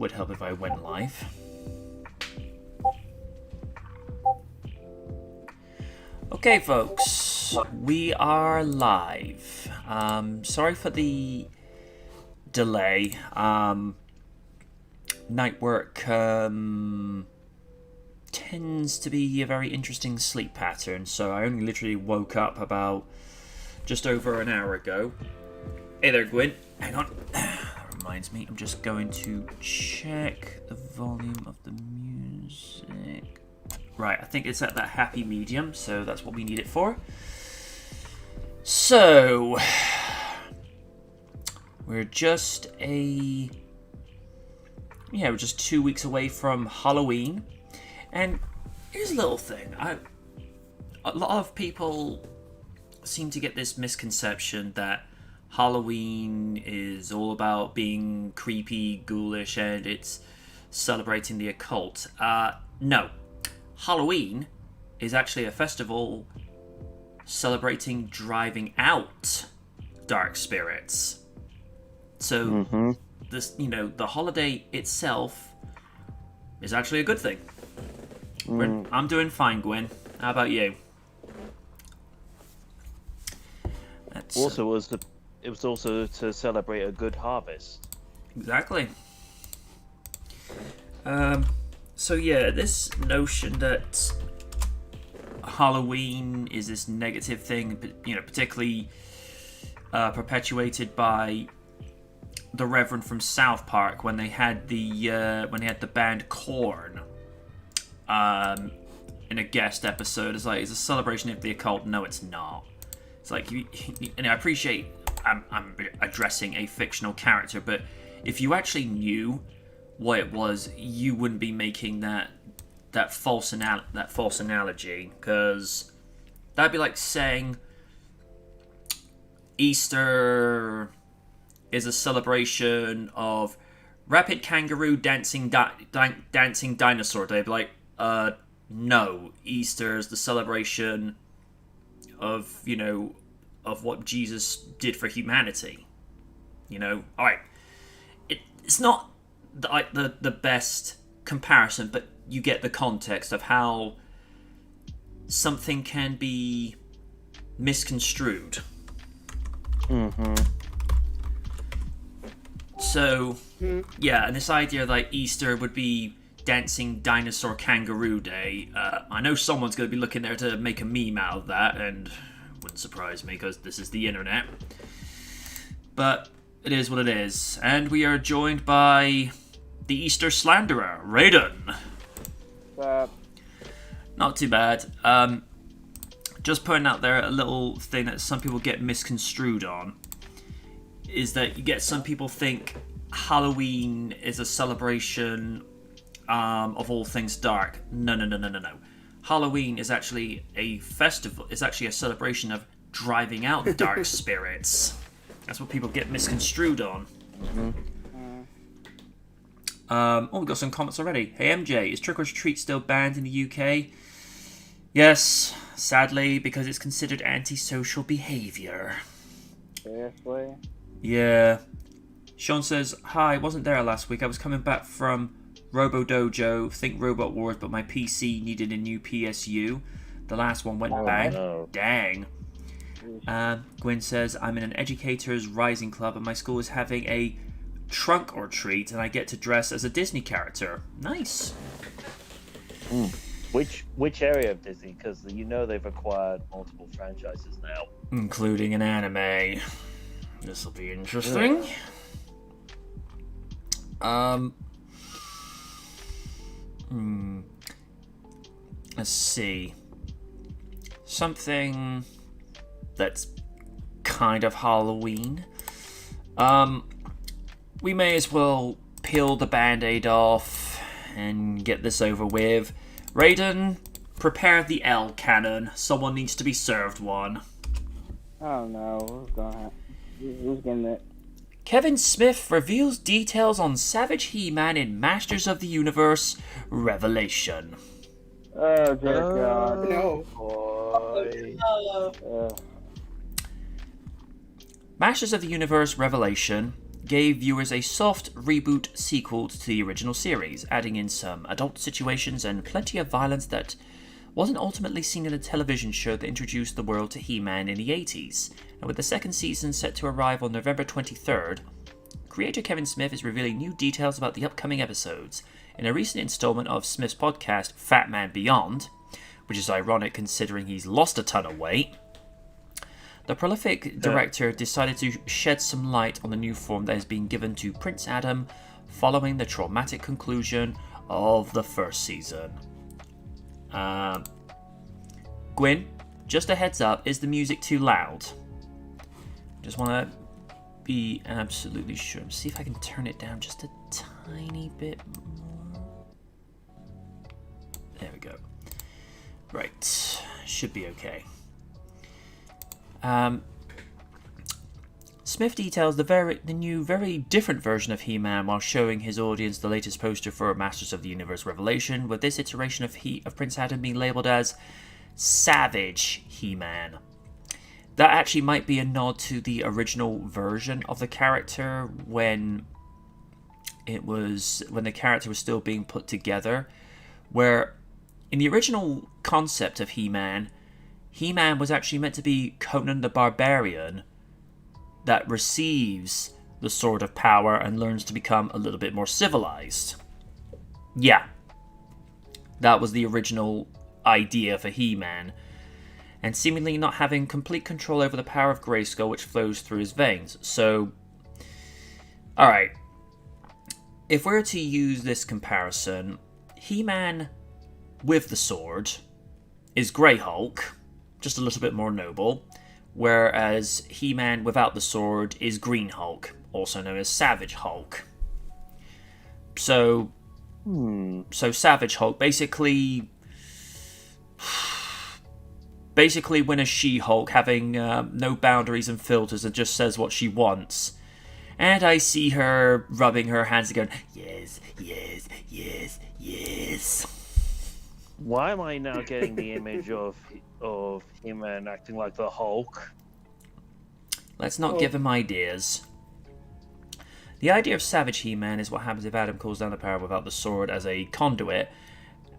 would help if I went live. Okay, folks, we are live. Sorry for the delay. Night work tends to be a very interesting sleep pattern, so I only literally woke up about just over an hour ago. Hey there, Gwyn. Hang on. That reminds me, I'm just going to check the volume of the music. Right, I think it's at that happy medium, so that's what we need it for. So, we're just 2 weeks away from Halloween. And here's a little thing. A lot of people seem to get this misconception that Halloween is all about being creepy, ghoulish, and it's celebrating the occult. No. Halloween is actually a festival celebrating driving out dark spirits. So, this, the holiday itself is actually a good thing. I'm doing fine, Gwen. How about you? It was also to celebrate a good harvest. Exactly. So yeah, this notion that Halloween is this negative thing, particularly perpetuated by the Reverend from South Park when they had the band Korn in a guest episode. It's like, it's a celebration of the occult. No, it's not. It's like, and I appreciate I'm addressing a fictional character, but if you actually knew what it was, you wouldn't be making that false analogy, because that'd be like saying Easter is a celebration of rapid kangaroo dancing dinosaur day. They'd be like, no, Easter is the celebration of of what Jesus did for humanity. All right, it's not the best comparison, but you get the context of how something can be misconstrued. So, yeah, and this idea that Easter would be dancing dinosaur kangaroo day, I know someone's going to be looking there to make a meme out of that, and it wouldn't surprise me because this is the internet. But it is what it is. And we are joined by the Easter slanderer, Raiden. Not too bad. Just putting out there a little thing that some people get misconstrued on is that you get some people think Halloween is a celebration of all things dark. No. Halloween is actually a festival. It's actually a celebration of driving out dark spirits. That's what people get misconstrued on. We got some comments already. Hey MJ, is trick or treat still banned in the UK? Yes, sadly, because it's considered antisocial behaviour. Seriously? Yeah. Sean says, hi, I wasn't there last week. I was coming back from Robo Dojo, think Robot Wars, but my PC needed a new PSU. The last one went bang. No. Dang. Gwen says, I'm in an educators rising club and my school is having a trunk or treat and I get to dress as a Disney character. Nice. Which area of Disney? Because they've acquired multiple franchises now, including an anime. This will be interesting. Let's see. Something that's kind of Halloween. We may as well peel the band-aid off and get this over with. Raiden, prepare the L cannon. Someone needs to be served one. Oh no, who's getting it? Kevin Smith reveals details on Savage He-Man in Masters of the Universe Revelation. Oh dear God. No. Boy. Masters of the Universe Revelation gave viewers a soft reboot sequel to the original series, adding in some adult situations and plenty of violence that wasn't ultimately seen in a television show that introduced the world to He-Man in the 80s. And with the second season set to arrive on November 23rd, creator Kevin Smith is revealing new details about the upcoming episodes in a recent installment of Smith's podcast, Fat Man Beyond, which is ironic considering he's lost a ton of weight. The prolific director decided to shed some light on the new form that has been given to Prince Adam following the traumatic conclusion of the first season. Gwyn, just a heads up, is the music too loud? Just want to be absolutely sure. See if I can turn it down just a tiny bit more. There we go. Right, should be okay. Smith details the new, very different version of He-Man while showing his audience the latest poster for Masters of the Universe Revelation, with this iteration of Prince Adam being labelled as Savage He-Man. That actually might be a nod to the original version of the character when the character was still being put together, where in the original concept of He-Man was actually meant to be Conan the Barbarian that receives the Sword of Power and learns to become a little bit more civilized. Yeah. That was the original idea for He-Man. And seemingly not having complete control over the power of Grayskull which flows through his veins. So, alright. If we're to use this comparison, He-Man with the sword is Grey Hulk, just a little bit more noble, whereas He-Man without the sword is Green Hulk, also known as Savage Hulk. So Savage Hulk basically when a She-Hulk having no boundaries and filters and just says what she wants. And I see her rubbing her hands and going, yes, yes, yes, yes. Why am I now getting the image of He-Man acting like the Hulk? Let's not give him ideas. The idea of Savage He-Man is what happens if Adam calls down the power without the sword as a conduit,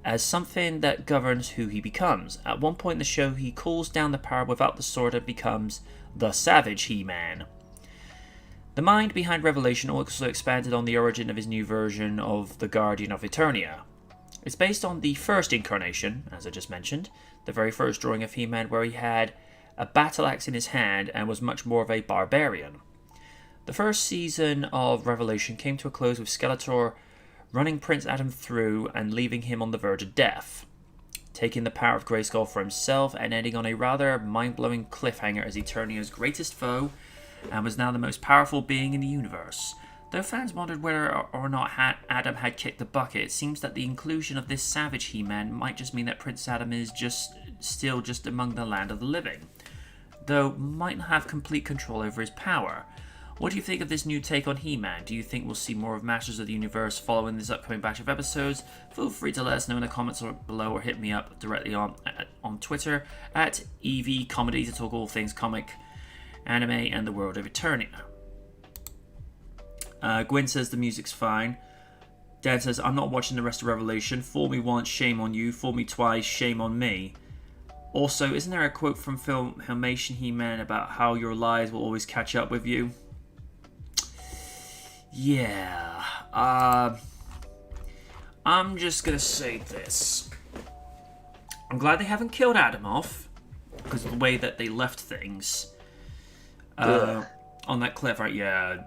as something that governs who he becomes. At one point in the show, he calls down the power without the sword and becomes the Savage He-Man. The mind behind Revelation also expanded on the origin of his new version of the Guardian of Eternia. It's based on the first incarnation, as I just mentioned, the very first drawing of He-Man where he had a battle axe in his hand and was much more of a barbarian. The first season of Revelation came to a close with Skeletor running Prince Adam through and leaving him on the verge of death, taking the power of Grayskull for himself and ending on a rather mind-blowing cliffhanger as Eternia's greatest foe and was now the most powerful being in the universe. Though fans wondered whether or not Adam had kicked the bucket, it seems that the inclusion of this Savage He-Man might just mean that Prince Adam is still just among the land of the living, though might not have complete control over his power. What do you think of this new take on He-Man? Do you think we'll see more of Masters of the Universe following this upcoming batch of episodes? Feel free to let us know in the comments below or hit me up directly on Twitter at EVComedy to talk all things comic, anime, and the world of Eternia. Gwen says the music's fine. Dan says, I'm not watching the rest of Revelation. Fool me once, shame on you. Fool me twice, shame on me. Also, isn't there a quote from Filmation He-Man about how your lies will always catch up with you? Yeah. I'm just going to say this. I'm glad they haven't killed Adam off because of the way that they left things. On that cliff, right? Yeah.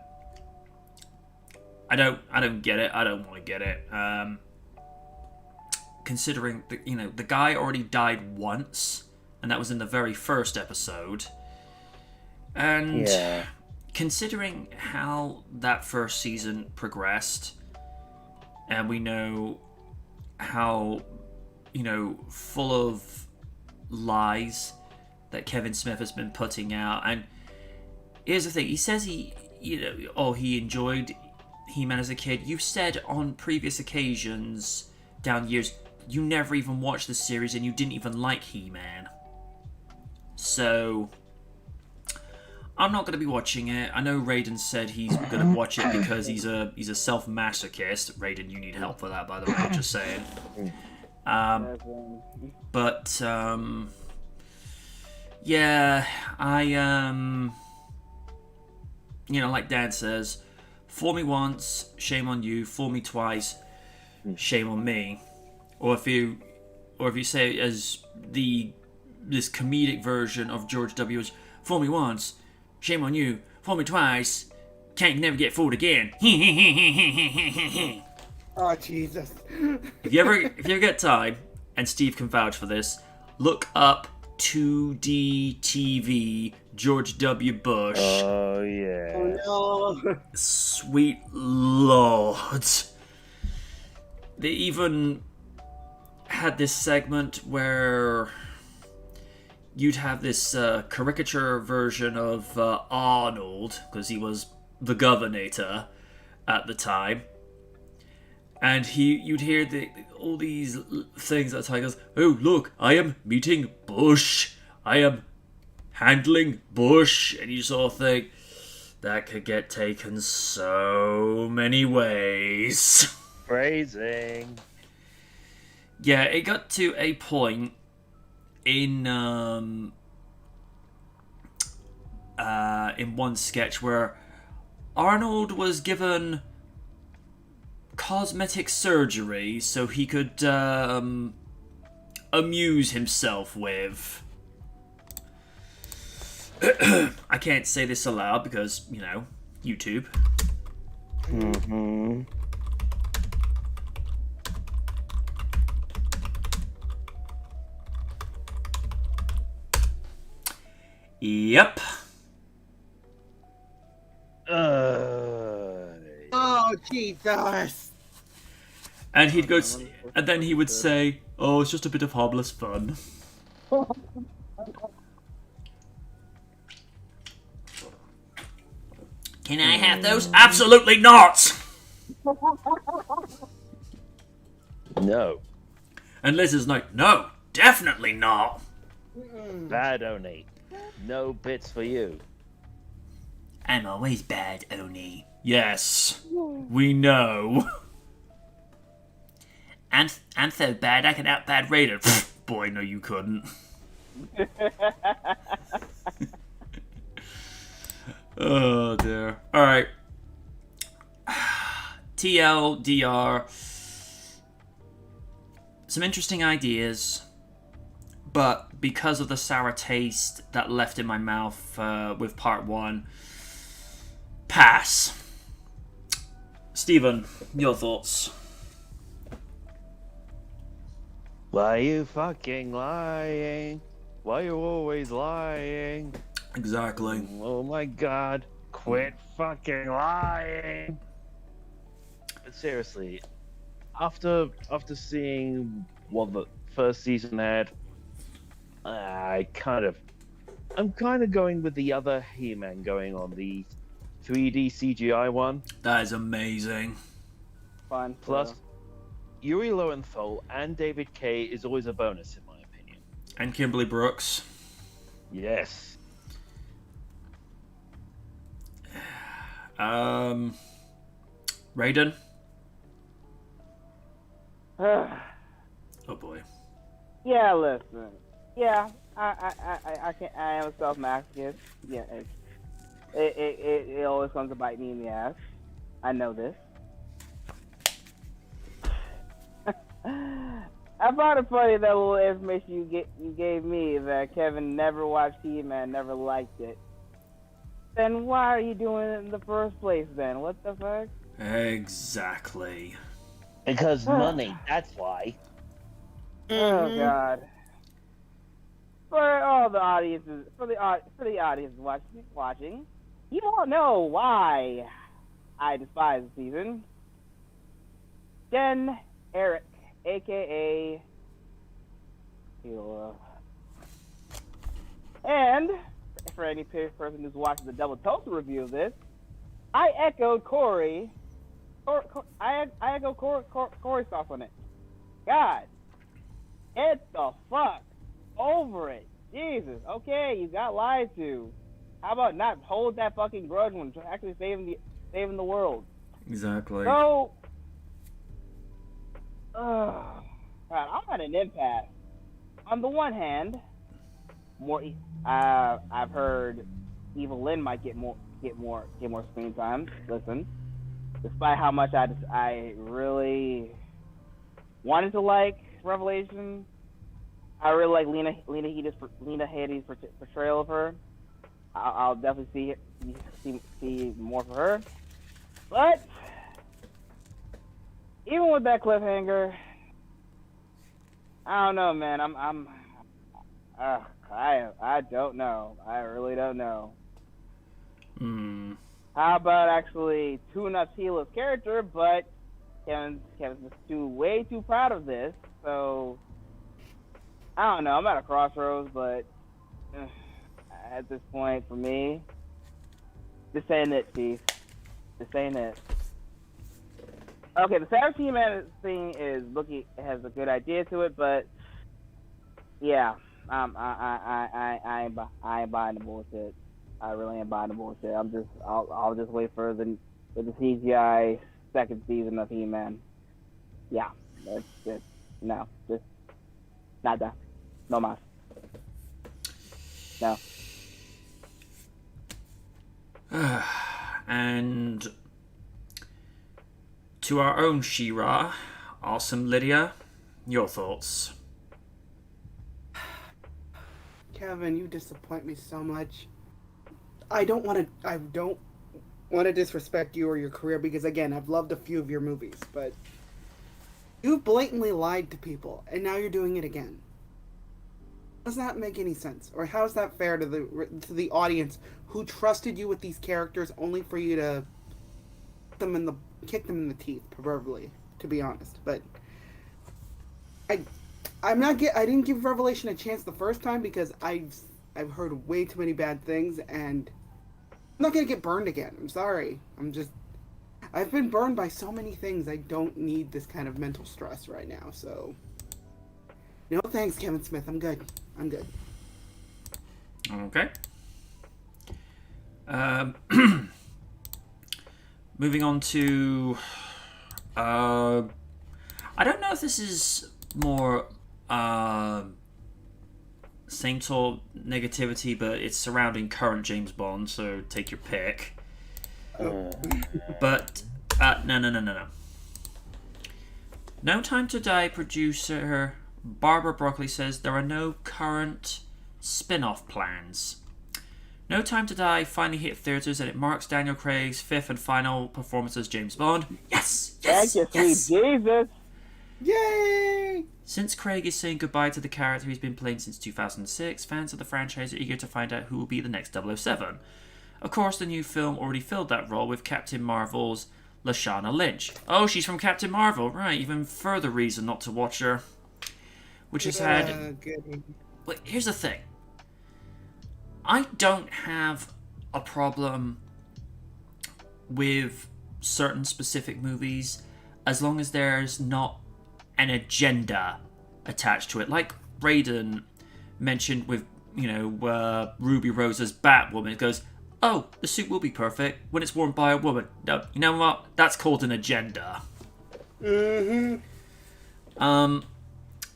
I don't get it. I don't want to get it. Considering the guy already died once, and that was in the very first episode. And considering how that first season progressed, and we know how full of lies that Kevin Smith has been putting out, and here's the thing: he says he enjoyed He-Man as a kid. You've said on previous occasions down years you never even watched the series and you didn't even like He-Man. So I'm not going to be watching it. I know Raiden said he's going to watch it because he's a self-masochist. Raiden, you need help for that, by the way. Just saying. But yeah, you know, like Dad says, fool me once, shame on you. Fool me twice, shame on me. Or if you say it as this comedic version of George W. is, fool me once, shame on you. Fool me twice, can't never get fooled again. Oh, Jesus. If you ever get time, and Steve can vouch for this, look up 2D TV George W. Bush. Oh yeah. Oh, no. Sweet Lord. They even had this segment where you'd have this caricature version of Arnold, because he was the governor at the time. And you'd hear all these things at the time. He goes, oh, look, I am meeting Bush. I am handling Bush. And you sort of think, that could get taken so many ways. Phrasing. Yeah, it got to a point in one sketch where Arnold was given cosmetic surgery so he could amuse himself with. I can't say this aloud because, you know, YouTube. Mm-hmm. Yep. Oh, Jesus. And he'd go, and then he would say, "Oh, it's just a bit of harmless fun." Can I have those? Absolutely not. No. And Liz is like, "No, definitely not." Bad Oni. No bits for you. I'm always bad, Oni. Yes, we know. I'm so bad I can out-bad Raiden. Boy, no you couldn't. Oh dear. Alright. TLDR. Some interesting ideas, but because of the sour taste that left in my mouth with part 1, pass. Stephen, your thoughts? Why you fucking lying? Why you always lying? Exactly. Oh my god. Quit fucking lying. But seriously, after seeing what the first season had, I'm kind of going with the other He-Man going on, the 3D CGI one. That is amazing. Fun. Plus, Yuri Lowenthal and David Kay is always a bonus in my opinion. And Kimberly Brooks. Yes. Raiden. Oh boy. yeah, listen. Yeah, I am a self-masochist. Yeah, it always comes to bite me in the ass. I know this. I found it funny that little information you gave me that Kevin never watched He-Man, never liked it. Then why are you doing it in the first place then? What the fuck? Exactly. Because money, that's why. Oh god. For all the audiences, for the audience watching, you won't know why I despise the season. Jen Eric, aka Hero. And for any person who's watching the Double Toaster review of this, I echoed Corey. I echoed Corey's thoughts on it. God, get the fuck over it. Jesus. Okay, you got lied to. How about not hold that fucking grudge when actually saving the world? Exactly. So, God, I'm at an impasse. On the one hand, I've heard Evelyn might get more screen time. Listen, despite how much I really wanted to like Revelation, I really like Lena Headey's portrayal of her. I'll definitely see more for her. But even with that cliffhanger, I don't know, man. I don't know. I really don't know. How about actually tune up Tila's character? But Kevin's way too proud of this. So I don't know. I'm at a crossroads, but at this point, for me, this ain't it, Steve. This ain't it. Okay, the Cyber Man thing has a good idea to it, but yeah, I ain't buying the bullshit. I really ain't buying the bullshit. I'll just wait for the CGI second season of He-Man. Yeah, that's just nada, no mas. No. And to our own She-Ra, awesome Lydia, your thoughts? Kevin, you disappoint me so much. I don't want to disrespect you or your career because, again, I've loved a few of your movies, but you blatantly lied to people, and now you're doing it again. Does that make any sense? Or how is that fair to the audience who trusted you with these characters only for you to kick them in the teeth, proverbially, to be honest? But I didn't give Revelation a chance the first time because I've heard way too many bad things, and I'm not gonna get burned again. I'm sorry. I've been burned by so many things. I don't need this kind of mental stress right now. So, no thanks, Kevin Smith. I'm good. Okay. Moving on to... I don't know if this is more same sort of negativity, but it's surrounding current James Bond, so take your pick. But, no. No Time to Die producer Barbara Broccoli says there are no current spin-off plans. No Time to Die finally hit theaters, and it marks Daniel Craig's fifth and final performance as James Bond. Yes! Thank you, sweet Jesus! Yay! Since Craig is saying goodbye to the character he's been playing since 2006, fans of the franchise are eager to find out who will be the next 007. Of course, the new film already filled that role with Captain Marvel's Lashana Lynch. Oh, she's from Captain Marvel, right? Even further reason not to watch her. Which has had... Good. But here's the thing. I don't have a problem with certain specific movies as long as there's not an agenda attached to it. Like Raiden mentioned with, Ruby Rose's Batwoman. It goes, oh, the suit will be perfect when it's worn by a woman. No, you know what? That's called an agenda. Mm-hmm.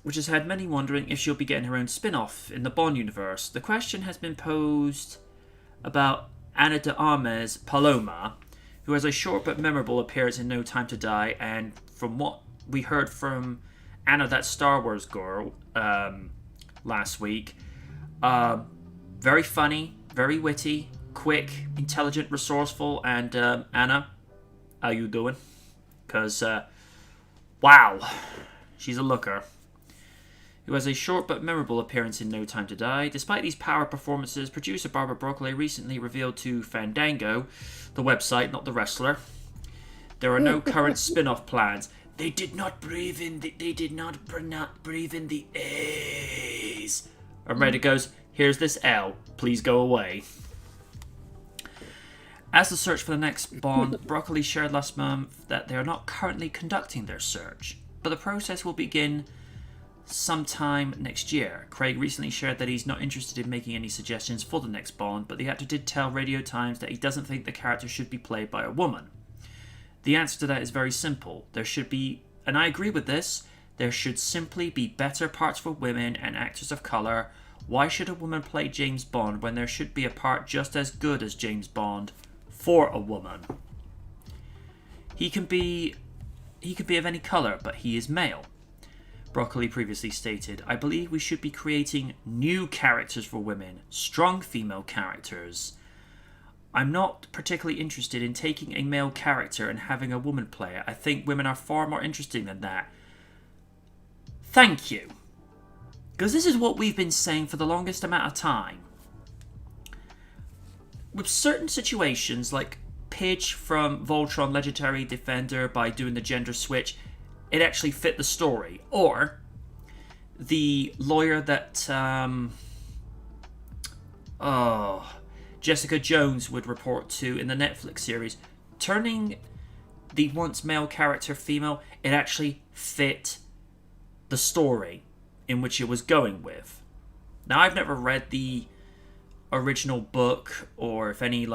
Which has had many wondering if she'll be getting her own spin-off in the Bond universe. The question has been posed about Ana de Armas Paloma, who has a short but memorable appearance in No Time to Die, and from what we heard from Anna, that Star Wars girl, last week, very funny, very witty, quick, intelligent, resourceful, and Anna, how you doing? Because, wow, she's a looker. Who has a short but memorable appearance in No Time to Die. Despite these power performances, producer Barbara Broccoli recently revealed to Fandango, the website, not the wrestler, there are no current spin-off plans. They did not breathe in the A's. And Reddit goes, here's this L, please go away. As the search for the next Bond, Broccoli shared last month that they are not currently conducting their search, but the process will begin sometime next year. Craig recently shared that he's not interested in making any suggestions for the next Bond, but the actor did tell Radio Times that he doesn't think the character should be played by a woman. The answer to that is very simple. There should be, and I agree with this, there should simply be better parts for women and actors of colour. Why should a woman play James Bond when there should be a part just as good as James Bond for a woman? He can be of any colour, but he is male. Broccoli previously stated, I believe we should be creating new characters for women, strong female characters. I'm not particularly interested in taking a male character and having a woman play it. I think women are far more interesting than that. Thank you. Because this is what we've been saying for the longest amount of time. With certain situations, like Pidge from Voltron Legendary Defender, by doing the gender switch, it actually fit the story. Or the lawyer that Jessica Jones would report to in the Netflix series, turning the once male character female, it actually fit the story in which it was going with. Now, I've never read the original book or if any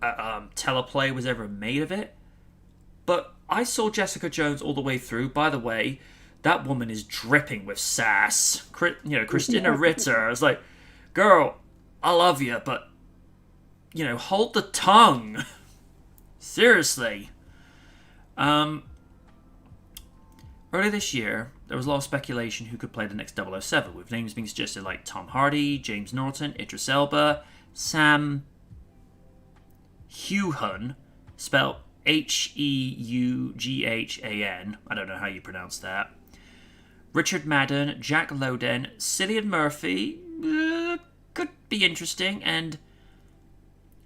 teleplay was ever made of it, but I saw Jessica Jones all the way through. By the way, that woman is dripping with sass. Christina Ritter. I was like, girl, I love you, but hold the tongue. Seriously. Earlier this year, there was a lot of speculation who could play the next 007, with names being suggested like Tom Hardy, James Norton, Idris Elba, Sam Heughan, spelled Heughan, I don't know how you pronounce that, Richard Madden, Jack Lowden, Cillian Murphy, could be interesting, and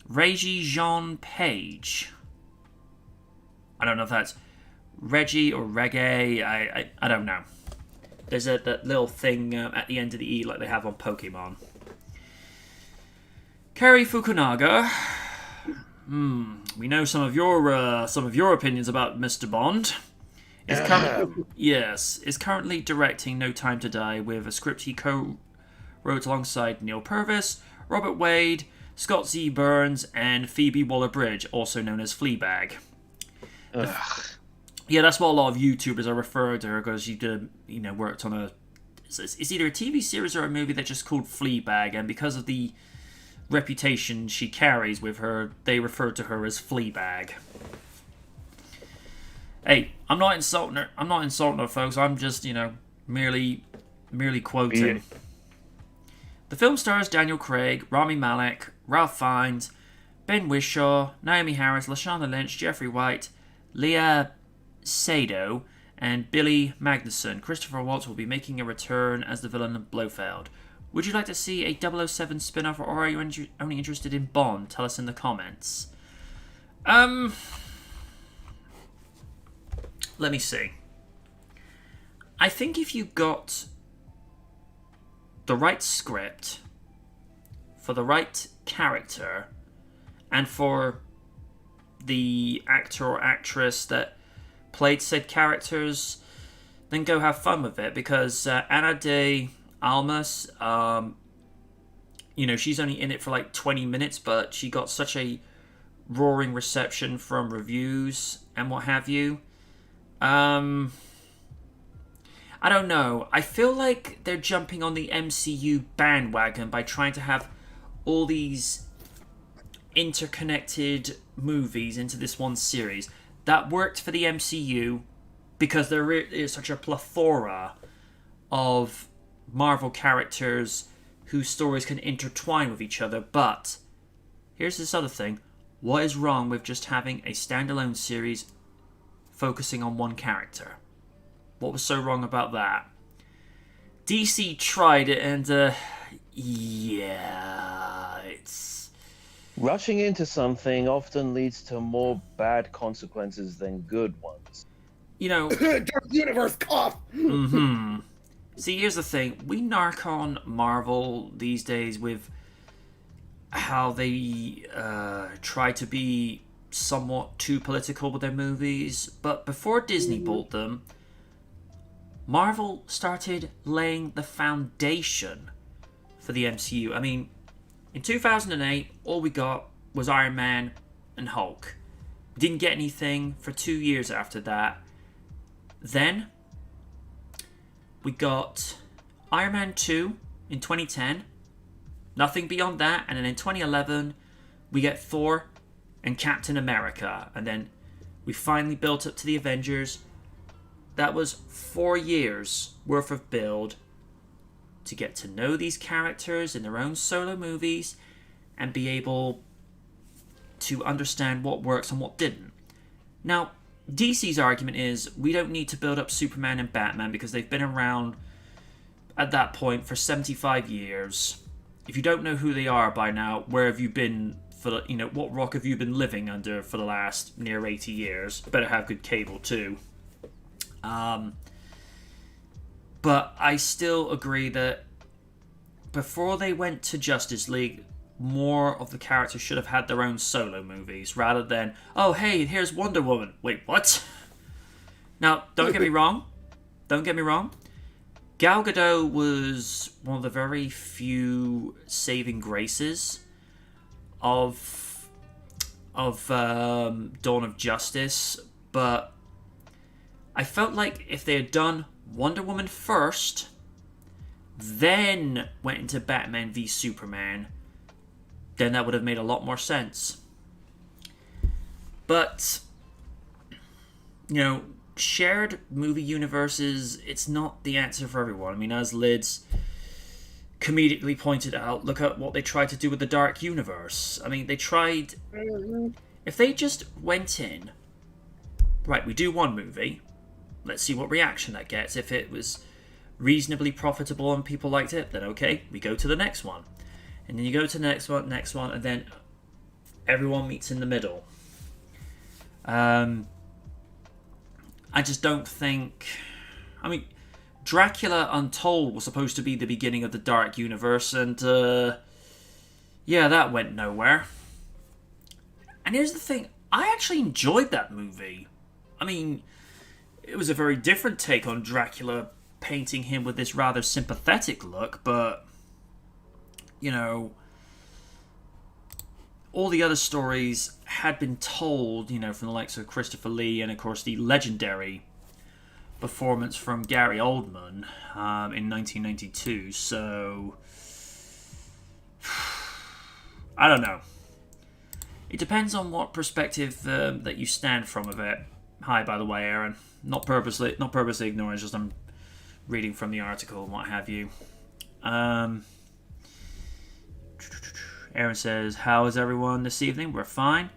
Reggie-Jean Page. I don't know if that's Reggie or Reggae, I don't know. There's that little thing at the end of the E like they have on Pokemon. Kerry Fukunaga. We know some of your opinions about Mr. Bond. Is currently directing No Time to Die with a script he co-wrote alongside Neil Purvis, Robert Wade, Scott Z. Burns, and Phoebe Waller-Bridge, also known as Fleabag. Yeah, that's what a lot of YouTubers are referring to her, because she did, worked on it's either a TV series or a movie that's just called Fleabag, and because of the reputation she carries with her, they refer to her as Fleabag. Hey, I'm not insulting her, folks. I'm just, merely quoting. Yeah. The film stars Daniel Craig, Rami Malek, Ralph Fiennes, Ben Whishaw, Naomi Harris, Lashana Lynch, Jeffrey White, Leah Sado, and Billy Magnuson. Christopher Waltz will be making a return as the villain of Blofeld. Would you like to see a 007 spin-off, or are you only interested in Bond? Tell us in the comments. Let me see. I think if you got the right script for the right character and for the actor or actress that played said characters, then go have fun with it, because Ana de Almas, she's only in it for 20 minutes, but she got such a roaring reception from reviews and what have you. I don't know. I feel like they're jumping on the MCU bandwagon by trying to have all these interconnected movies into this one series. That worked for the MCU because there is such a plethora of Marvel characters whose stories can intertwine with each other. But here's this other thing. What is wrong with just having a standalone series focusing on one character? What was so wrong about that? DC tried it, and it's... Rushing into something often leads to more bad consequences than good ones. Dark Universe cough! Mm-hmm. See, here's the thing. We narc on Marvel these days with how they try to be somewhat too political with their movies. But before Disney bought them, Marvel started laying the foundation for the MCU. I mean, in 2008, all we got was Iron Man and Hulk. We didn't get anything for 2 years after that. Then we got Iron Man 2 in 2010. Nothing beyond that. And then in 2011, we get Thor and Captain America. And then we finally built up to the Avengers. That was 4 years worth of build to get to know these characters in their own solo movies and be able to understand what works and what didn't. Now, DC's argument is we don't need to build up Superman and Batman because they've been around at that point for 75 years. If you don't know who they are by now, where have you been for, what rock have you been living under for the last near 80 years? Better have good cable too. But I still agree that before they went to Justice League, more of the characters should have had their own solo movies rather than, oh, hey, here's Wonder Woman. Wait, what? Now, don't get me wrong. Gal Gadot was one of the very few saving graces of Dawn of Justice, but I felt like if they had done Wonder Woman first, then went into Batman v Superman, then that would have made a lot more sense. But, shared movie universes, it's not the answer for everyone. I mean, as Lids comedically pointed out, look at what they tried to do with the Dark Universe. I mean, they tried... If they just went in, right, we do one movie, let's see what reaction that gets. If it was reasonably profitable and people liked it, then okay, we go to the next one. And then you go to the next one, and then everyone meets in the middle. I just don't think... I mean, Dracula Untold was supposed to be the beginning of the Dark Universe, and yeah, that went nowhere. And here's the thing, I actually enjoyed that movie. I mean, it was a very different take on Dracula, painting him with this rather sympathetic look, but, all the other stories had been told, from the likes of Christopher Lee and, of course, the legendary performance from Gary Oldman in 1992. So, I don't know. It depends on what perspective that you stand from of it. Hi, by the way, Aaron. Not purposely ignoring. It's just I'm reading from the article and what have you. Aaron says, how is everyone this evening? We're fine.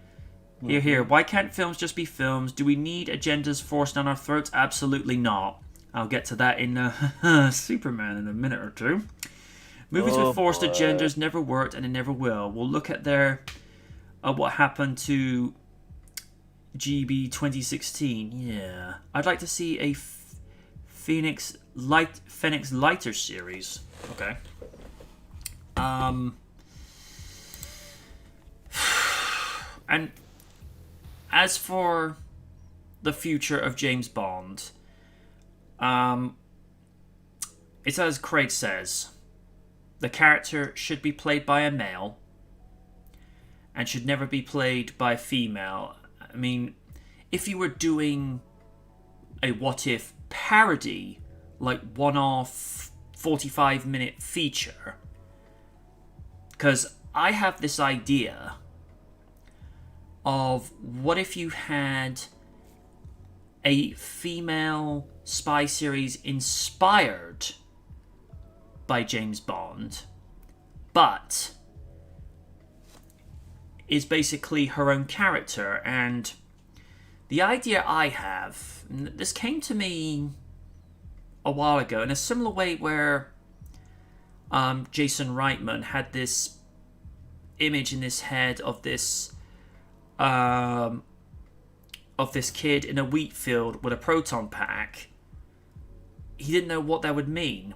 Here. Why can't films just be films? Do we need agendas forced down our throats? Absolutely not. I'll get to that in Superman in a minute or two. Movies with forced agendas never worked and it never will. We'll look at what happened to GB 2016. Yeah. I'd like to see a Phoenix Lighter series. Okay. And as for the future of James Bond, it's as Craig says, the character should be played by a male and should never be played by a female. I mean, if you were doing a what if parody, like one-off 45-minute feature, because I have this idea of what if you had a female spy series inspired by James Bond, but is basically her own character. And the idea I have, and this came to me a while ago in a similar way where Jason Reitman had this image in his head of this kid in a wheat field with a proton pack. He didn't know what that would mean.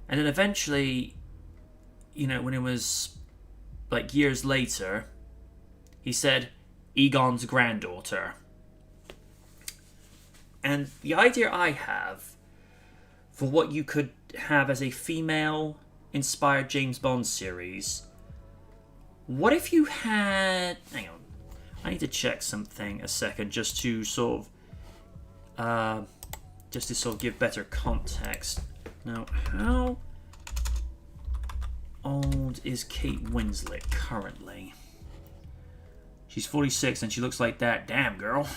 And then eventually, when it was like years later, he said, Egon's granddaughter. And the idea I have for what you could have as a female-inspired James Bond series, what if you had... Hang on. I need to check something a second just to sort of give better context. Now, how old is Kate Winslet currently? She's 46 and she looks like that. Damn, girl.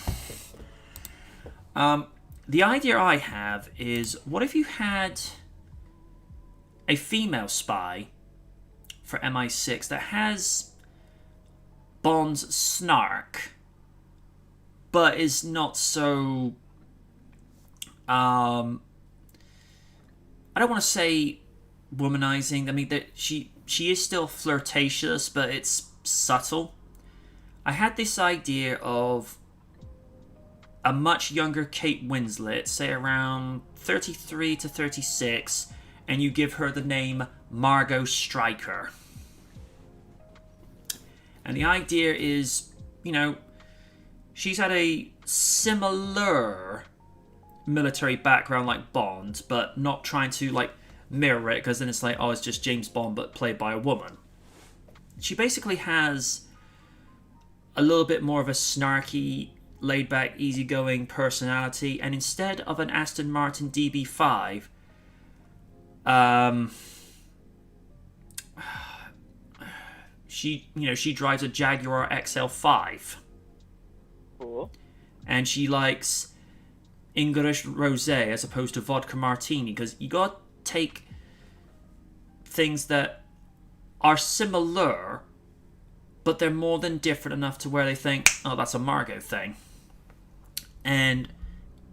The idea I have is, what if you had a female spy for MI6 that has Bond's snark, but is not so... I don't want to say womanizing. I mean, that she is still flirtatious, but it's subtle. I had this idea of a much younger Kate Winslet, say around 33 to 36, and you give her the name Margot Stryker. And the idea is, you know, she's had a similar military background like Bond, but not trying to, like, mirror it, because then it's like, oh, it's just James Bond, but played by a woman. She basically has a little bit more of a snarky, laid-back, easygoing personality, and instead of an Aston Martin DB5, she drives a Jaguar XL5. Cool. And she likes English rosé as opposed to vodka martini, because you got to take things that are similar, but they're more than different enough to where they think, oh, that's a Margot thing. And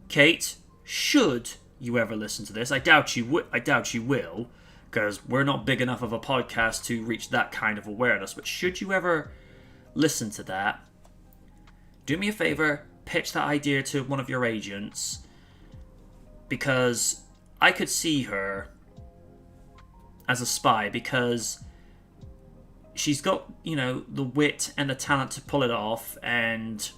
Kate, should you ever listen to this, I doubt you will, because we're not big enough of a podcast to reach that kind of awareness. But should you ever listen to that, do me a favor, pitch that idea to one of your agents, because I could see her as a spy, because she's got, the wit and the talent to pull it off, and,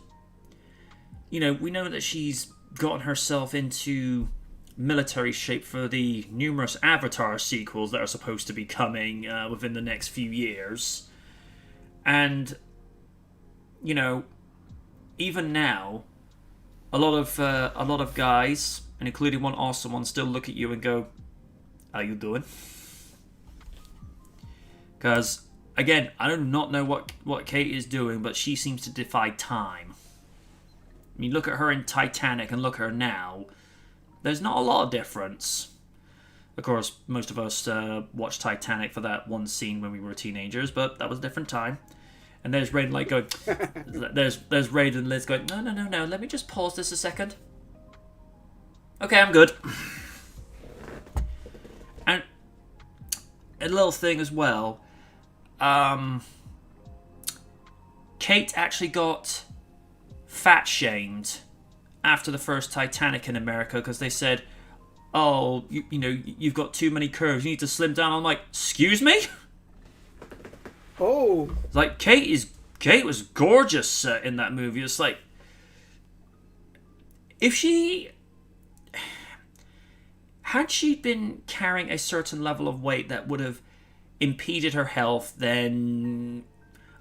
we know that she's gotten herself into military shape for the numerous Avatar sequels that are supposed to be coming within the next few years. And, even now, a lot of guys, and including one awesome one, still look at you and go, "How you doing?" Because, again, I do not know what Kate is doing, but she seems to defy time. I mean, look at her in Titanic and look at her now. There's not a lot of difference. Of course, most of us watched Titanic for that one scene when we were teenagers, but that was a different time. And there's Raiden like going, there's Raiden and Liz going, no, let me just pause this a second. Okay, I'm good. And a little thing as well, Kate actually got fat shamed after the first Titanic in America, because they said, oh, you've got too many curves, you need to slim down. I'm like, excuse me? Oh. Like, Kate was gorgeous in that movie. It's like, had she been carrying a certain level of weight that would have impeded her health, then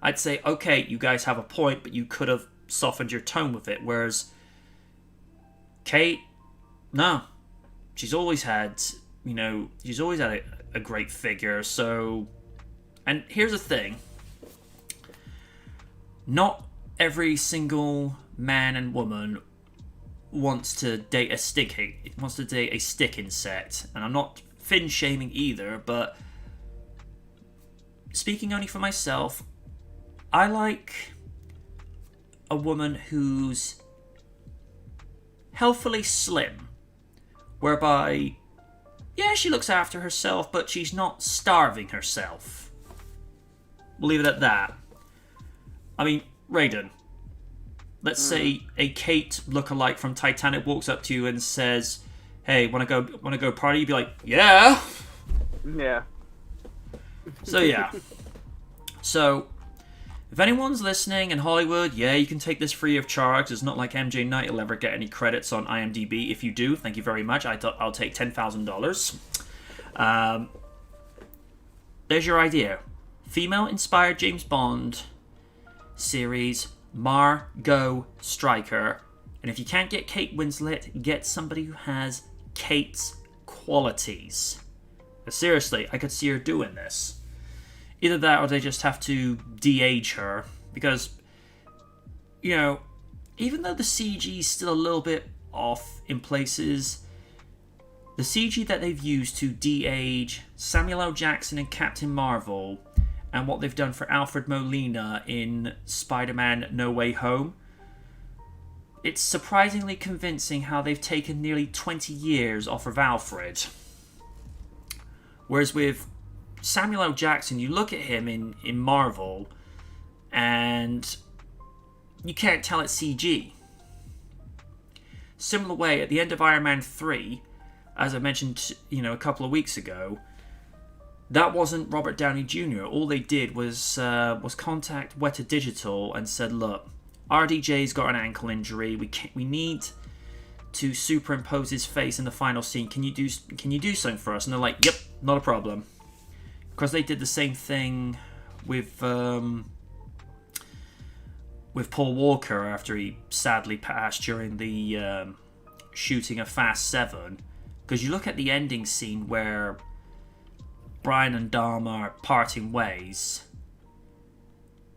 I'd say, okay, you guys have a point, but you could have softened your tone with it. Whereas Kate, no, she's always had a great figure. So, and here's the thing, not every single man and woman wants to date a stick insect, and I'm not fin shaming either, but speaking only for myself, I like a woman who's healthily slim, whereby, yeah, she looks after herself, but she's not starving herself. We'll leave it at that. I mean, Raiden, let's say a Kate lookalike from Titanic walks up to you and says, hey, wanna go party? You'd be like, yeah. Yeah. So yeah. So If anyone's listening in Hollywood, yeah, you can take this free of charge. It's not like MJ Knight will ever get any credits on IMDb. If you do, thank you very much. I'll take $10,000. There's your idea. Female-inspired James Bond series, Margot Striker. And if you can't get Kate Winslet, get somebody who has Kate's qualities. But seriously, I could see her doing this. Either that or they just have to de-age her. Because, you know, even though the CG is still a little bit off in places, the CG that they've used to de-age Samuel L. Jackson and Captain Marvel, and what they've done for Alfred Molina in Spider-Man No Way Home, it's surprisingly convincing how they've taken nearly 20 years off of Alfred. Whereas with Samuel L. Jackson, you look at him in Marvel, and you can't tell it's CG. Similar way, at the end of Iron Man 3, as I mentioned, a couple of weeks ago, that wasn't Robert Downey Jr. All they did was contact Weta Digital and said, look, RDJ's got an ankle injury. We need to superimpose his face in the final scene. Can you do something for us? And they're like, yep, not a problem. Because they did the same thing with Paul Walker after he sadly passed during the shooting of Fast 7. Because you look at the ending scene where Brian and Dom are parting ways.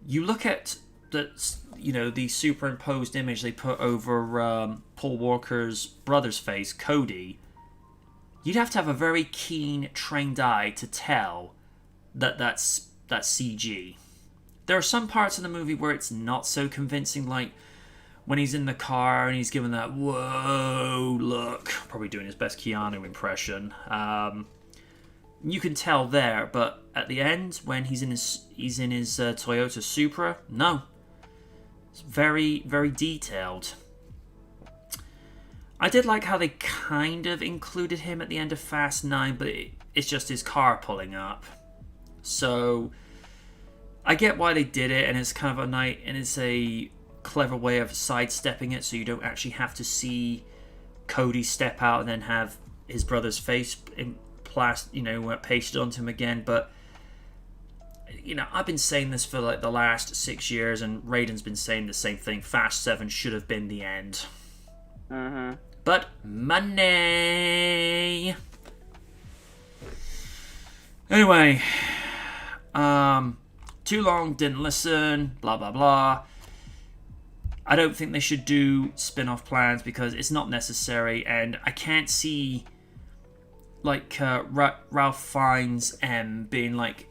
You look at the superimposed image they put over Paul Walker's brother's face, Cody. You'd have to have a very keen, trained eye to tell that's CG. There are some parts of the movie where it's not so convincing, like when he's in the car and he's given that whoa look, probably doing his best Keanu impression. You can tell there, but at the end when he's in his Toyota Supra, no, it's very, very detailed. I did like how they kind of included him at the end of Fast 9, but it's just his car pulling up. So I get why they did it, and it's kind of it's a clever way of sidestepping it, so you don't actually have to see Cody step out and then have his brother's face pasted onto him again. But I've been saying this for like the last 6 years, and Raiden's been saying the same thing. Fast 7 should have been the end. But money. Anyway, too long, didn't listen, blah blah blah. I don't think they should do spin-off plans because it's not necessary, and I can't see like Ralph Fiennes being like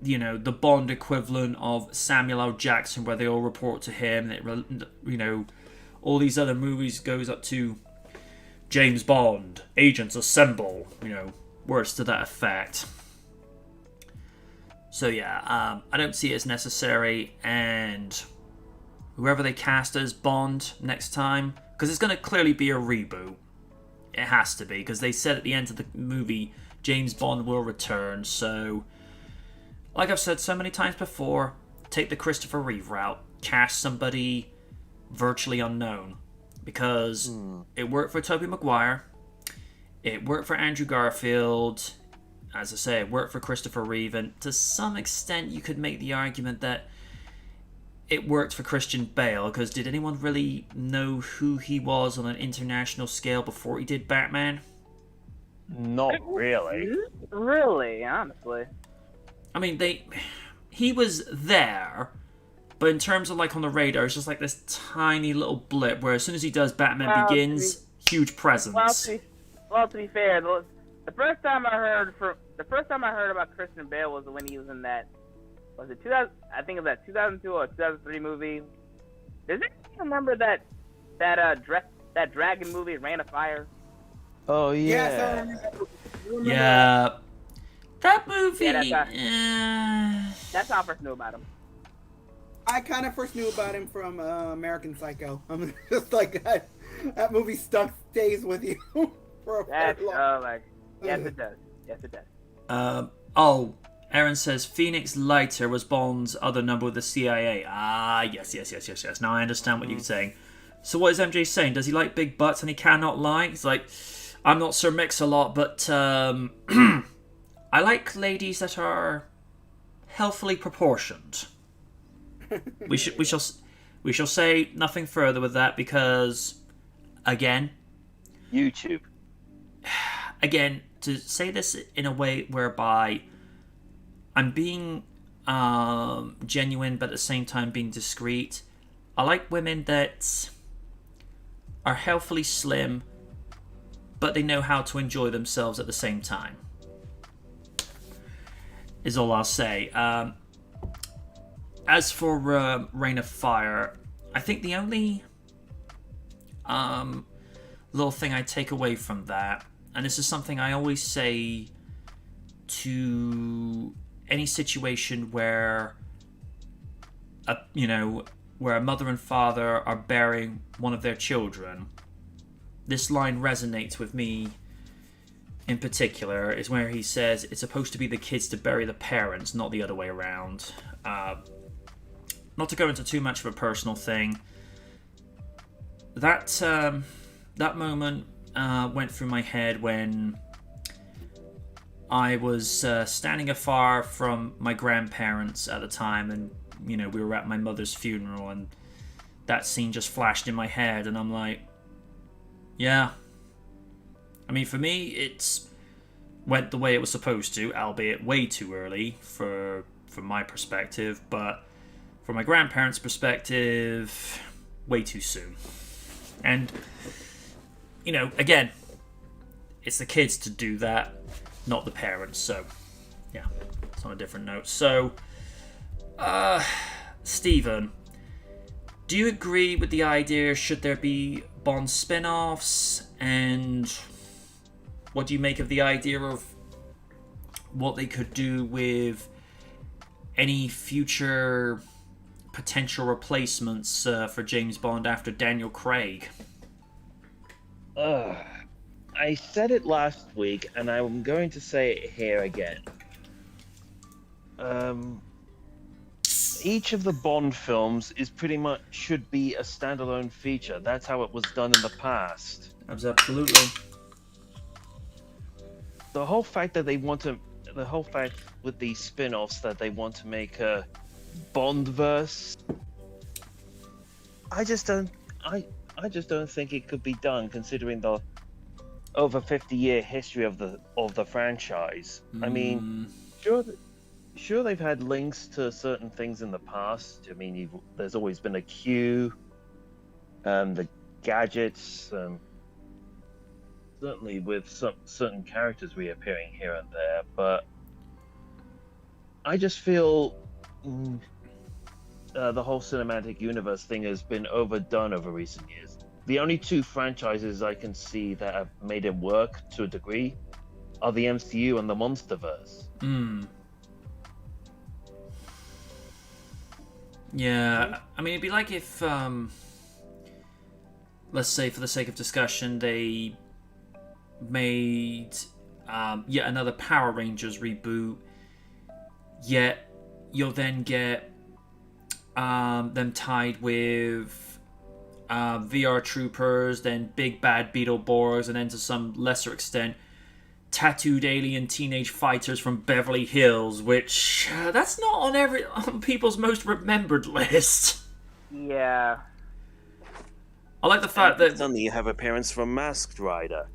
the Bond equivalent of Samuel L. Jackson, where they all report to him. That all these other movies goes up to James Bond, agents assemble, words to that effect. So yeah, I don't see it as necessary, and whoever they cast as Bond next time, because it's going to clearly be a reboot. It has to be, because they said at the end of the movie, James Bond will return, so like I've said so many times before, take the Christopher Reeve route, cast somebody virtually unknown, because it worked for Tobey Maguire, it worked for Andrew Garfield, as I say, it worked for Christopher Reeve, and to some extent you could make the argument that it worked for Christian Bale, because did anyone really know who he was on an international scale before he did Batman? Not really. Really, honestly. I mean, he was there, but in terms of like on the radar, it's just like this tiny little blip where as soon as he does Batman Begins, huge presence. Well, to be fair, the first time I heard about Christian Bale was when he was in that, was it 2000? I think it was that 2002 or 2003 movie. Does anyone remember that dragon movie, Rain of Fire? Oh yeah. Yeah. That movie. Yeah, that's how I first knew about him. I kind of first knew about him from American Psycho. I'm just like that movie stays with you for a very long. Yes, it does. Yes, it does. Aaron says Phoenix Lighter was Bond's other number with the CIA. Ah, yes. Now I understand what you're saying. So what is MJ saying? Does he like big butts and he cannot lie? He's like, I'm not Sir Mix-a-Lot, but I like ladies that are healthily proportioned. We shall say nothing further with that because, again, YouTube. Again, to say this in a way whereby I'm being genuine, but at the same time being discreet. I like women that are healthily slim, but they know how to enjoy themselves at the same time. Is all I'll say. As for Reign of Fire, I think the only little thing I take away from that, and this is something I always say to any situation where where a mother and father are burying one of their children, this line resonates with me in particular, is where he says it's supposed to be the kids to bury the parents, not the other way around. Not to go into too much of a personal thing, that moment went through my head when I was standing afar from my grandparents at the time, and we were at my mother's funeral, and that scene just flashed in my head, and I'm like, yeah. I mean, for me, it went the way it was supposed to, albeit way too early from my perspective, but from my grandparents' perspective, way too soon. And, again, it's the kids to do that, not the parents, so, yeah, it's on a different note. So, Stephen, do you agree with the idea, should there be Bond spin-offs, and what do you make of the idea of what they could do with any future potential replacements for James Bond after Daniel Craig? I said it last week, and I'm going to say it here again. Each of the Bond films is pretty much should be a standalone feature. That's how it was done in the past. Absolutely. The whole fact with these spin-offs that they want to make a Bond-verse, I just don't think it could be done, considering the over 50-year history of the franchise. I mean, sure they've had links to certain things in the past. I mean, there's always been a Q, the gadgets, certainly with some certain characters reappearing here and there, but I just feel the whole cinematic universe thing has been overdone over recent years. The only two franchises I can see that have made it work to a degree are the MCU and the Monsterverse. Yeah, I mean, it'd be like if, let's say for the sake of discussion, they made yet another Power Rangers reboot, yet you'll then get them tied with VR Troopers, then Big Bad Beetleborgs, and then to some lesser extent, tattooed alien teenage fighters from Beverly Hills, which that's not on people's most remembered list. Yeah. I like the fact that suddenly you have appearance from Masked Rider.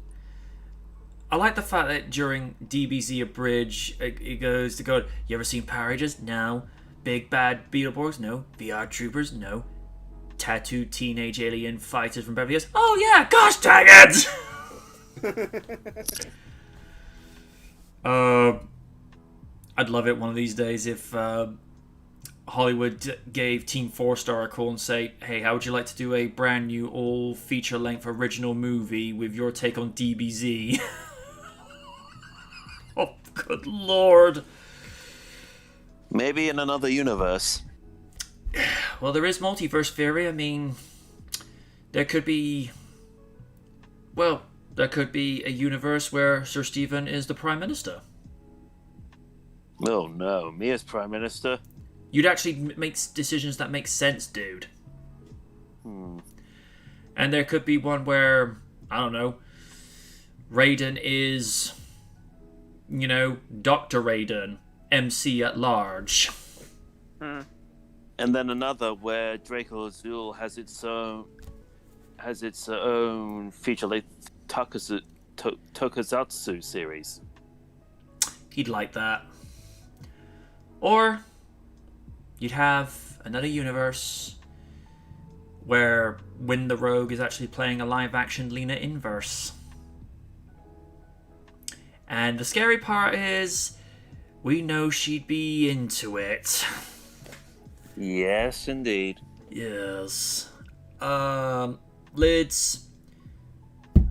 I like the fact that during DBZ Abridge, it goes to go, you ever seen Power Rangers? No. Big Bad Beetleborgs? No. VR Troopers? No. Tattooed teenage alien fighters from Beverly Hills? Oh yeah, gosh dang it! I'd love it one of these days if Hollywood gave Team 4-Star a call and say, hey, how would you like to do a brand new all feature-length original movie with your take on DBZ? Oh, good lord. Maybe in another universe. Well, there is multiverse theory. I mean, there could be a universe where Sir Stephen is the Prime Minister. Oh no, me as Prime Minister? You'd actually make decisions that make sense, dude. And there could be one where, I don't know, Raiden is, Dr. Raiden, MC at large. And then another where Draco Azul has its own feature-length tokusatsu series. He'd like that. Or you'd have another universe where Win the Rogue is actually playing a live-action Lena Inverse. And the scary part is, we know she'd be into it. Yes, indeed. Yes. Lids,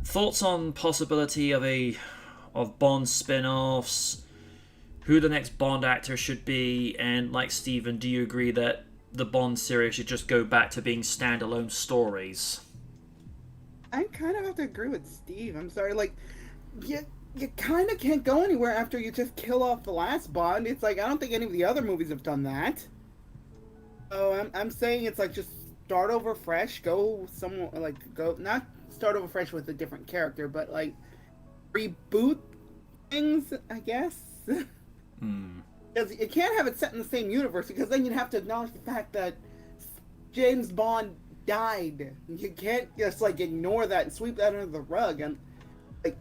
thoughts on possibility of Bond spin-offs, who the next Bond actor should be, and like Steven, do you agree that the Bond series should just go back to being standalone stories? I kind of have to agree with Steve. I'm sorry, like, you kind of can't go anywhere after you just kill off the last Bond. It's like, I don't think any of the other movies have done that. So I'm saying it's like, just start over fresh, go somewhere, like, not start over fresh with a different character, but like, reboot things, I guess. Because you can't have it set in the same universe, because then you'd have to acknowledge the fact that James Bond died. You can't just like ignore that and sweep that under the rug. And like,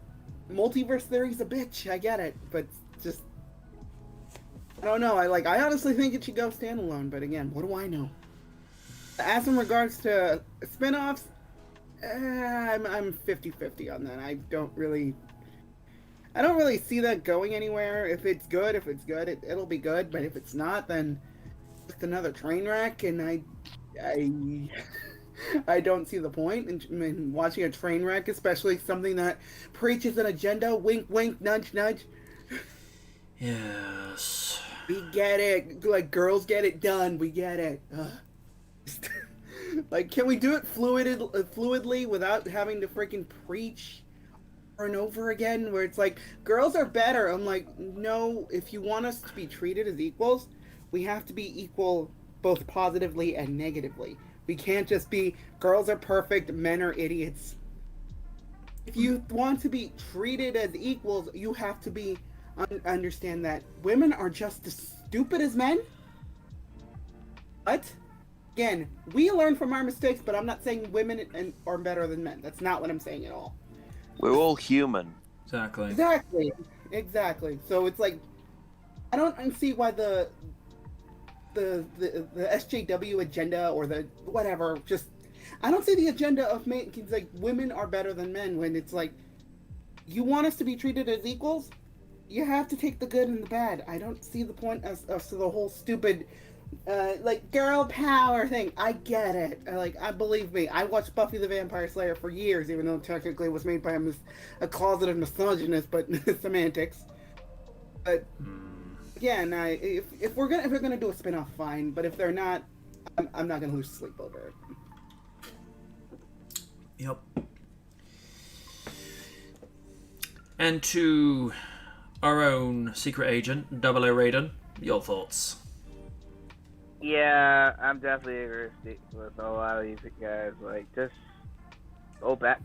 multiverse theory's a bitch. I get it, but just, I don't know. I honestly think it should go standalone. But again, what do I know? As in regards to spin-offs, I'm 50-50 on that. I don't really see that going anywhere. If it's good, it'll be good. But if it's not, then just another train wreck. And I don't see the point in watching a train wreck, especially something that preaches an agenda. Wink, wink, nudge, nudge. Yes. We get it. Like, girls get it done. We get it. Like, can we do it fluidly without having to freaking preach over and over again, where it's like, girls are better? I'm like, no, if you want us to be treated as equals, we have to be equal both positively and negatively. We can't just be, girls are perfect, men are idiots. If you want to be treated as equals, you have to be understand that women are just as stupid as men. But again, we learn from our mistakes, but I'm not saying women are better than men. That's not what I'm saying at all. We're all human. Exactly. So it's like, I don't see why the SJW agenda or the whatever, just, I don't see the agenda of making like women are better than men, when it's like, you want us to be treated as equals, you have to take the good and the bad. I don't see the point of the whole stupid like girl power thing. I get it. Believe me, I watched Buffy the Vampire Slayer for years, even though technically it was made by a closeted misogynist, but semantics. But again, if we're gonna do a spin-off, fine. But if they're not, I'm not gonna lose sleep over it. Yep. And to our own secret agent, Double O Raiden, your thoughts? Yeah, I'm definitely agree with a lot of these guys. Like, just go back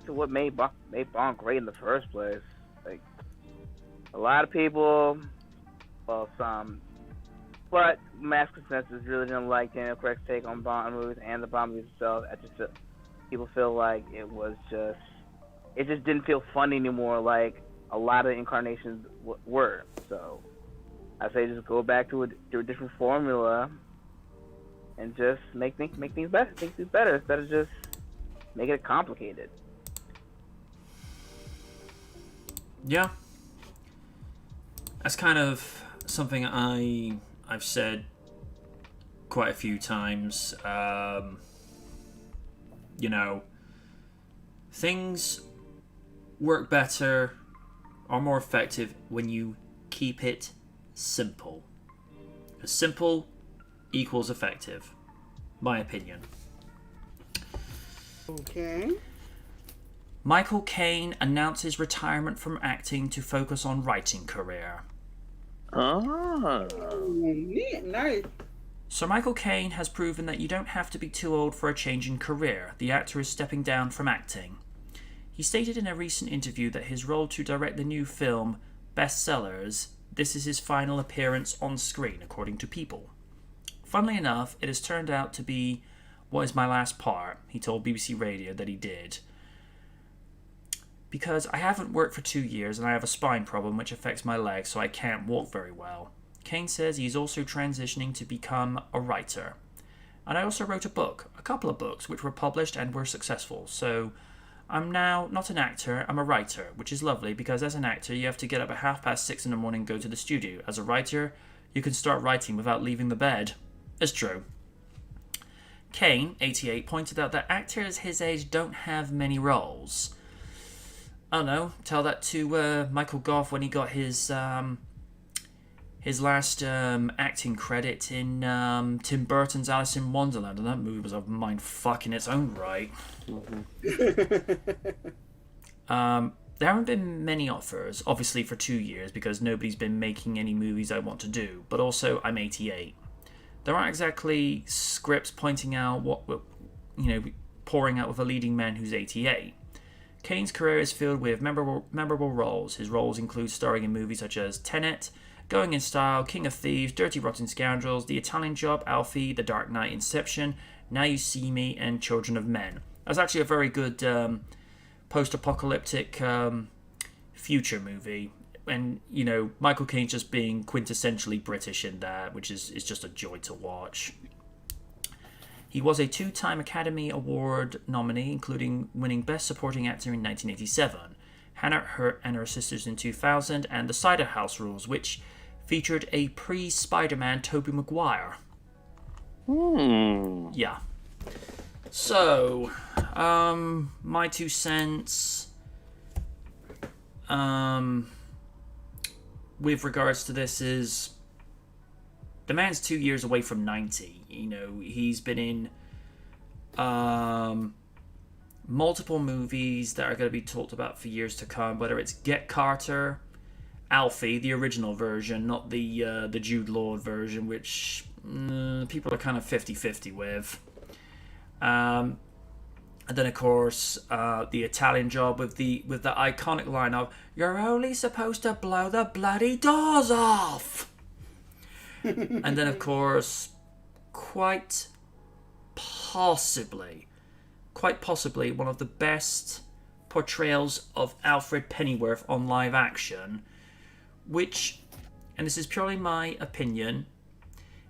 to what made Bond great in the first place. Like, a lot of people, well, some, but mass consensus really didn't like Daniel Craig's take on Bond movies and the Bond movies itself. People feel like it just didn't feel fun anymore, like a lot of incarnations were. So I say just go back to a different formula and just make things better. Make things better instead of just making it complicated. Yeah, that's kind of something I've said quite a few times. Things work better, are more effective when you keep it simple. As simple equals effective, my opinion. Okay. Michael Caine announces retirement from acting to focus on writing career. Ah. Neat, nice. Sir Michael Caine has proven that you don't have to be too old for a change in career. The actor is stepping down from acting. He stated in a recent interview that his role to direct the new film, Bestsellers, this is his final appearance on screen, according to People. Funnily enough, it has turned out to be what is my last part, he told BBC Radio that he did. Because I haven't worked for 2 years and I have a spine problem which affects my legs, so I can't walk very well. Caine says he's also transitioning to become a writer. And I also wrote a couple of books, which were published and were successful. So I'm now not an actor, I'm a writer, which is lovely because as an actor you have to get up at 6:30 in the morning and go to the studio. As a writer, you can start writing without leaving the bed. It's true. Caine, 88, pointed out that actors his age don't have many roles. I don't know, tell that to Michael Gough when he got his last acting credit in Tim Burton's Alice in Wonderland, and that movie was a mindfuck in its own right. There haven't been many offers, obviously for 2 years, because nobody's been making any movies I want to do, but also I'm 88. There aren't exactly scripts pointing out pouring out with a leading man who's 88. Caine's career is filled with memorable roles. His roles include starring in movies such as Tenet, Going in Style, King of Thieves, Dirty Rotten Scoundrels, The Italian Job, Alfie, The Dark Knight, Inception, Now You See Me, and Children of Men. That's actually a very good post-apocalyptic future movie. And, Michael Caine just being quintessentially British in that, which is just a joy to watch. He was a 2-time Academy Award nominee, including winning Best Supporting Actor in 1987, Hannah Hurt and Her Sisters in 2000, and The Cider House Rules, which featured a pre-Spider-Man Tobey Maguire. Yeah. So, my 2 cents with regards to this is the man's 2 years away from 90. He's been in multiple movies that are going to be talked about for years to come, whether it's Get Carter, Alfie, the original version, not the Jude Law version, which people are kind of 50-50 with. And then, of course, the Italian Job with the iconic line of, "You're only supposed to blow the bloody doors off." And then, of course, quite possibly one of the best portrayals of Alfred Pennyworth on live action, which, and this is purely my opinion,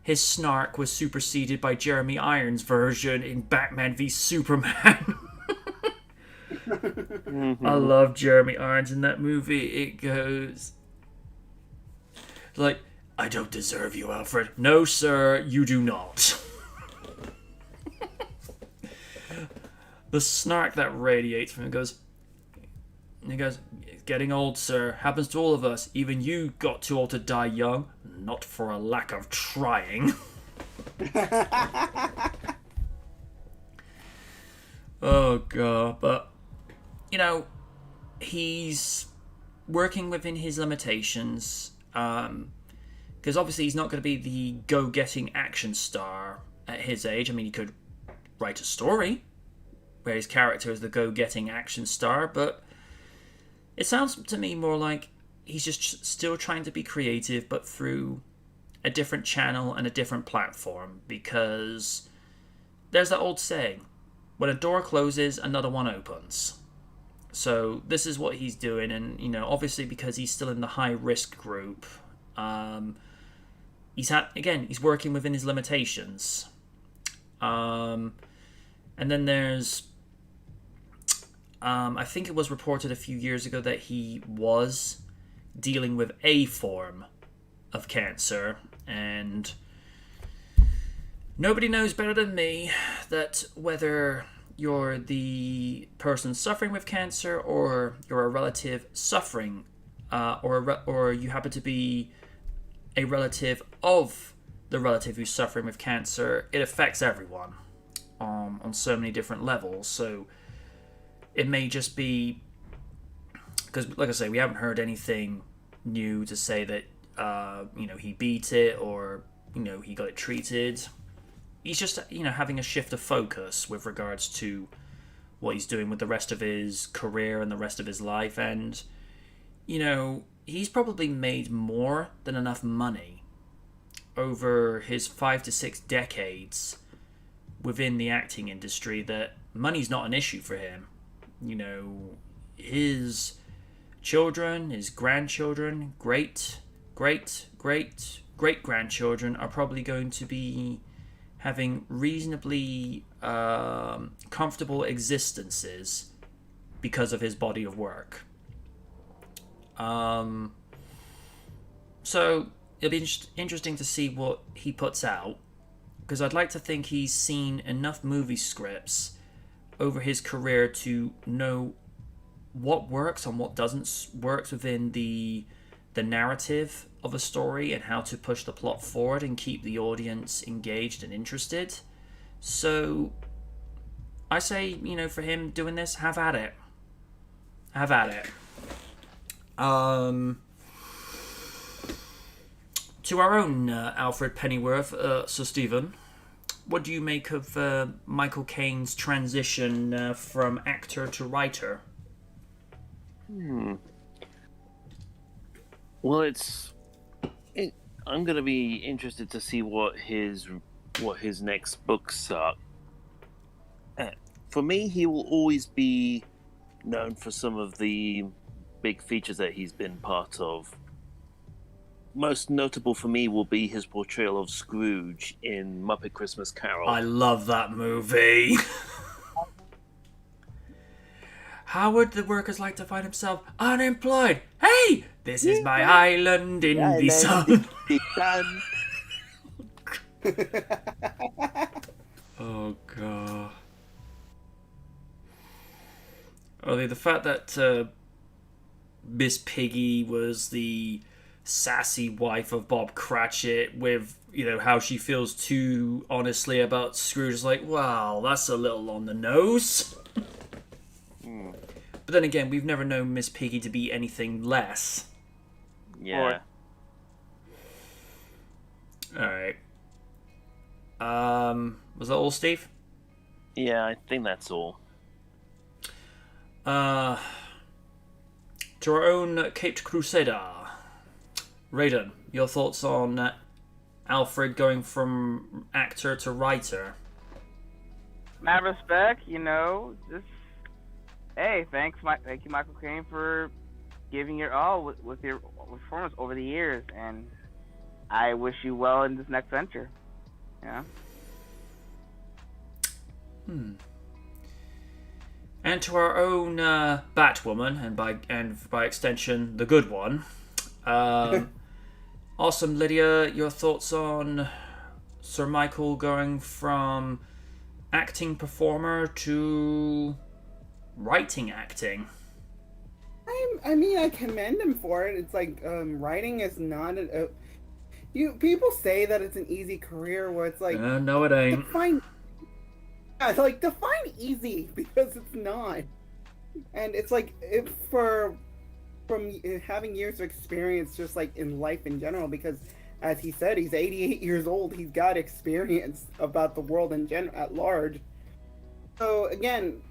his snark was superseded by Jeremy Irons' version in Batman v Superman. I love Jeremy Irons in that movie. It goes like, "I don't deserve you, Alfred." "No, sir, you do not." The snark that radiates from him goes, "Getting old, sir. Happens to all of us. Even you got too old to die young. Not for a lack of trying." Oh, God. But, he's working within his limitations. Because obviously he's not going to be the go-getting action star at his age. I mean, he could write a story where his character is the go-getting action star, but it sounds to me more like he's just still trying to be creative, but through a different channel and a different platform, because there's that old saying, when a door closes, another one opens. So this is what he's doing, and obviously because he's still in the high-risk group, he's working within his limitations. And then there's I think it was reported a few years ago that he was dealing with a form of cancer, and nobody knows better than me that whether you're the person suffering with cancer or you're a relative suffering, or you happen to be a relative of the relative who's suffering with cancer, it affects everyone on so many different levels. So it may just be because, like I say, we haven't heard anything new to say that he beat it or he got it treated. He's just having a shift of focus with regards to what he's doing with the rest of his career and the rest of his life, and he's probably made more than enough money over his 5 to 6 decades within the acting industry that money's not an issue for him. His children, his grandchildren, great grandchildren are probably going to be having reasonably comfortable existences because of his body of work. So it'll be interesting to see what he puts out, because I'd like to think he's seen enough movie scripts over his career to know what works and what doesn't work within the narrative of a story and how to push the plot forward and keep the audience engaged and interested. So I say, for him doing this, have at it. Have at it. To our own Alfred Pennyworth, Sir Stephen, what do you make of Michael Caine's transition from actor to writer? Well, I'm going to be interested to see what his next books are. For me, he will always be known for some of the big features that he's been part of. Most notable for me will be his portrayal of Scrooge in Muppet Christmas Carol. I love that movie. How would the workers like to find himself unemployed? Hey, this is my island in the sun. Oh, God. Only the fact that Miss Piggy was the sassy wife of Bob Cratchit with, how she feels too honestly about Scrooge is like, wow, that's a little on the nose. But then again, we've never known Miss Piggy to be anything less. Yeah. Alright. Was that all, Steve? Yeah, I think that's all. To our own Caped Crusader. Raiden, your thoughts on Alfred going from actor to writer? Mad respect, just hey, thank you, Michael Caine, for giving your all with your performance over the years, and I wish you well in this next venture. Yeah. And to our own Batwoman, and by extension, the good one. Awesome, Lydia. Your thoughts on Sir Michael going from acting performer to writing acting? I commend him for it. It's like writing is not people say that it's an easy career, where it's like no, it ain't. Define easy, because it's not. And it's like from having years of experience, just like in life in general, because as he said, he's 88 years old. He's got experience about the world at large. So again,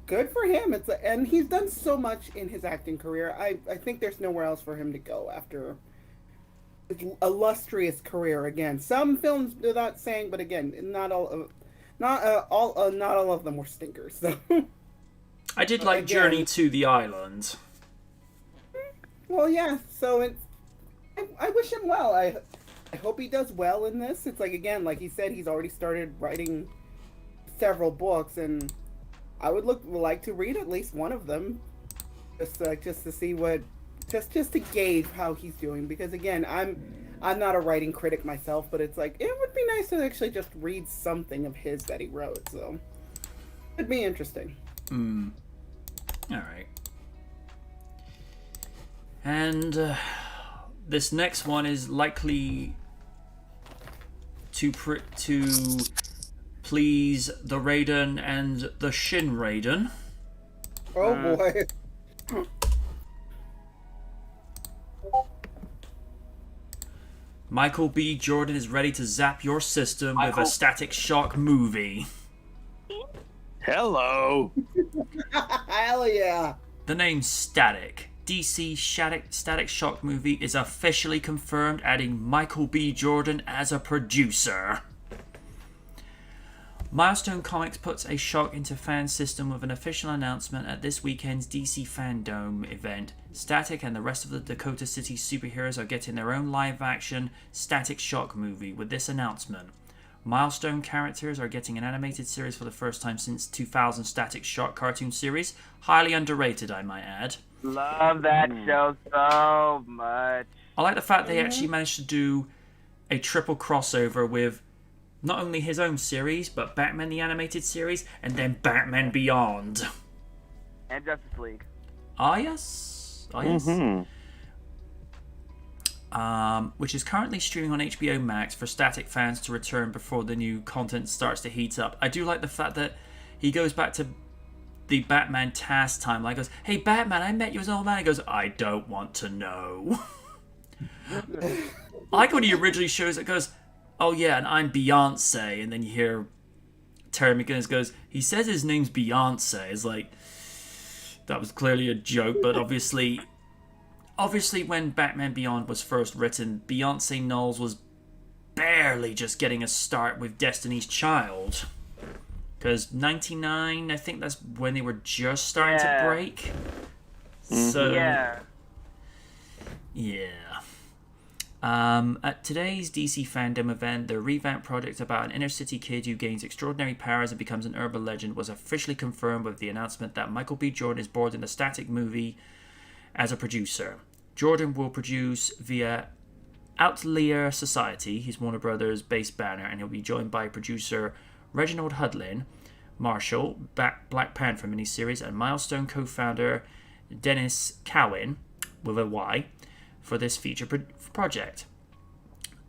good for him. And he's done so much in his acting career. I think there's nowhere else for him to go after his illustrious career. Again, some films do that saying, but again, not all of them were stinkers. So. I did like again, Journey to the Island. Well, yeah. So I wish him well. I hope he does well in this. It's like, again, like he said, he's already started writing several books, and I would like to read at least one of them, just to see just to gauge how he's doing. Because again, I'm not a writing critic myself, but it's like, it would be nice to actually just read something of his that he wrote. So it'd be interesting. All right. And this next one is likely to please the Raiden and the Shin Raiden. Oh boy. Michael B. Jordan is ready to zap your system with a Static Shock movie. Hello. Hell yeah. The name Static, DC Static Shock movie, is officially confirmed, adding Michael B. Jordan as a producer. Milestone Comics puts a shock into fan system with an official announcement at this weekend's DC Fandom event. Static and the rest of the Dakota City superheroes are getting their own live-action Static Shock movie. With this announcement, Milestone characters are getting an animated series for the first time since 2000 Static Shock cartoon series. Highly underrated, I might add. Love that show so much. I like the fact they actually managed to do a triple crossover with not only his own series, but Batman the Animated Series, and then Batman Beyond. And Justice League. Ah, yes. Ah, yes. Which is currently streaming on HBO Max for Static fans to return before the new content starts to heat up. I do like the fact that he goes back to the Batman Taz timeline. He goes, "Hey, Batman, I met you as an old man." He goes, "I don't want to know." I like when he originally shows it, goes, "Oh yeah, and I'm Beyonce," and then you hear Terry McGinnis goes, "He says his name's Beyonce." It's like, that was clearly a joke, but obviously when Batman Beyond was first written, Beyonce Knowles was barely just getting a start with Destiny's Child. Because 99, I think that's when they were just starting to break. So, yeah. At today's DC Fandom event, the revamped project about an inner-city kid who gains extraordinary powers and becomes an urban legend was officially confirmed with the announcement that Michael B. Jordan is board in the Static movie as a producer. Jordan will produce via Outlier Society, his Warner Brothers based banner, and he'll be joined by producer Reginald Hudlin, Marshall, Black Panther miniseries, and Milestone co-founder Dennis Cowan, with a Y, for this feature project.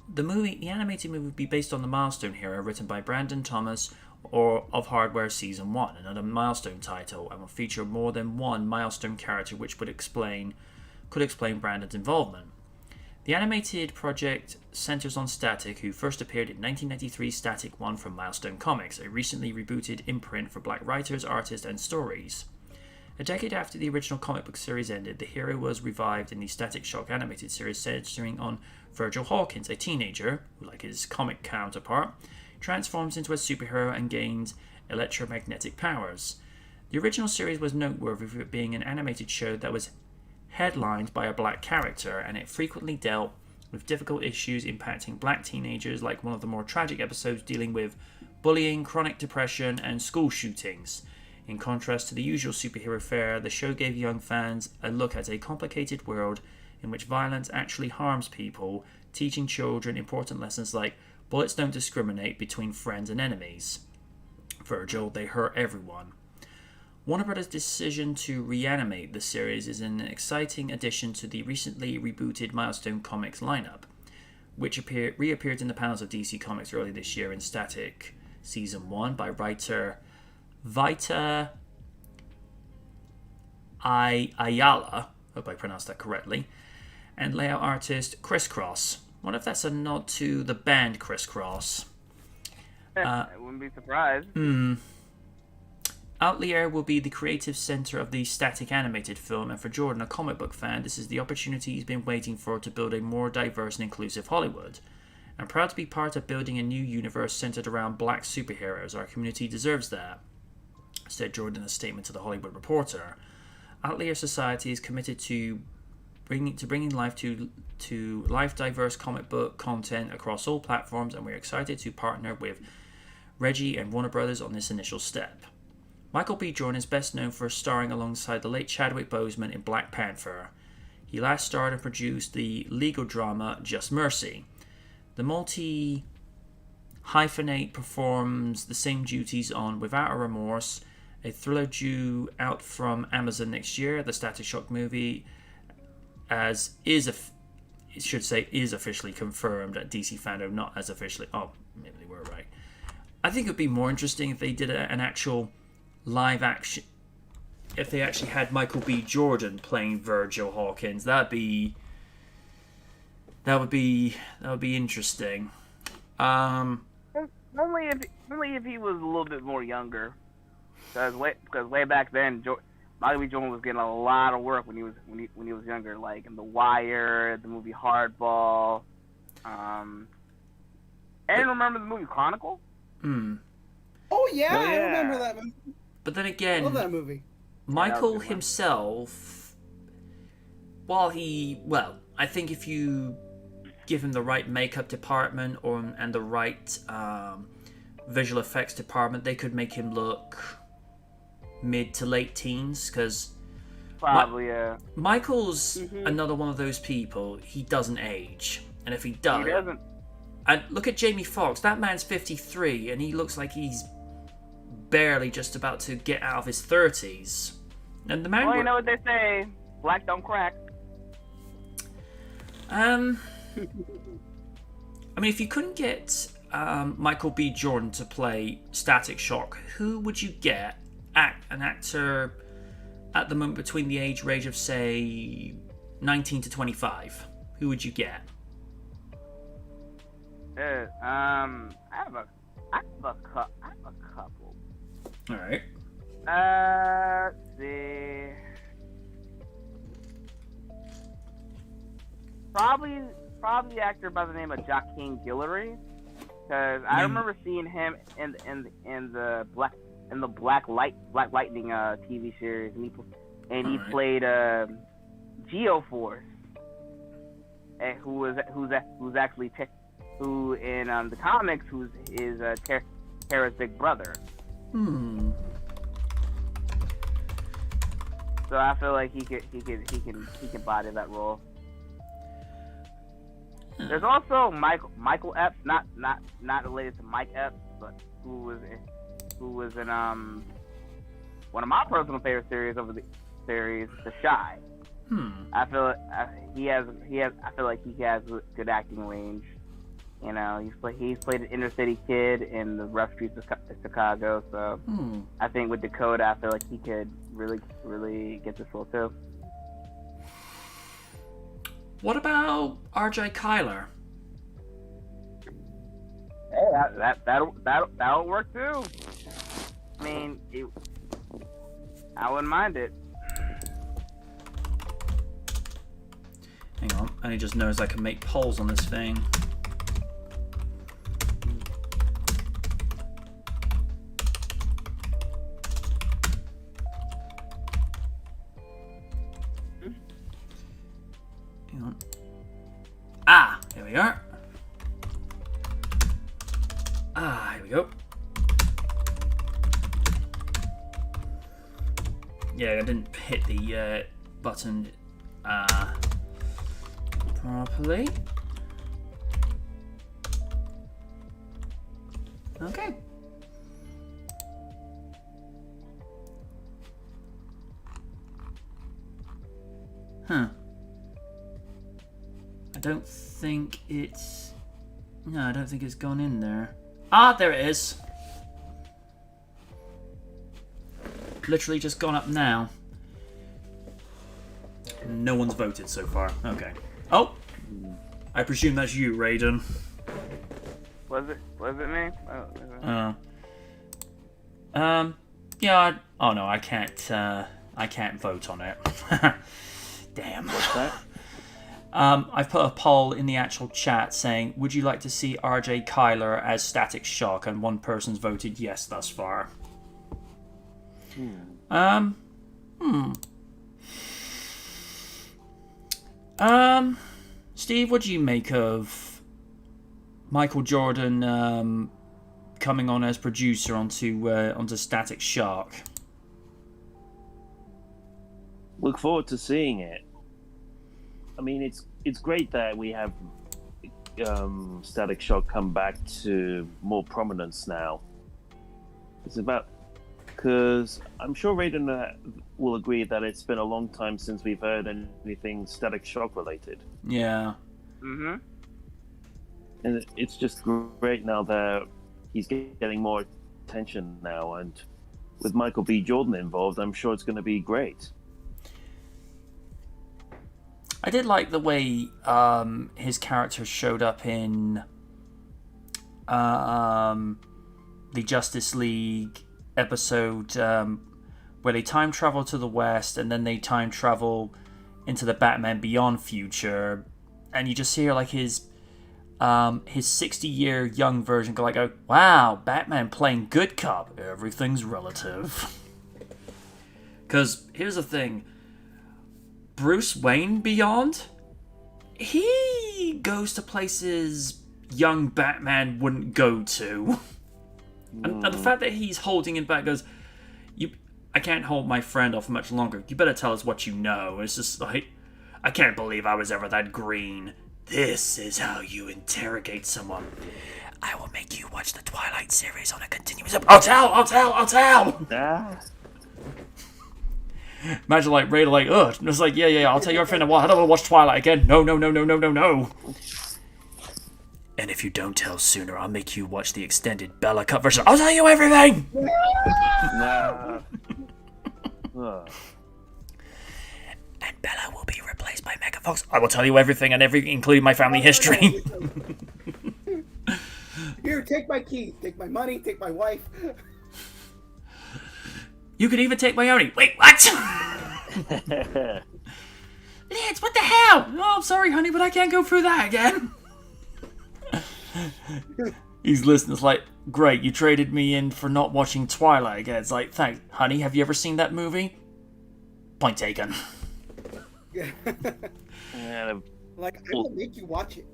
The animated movie will be based on the Milestone hero written by Brandon Thomas of Hardware Season 1, another Milestone title, and will feature more than one Milestone character, which could explain Brandon's involvement. The animated project centers on Static, who first appeared in 1993's Static 1 from Milestone Comics, a recently rebooted imprint for black writers, artists, and stories. A decade after the original comic book series ended, the hero was revived in the Static Shock animated series, centering on Virgil Hawkins, a teenager who, like his comic counterpart, transforms into a superhero and gains electromagnetic powers. The original series was noteworthy for it being an animated show that was headlined by a black character, and it frequently dealt with difficult issues impacting black teenagers, like one of the more tragic episodes dealing with bullying, chronic depression, and school shootings. In contrast to the usual superhero fare, the show gave young fans a look at a complicated world in which violence actually harms people, teaching children important lessons like bullets don't discriminate between friends and enemies. Virgil, they hurt everyone. Warner Brothers' decision to reanimate the series is an exciting addition to the recently rebooted Milestone Comics lineup, which reappeared in the panels of DC Comics early this year in Static Season 1 by writer Vita Ayala, hope I pronounced that correctly, and layout artist Criss Cross. I wonder if that's a nod to the band Criss Cross. I wouldn't be surprised. Outlier will be the creative center of the Static animated film, and for Jordan, a comic book fan, this is the opportunity he's been waiting for to build a more diverse and inclusive Hollywood. I'm proud to be part of building a new universe centered around black superheroes. Our community deserves that, said Jordan in a statement to The Hollywood Reporter. Outlier Society is committed to bringing life to life diverse comic book content across all platforms, and we're excited to partner with Reggie and Warner Brothers on this initial step. Michael B. Jordan is best known for starring alongside the late Chadwick Boseman in Black Panther. He last starred and produced the legal drama Just Mercy. The multi-hyphenate performs the same duties on Without a Remorse, a thriller due out from Amazon next year. The Static Shock movie is officially confirmed at DC Fandom, not as officially. Oh, maybe they were right. I think it would be more interesting if they did an actual live action if they actually had Michael B. Jordan playing Virgil Hawkins. That would be interesting. Only if he was a little bit more younger, because way back then, Michael B. Jordan was getting a lot of work when he was younger, like in The Wire, the movie Hardball. And remember the movie Chronicle? Oh yeah, I remember that movie. But then I again, love that movie. Michael himself, I think if you give him the right makeup department and the right visual effects department, they could make him look mid to late teens. Because probably, yeah. Michael's another one of those people. He doesn't age, and if he does, He doesn't. And look at Jamie Foxx. That man's 53, and he looks like he's barely just about to get out of his 30s. And the man. Well, you know what they say: black don't crack. I mean, if you couldn't get Michael B. Jordan to play Static Shock, who would you get? An actor at the moment between the age range of, say, 19 to 25. Who would you get? I have a couple. All right. Let's see. Probably the actor by the name of Joaquin Guillory, because I remember seeing him in the Black Lightning TV series, and he played Geoforce, who in the comics is Tara's big brother. So I feel like he can body that role. There's also Michael Epps, not related to Mike Epps, but who was in one of my personal favorite series The Shy. I feel like he has good acting range. You know, he's played an inner city kid in the rough streets of Chicago. So I think with Dakota, I feel like he could really get this role too. What about R.J. Kyler? Hey, that'll work too. I mean, I wouldn't mind it. Hang on, I only just noticed I can make polls on this thing. Hang on. Ah, here we are. Here we go. Yeah, I didn't hit the button properly. Okay. Huh. I don't think it's gone in there. Ah, there it is. Literally just gone up now. No one's voted so far. Okay. Oh! I presume that's you, Raiden. Was it me? Yeah. Oh no, I can't vote on it. Damn. What's that? I've put a poll in the actual chat saying, would you like to see R.J. Kyler as Static Shock? And one person's voted yes thus far. Steve, what do you make of Michael Jordan coming on as producer onto Static Shock? Look forward to seeing it. I mean, it's great that we have Static Shock come back to more prominence now. Because I'm sure Raiden will agree that it's been a long time since we've heard anything Static Shock related. Yeah. Mm-hmm. And it's just great now that he's getting more attention now, and with Michael B. Jordan involved, I'm sure it's going to be great. I did like the way his character showed up in the Justice League episode where they time travel to the West and then they time travel into the Batman Beyond future, and you just hear like his 60-year young version go like, "Wow, Batman playing good cop. Everything's relative." Because here's the thing. Bruce Wayne Beyond, he goes to places young Batman wouldn't go to. And the fact that he's holding him back goes, I can't hold my friend off much longer. You better tell us what you know. It's just like, I can't believe I was ever that green. This is how you interrogate someone. I will make you watch the Twilight series on a continuous... I'll tell! Ah. Imagine like Raider like, ugh. It's like, yeah, I'll tell you everything. I don't want to watch Twilight again. No. And if you don't tell sooner, I'll make you watch the extended Bella cut version. I'll tell you everything! Nah. And Bella will be replaced by Megan Fox. I will tell you everything, and including my family history. Here, take my keys, take my money, take my wife. You can even take my Oni. Wait, what? Lance, what the hell? Oh, I'm sorry, honey, but I can't go through that again. He's listening. It's like, great, you traded me in for not watching Twilight again. It's like, thanks, honey, have you ever seen that movie? Point taken. Yeah, Like, I will make you watch it.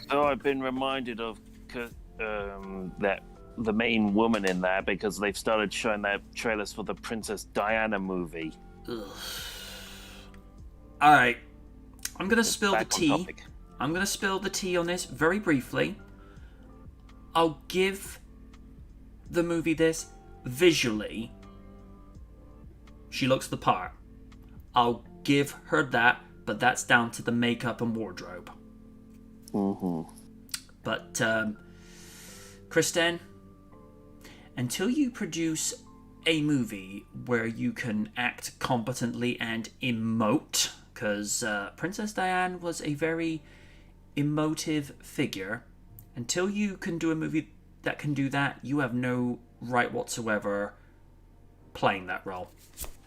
so I've been reminded of that the main woman in there because they've started showing their trailers for the Princess Diana movie. Alright. I'm going to spill the Back on tea. topic. I'm going to spill the tea on this very briefly. I'll give the movie this. Visually, she looks the part. I'll give her that, but that's down to the makeup and wardrobe. Mm-hmm. But, Kristen, until you produce a movie where you can act competently and emote, because Princess Diana was a very emotive figure, until you can do a movie that can do that, you have no right whatsoever playing that role.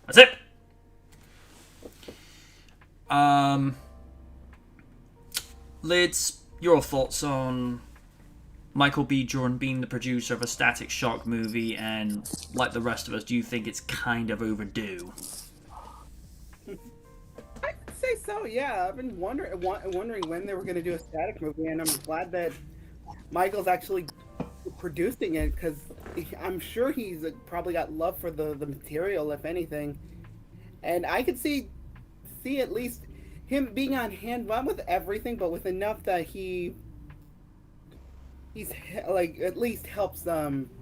That's it! Lids, your thoughts on Michael B. Jordan being the producer of a Static Shock movie, and like the rest of us, do you think it's kind of overdue? I'd say so, yeah. I've been wondering when they were going to do a Static movie, and I'm glad that Michael's actually producing it, because I'm sure he's probably got love for the material, if anything. And I could see at least him being on hand, not with everything, but with enough that he's like at least helps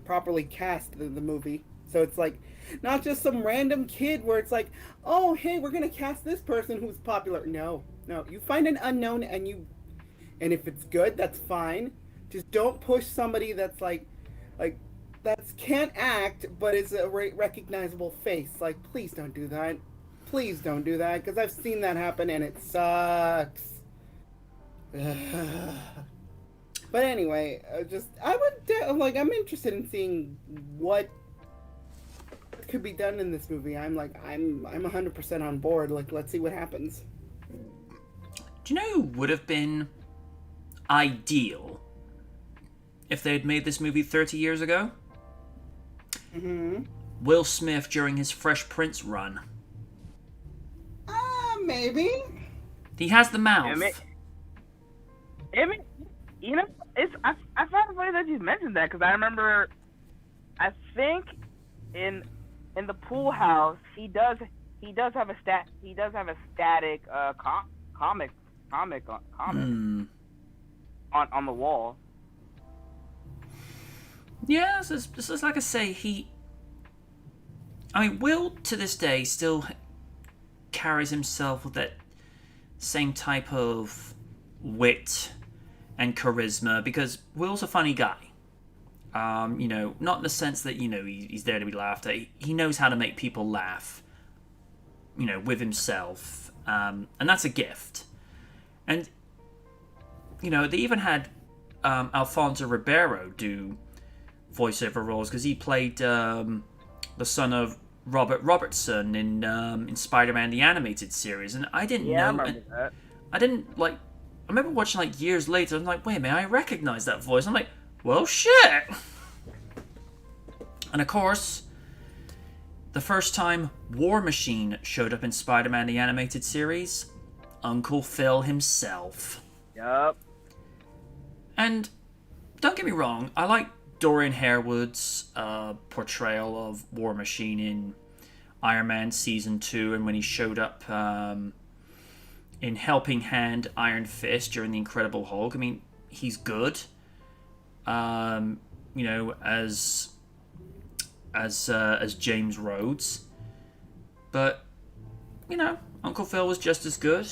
properly cast the movie. So it's like not just some random kid where it's like, oh hey, we're gonna cast this person who's popular. No, you find an unknown and if it's good, that's fine. Just don't push somebody that's like that can't act but is a recognizable face. Like, please don't do that. Please don't do that, because I've seen that happen and it sucks. But anyway, I'm interested in seeing what could be done in this movie. I'm 100% on board. Like, let's see what happens. Do you know who would have been ideal if they had made this movie 30 years ago? Mm-hmm. Will Smith during his Fresh Prince run. Maybe. He has the mouth. I mean, you know, I find it funny that you mentioned that, because I remember, I think in the Pool House he does have a static comic on the wall. Yeah, it's just like I say, Will to this day still carries himself with that same type of wit and charisma, because Will's a funny guy. You know, not in the sense that, you know, he's there to be laughed at. He knows how to make people laugh, you know, with himself. And that's a gift. And, you know, they even had Alfonso Ribeiro do voiceover roles because he played the son of Robert Robertson in Spider-Man the Animated Series. And I didn't know. I remember that. I didn't, like... I remember watching, like, years later, I'm like, wait a minute, I recognize that voice. I'm like, well, shit! And, of course, the first time War Machine showed up in Spider-Man the Animated Series, Uncle Phil himself. Yup. And, don't get me wrong, I like Dorian Harewood's portrayal of War Machine in Iron Man Season 2, and when he showed up... in Helping Hand, Iron Fist during the Incredible Hulk. I mean, he's good. You know, as James Rhodes, but you know, Uncle Phil was just as good.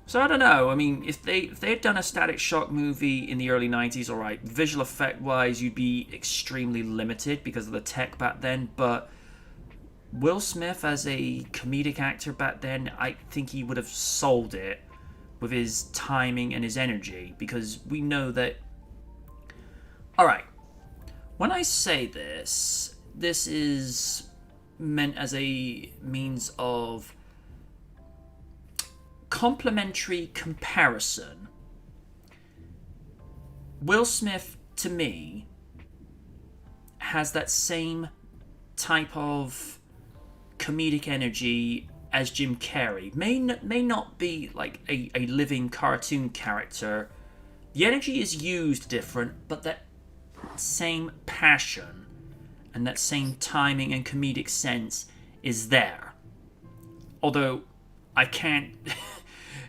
So I don't know. I mean, if they had done a Static Shock movie in the early 90s, all right, visual effect wise, you'd be extremely limited because of the tech back then, but Will Smith as a comedic actor back then, I think he would have sold it with his timing and his energy, because we know that... Alright, when I say this is meant as a means of complementary comparison. Will Smith, to me, has that same type of comedic energy as Jim Carrey. May not be like a living cartoon character. The energy is used different, but that same passion and that same timing and comedic sense is there. Although I can't...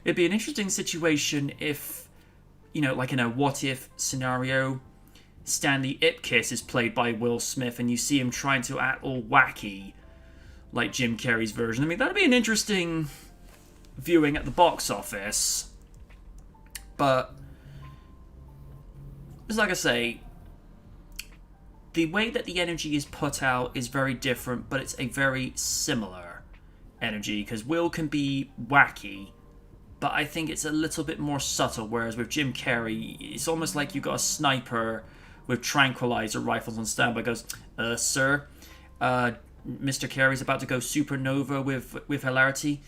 It'd be an interesting situation if, you know, like in a what if scenario, Stanley Ipkiss is played by Will Smith and you see him trying to act all wacky like Jim Carrey's version. I mean, that'd be an interesting viewing at the box office. But, just like I say, the way that the energy is put out is very different, but it's a very similar energy, because Will can be wacky, but I think it's a little bit more subtle, whereas with Jim Carrey, it's almost like you got a sniper with tranquilizer rifles on standby, goes, sir, Mr. Carey's about to go supernova with hilarity.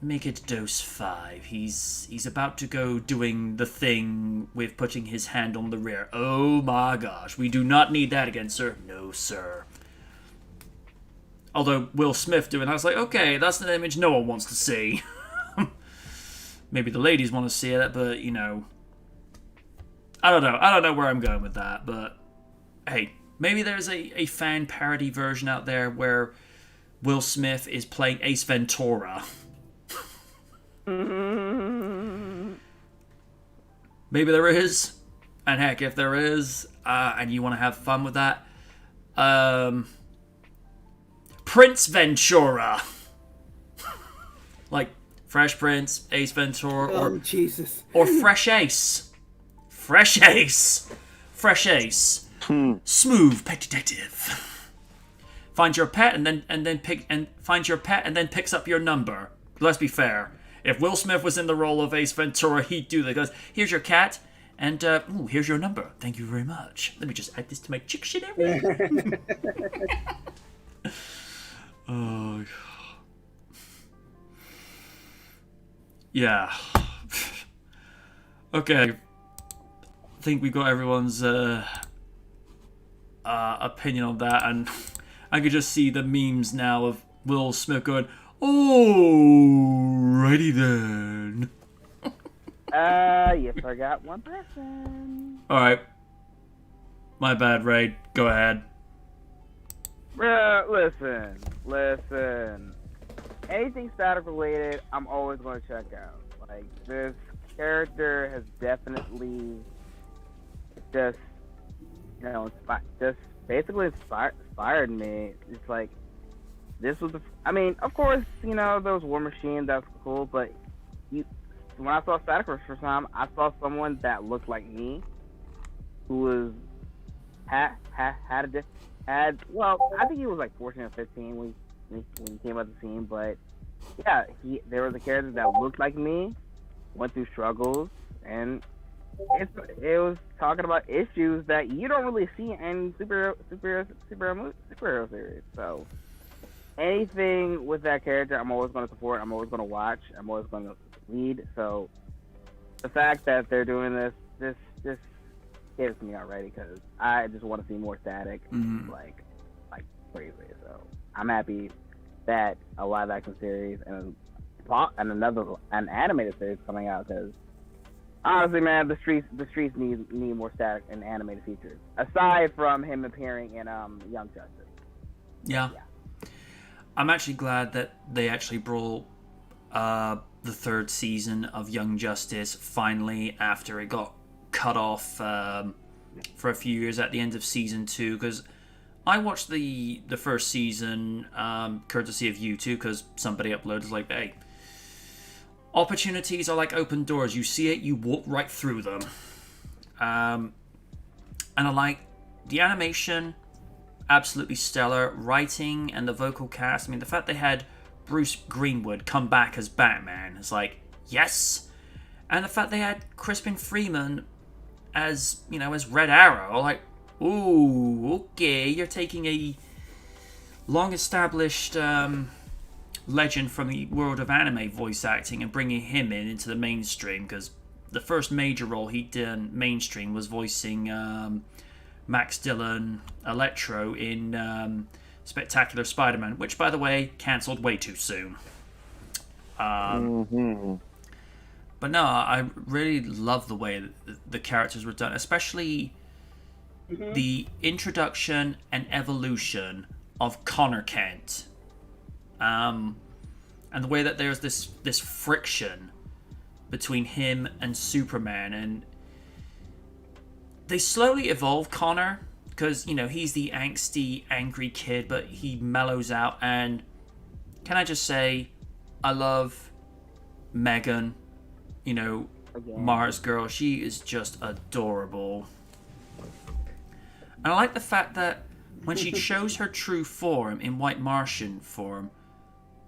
Make it dose 5. He's about to go doing the thing with putting his hand on the rear. Oh my gosh, we do not need that again, sir. No, sir. Although Will Smith doing that, I was like, okay, that's an image no one wants to see. Maybe the ladies want to see it, but, you know, I don't know. I don't know where I'm going with that, but hey, maybe there's a fan parody version out there where Will Smith is playing Ace Ventura. Maybe there is. And heck, if there is, and you want to have fun with that, Prince Ventura. Like Fresh Prince, Ace Ventura, or Jesus, or Fresh Ace. Fresh Ace. Fresh Ace. Smooth pet detective. Find your pet and then picks up your number. Let's be fair. If Will Smith was in the role of Ace Ventura, he'd do that. He goes, here's your cat, and here's your number. Thank you very much. Let me just add this to my dictionary. Oh, yeah. Okay. I think we got everyone's opinion on that, and I could just see the memes now of Will Smith going, "Alrighty then." You forgot one person. Alright. My bad, Ray. Go ahead. Listen. Anything static related, I'm always going to check out. Like, this character has definitely just, you know, basically inspired me. It's like, this was I mean, of course, you know, there was War Machine, that's cool, but when I saw Static for the first time, I saw someone that looked like me. who was had well, I think he was like 14 or 15 when he came out the scene, but yeah, there was a character that looked like me, went through struggles, and it was talking about issues that you don't really see in superhero series. So anything with that character, I'm always going to support. I'm always going to watch. I'm always going to lead. So the fact that they're doing this scares me already because I just want to see more static, like crazy. So I'm happy that a live action series and an animated series coming out because honestly, man, the streets need more static and animated features aside from him appearing in Young Justice. Yeah. I'm actually glad that they actually brought the third season of Young Justice finally after it got cut off for a few years at the end of season 2, because I watched the first season courtesy of you two, because somebody uploaded like, hey, opportunities are like open doors. You see it, you walk right through them. And I like the animation, absolutely stellar. Writing and the vocal cast. I mean, the fact they had Bruce Greenwood come back as Batman is like, yes. And the fact they had Crispin Freeman as, as Red Arrow, like, ooh, okay, you're taking a long-established legend from the world of anime voice acting and bringing him into the mainstream, because the first major role he did mainstream was voicing Max Dillon Electro in Spectacular Spider-Man, which, by the way, cancelled way too soon. But no, I really love the way the characters were done, especially the introduction and evolution of Connor Kent. And the way that there's this friction between him and Superman, and they slowly evolve Connor, because he's the angsty, angry kid, but he mellows out. And can I just say, I love Megan, Mars girl. She is just adorable, and I like the fact that when she shows her true form in White Martian form,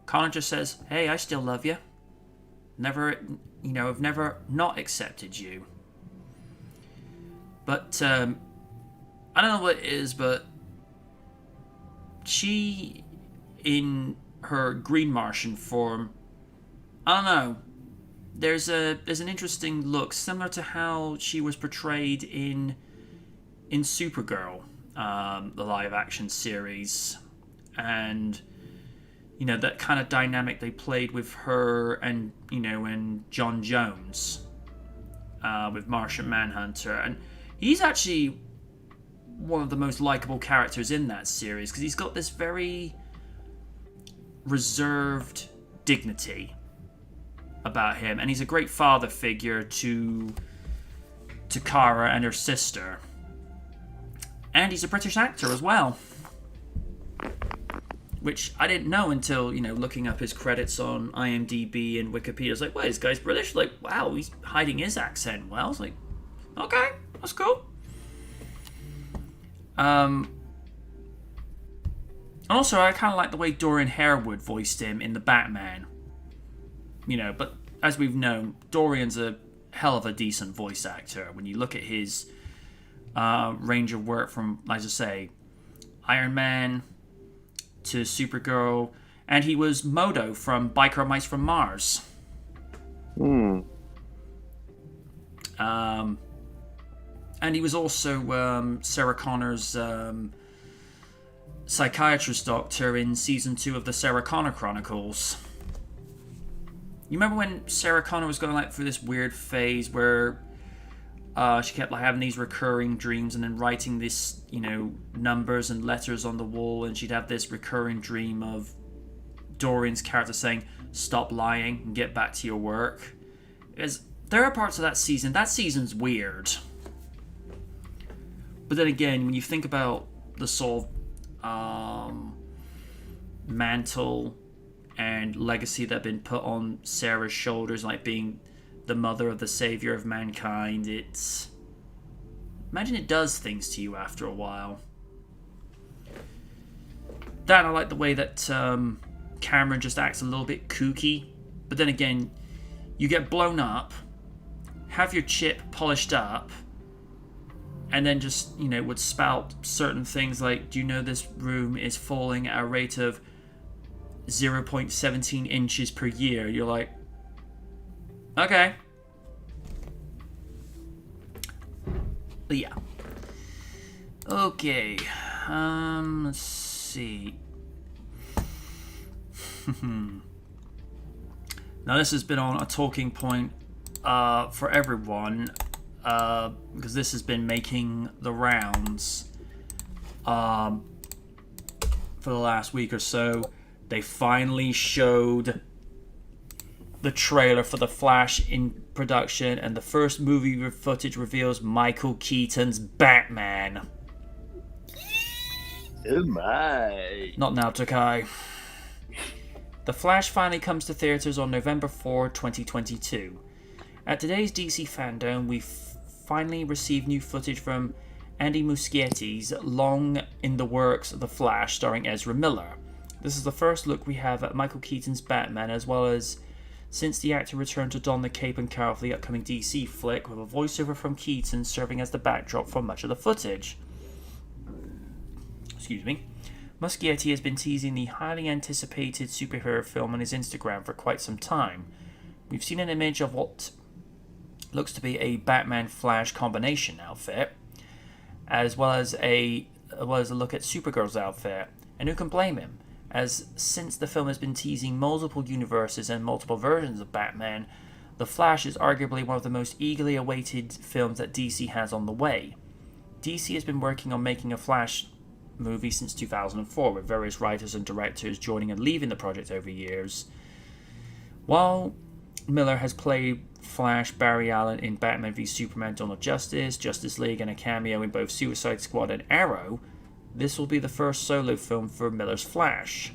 Connor just says, hey, I still love you. I've never not accepted you. But, I don't know what it is, but she, in her Green Martian form, I don't know, there's an interesting look, similar to how she was portrayed in Supergirl, the live-action series. And that kind of dynamic they played with her and, and John Jones with Martian Manhunter. And he's actually one of the most likable characters in that series, because he's got this very reserved dignity about him. And he's a great father figure to Kara and her sister. And he's a British actor as well, which I didn't know until, looking up his credits on IMDb and Wikipedia. I was like, wait, this guy's British? Like, wow, he's hiding his accent well. I was like, okay, that's cool. Also, I kind of like the way Dorian Harewood voiced him in The Batman. But as we've known, Dorian's a hell of a decent voice actor. When you look at his range of work from, like I say, Iron Man to Supergirl, and he was Modo from Biker Mice from Mars. And he was also Sarah Connor's psychiatrist doctor in season 2 of the Sarah Connor Chronicles. You remember when Sarah Connor was going through this weird phase where she kept having these recurring dreams and then writing this, numbers and letters on the wall, and she'd have this recurring dream of Dorian's character saying, "Stop lying and get back to your work." There are parts of that season's weird. But then again, when you think about the sort of mantle and legacy that have been put on Sarah's shoulders, like being the mother of the savior of mankind, Imagine it does things to you after a while. That, I like the way that Cameron just acts a little bit kooky. But then again, you get blown up, have your chip polished up, and then just, would spout certain things like, do you know this room is falling at a rate of 0.17 inches per year? You're like, okay. But yeah. Okay. Let's see. Now this has been on a talking point for everyone because this has been making the rounds for the last week or so. They finally showed the trailer for The Flash in production, and the first movie footage reveals Michael Keaton's Batman. Oh my. Not now, Takai. The Flash finally comes to theaters on November 4, 2022. At today's DC Fandom, we finally received new footage from Andy Muschietti's long in the works The Flash starring Ezra Miller. This is the first look we have at Michael Keaton's Batman, as well as since the actor returned to don the cape and cowl for the upcoming DC flick, with a voiceover from Keaton serving as the backdrop for much of the footage. Excuse me. Muschietti has been teasing the highly anticipated superhero film on his Instagram for quite some time. We've seen an image of what looks to be a Batman-Flash combination outfit, as well as a look at Supergirl's outfit. And who can blame him? As since the film has been teasing multiple universes and multiple versions of Batman, The Flash is arguably one of the most eagerly awaited films that DC has on the way. DC has been working on making a Flash movie since 2004, with various writers and directors joining and leaving the project over years. While Miller has played Flash Barry Allen in Batman v Superman Dawn of Justice, Justice League, and a cameo in both Suicide Squad and Arrow, this will be the first solo film for Miller's Flash.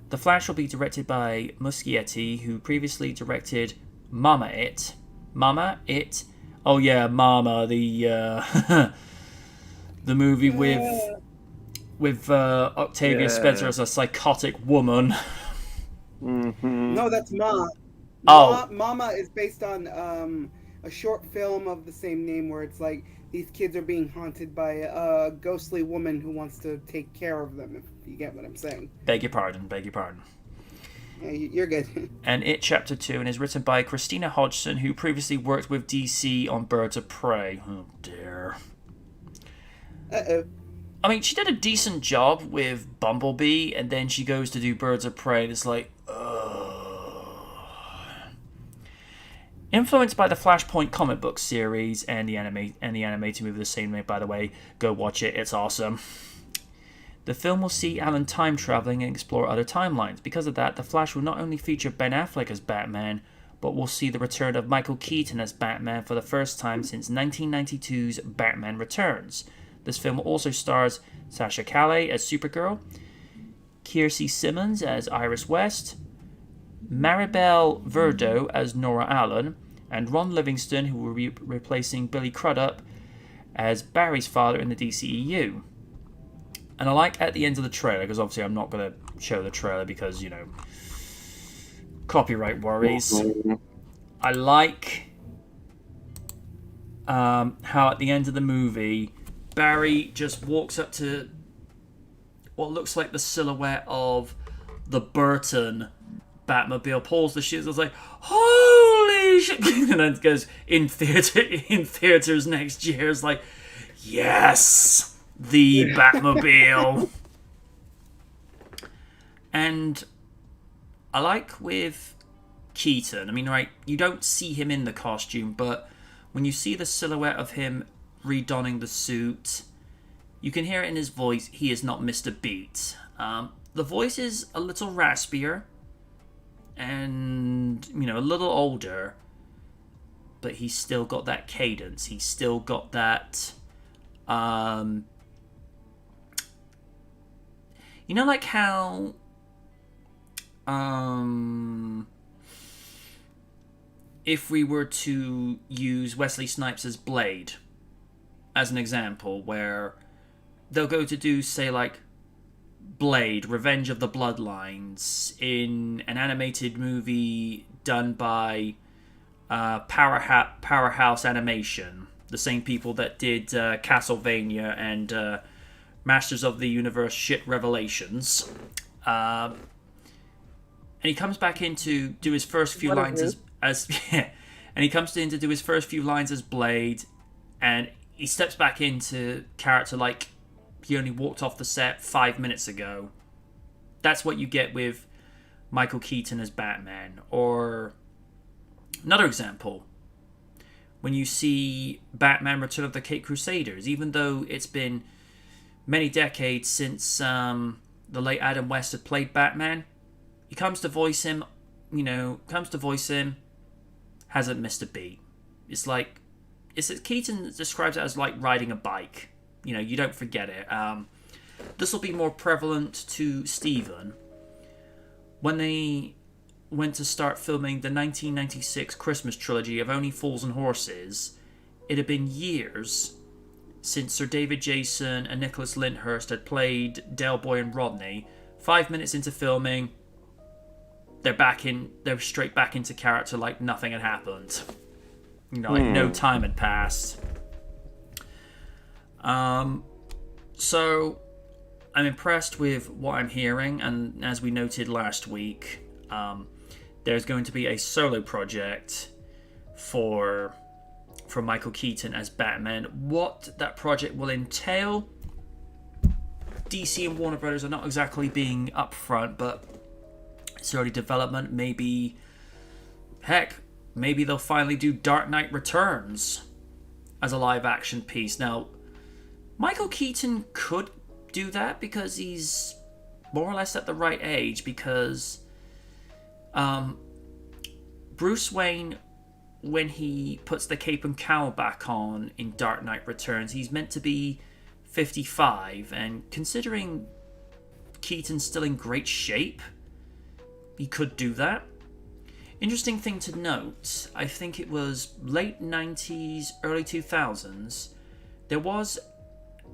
The Flash will be directed by Muschietti, who previously directed Mama It. Mama It? Oh yeah, Mama, the the movie with Octavia Spencer as a psychotic woman. Mm-hmm. No, that's Ma. Oh. Mama is based on a short film of the same name where it's like these kids are being haunted by a ghostly woman who wants to take care of them, if you get what I'm saying. Beg your pardon. Yeah, you're good. And It Chapter 2, and is written by Christina Hodgson, who previously worked with DC on Birds of Prey. Oh dear. Uh-oh. I mean, she did a decent job with Bumblebee, and then she goes to do Birds of Prey, and it's like, ugh. Influenced by the Flashpoint comic book series and the animated movie the same name, by the way, go watch it, it's awesome. The film will see Alan time traveling and explore other timelines. Because of that, The Flash will not only feature Ben Affleck as Batman, but will see the return of Michael Keaton as Batman for the first time since 1992's Batman Returns. This film also stars Sasha Calle as Supergirl, Kiersey Simmons as Iris West, Maribel Verdo as Nora Allen, and Ron Livingston, who will be replacing Billy Crudup as Barry's father in the DCEU. And I like at the end of the trailer, because obviously I'm not going to show the trailer because, copyright worries. I like how at the end of the movie, Barry just walks up to what looks like the silhouette of the Burton Batmobile, pulls the shoes, I was like, holy shit, and then goes in theaters next year. It's like, yes, the Batmobile. And I like with Keaton, I mean, right, you don't see him in the costume, but when you see the silhouette of him redonning the suit, you can hear it in his voice, he is not Mr. Beat. The voice is a little raspier, and a little older, but he's still got that cadence, he's still got that like how if we were to use Wesley Snipes as Blade, as an example, where they'll go to do, say, like, Blade, Revenge of the Bloodlines, in an animated movie done by Powerhouse Animation, the same people that did Castlevania and Masters of the Universe shit Revelations. And he comes back in to do his first few lines as yeah, and he comes in to do his first few lines as Blade, and he steps back into character like he only walked off the set 5 minutes ago. That's what you get with Michael Keaton as Batman. Or another example, when you see Batman Return of the Caped Crusaders, even though it's been many decades since the late Adam West had played Batman, he comes to voice him, hasn't missed a beat. It's like, Keaton describes it as like riding a bike. You don't forget it. This will be more prevalent to Steven. When they went to start filming the 1996 Christmas trilogy of Only Fools and Horses, it had been years since Sir David Jason and Nicholas Lyndhurst had played Del Boy and Rodney. 5 minutes into filming, they're straight back into character like nothing had happened. No time had passed. So I'm impressed with what I'm hearing, and as we noted last week, there's going to be a solo project for Michael Keaton as Batman. What that project will entail, DC and Warner Brothers are not exactly being upfront, but it's early development. Maybe they'll finally do Dark Knight Returns as a live action piece. Now, Michael Keaton could do that because he's more or less at the right age, because Bruce Wayne, when he puts the cape and cowl back on in Dark Knight Returns, he's meant to be 55, and considering Keaton's still in great shape, he could do that. Interesting thing to note, I think it was late 90s, early 2000s, there was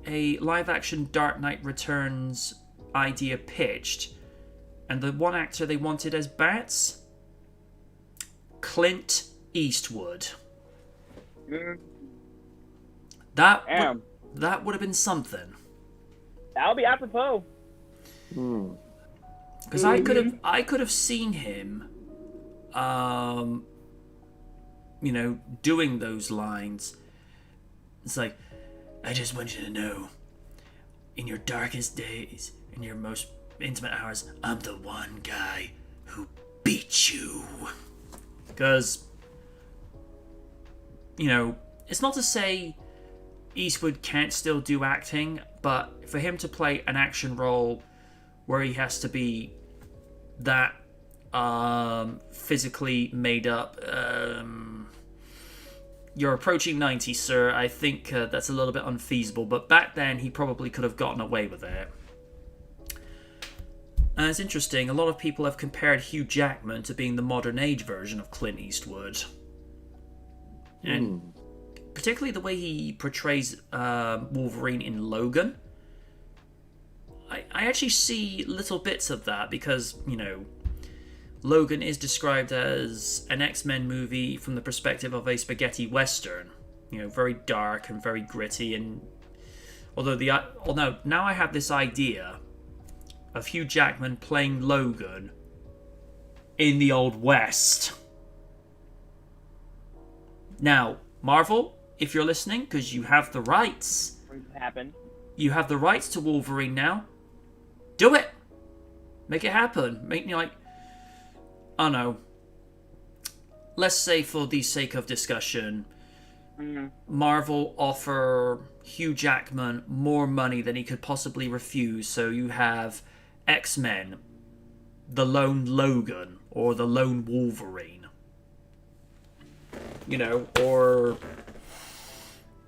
a live-action Dark Knight Returns idea pitched, and the one actor they wanted as Bats, Clint Eastwood. That would have been something. That would be apropos. Because I could have seen him, doing those lines. It's like, I just want you to know, in your darkest days, in your most intimate hours, I'm the one guy who beat you. Because, it's not to say Eastwood can't still do acting, but for him to play an action role where he has to be that physically made up, you're approaching 90, sir. I think that's a little bit unfeasible, but back then he probably could have gotten away with it. And it's interesting, a lot of people have compared Hugh Jackman to being the modern age version of Clint Eastwood. And particularly the way he portrays Wolverine in Logan. I actually see little bits of that because, Logan is described as an X-Men movie from the perspective of a spaghetti western. Very dark and very gritty. And although now I have this idea of Hugh Jackman playing Logan in the Old West. Now, Marvel, if you're listening, because you have the rights. Happen. You have the rights to Wolverine now. Do it. Make it happen. Make me like, I don't know. Let's say for the sake of discussion, Marvel offer Hugh Jackman more money than he could possibly refuse. So you have X-Men, the Lone Logan, or the Lone Wolverine. Or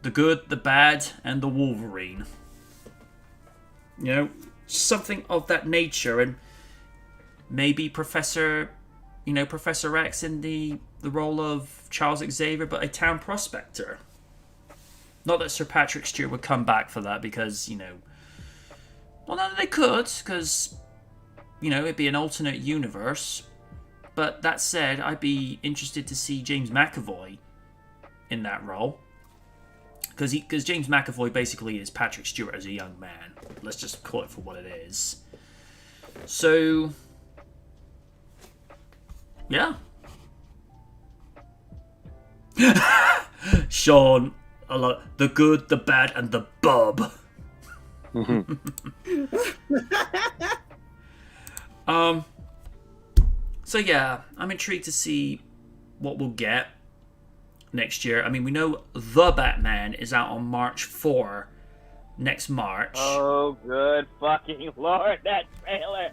the Good, the Bad, and the Wolverine. Something of that nature, and maybe Professor X in the role of Charles Xavier, but a town prospector. Not that Sir Patrick Stewart would come back for that, because, well, no, they could, because, it'd be an alternate universe. But that said, I'd be interested to see James McAvoy in that role. Because James McAvoy basically is Patrick Stewart as a young man. Let's just call it for what it is. So, yeah. Sean, I love the good, the bad, and the bub. So yeah, I'm intrigued to see what we'll get next year. I mean, we know The Batman is out on March 4, next March. Oh, good fucking lord, that trailer!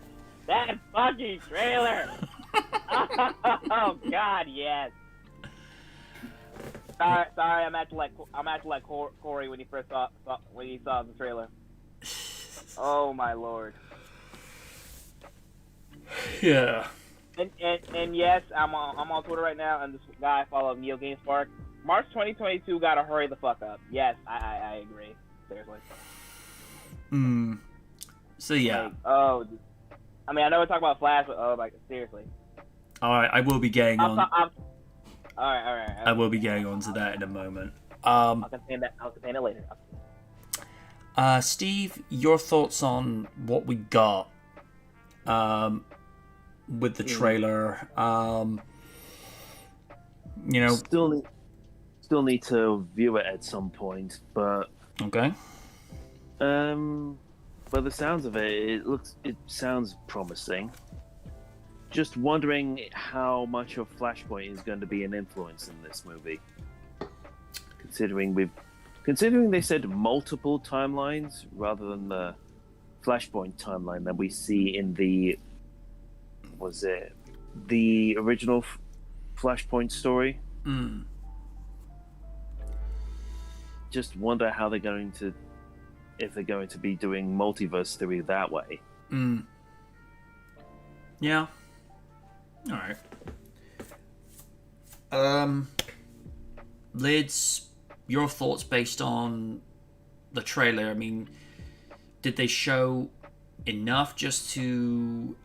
That fucking trailer! Oh god, yes. Sorry, I'm acting like Corey when he first saw the trailer. Oh my lord. Yeah. And yes, I'm on Twitter right now, and this guy I follow, Neo GameSpark. March 2022, gotta hurry the fuck up. Yes, I agree. Seriously. So yeah. Like, I mean, I know we're talking about Flash, but seriously. All right, I will be getting on. All right. I will be getting on to that in a moment. I'll contain it later. Steve, your thoughts on what we got with the trailer? Still need to view it at some point, but okay. By the sounds of it, it sounds promising. Just wondering how much of Flashpoint is going to be an influence in this movie. Considering they said multiple timelines rather than the Flashpoint timeline that we see in the original Flashpoint story. Just wonder how if they're going to be doing multiverse theory that way. Yeah. All right. Lids, your thoughts based on the trailer? I mean, did they show enough just to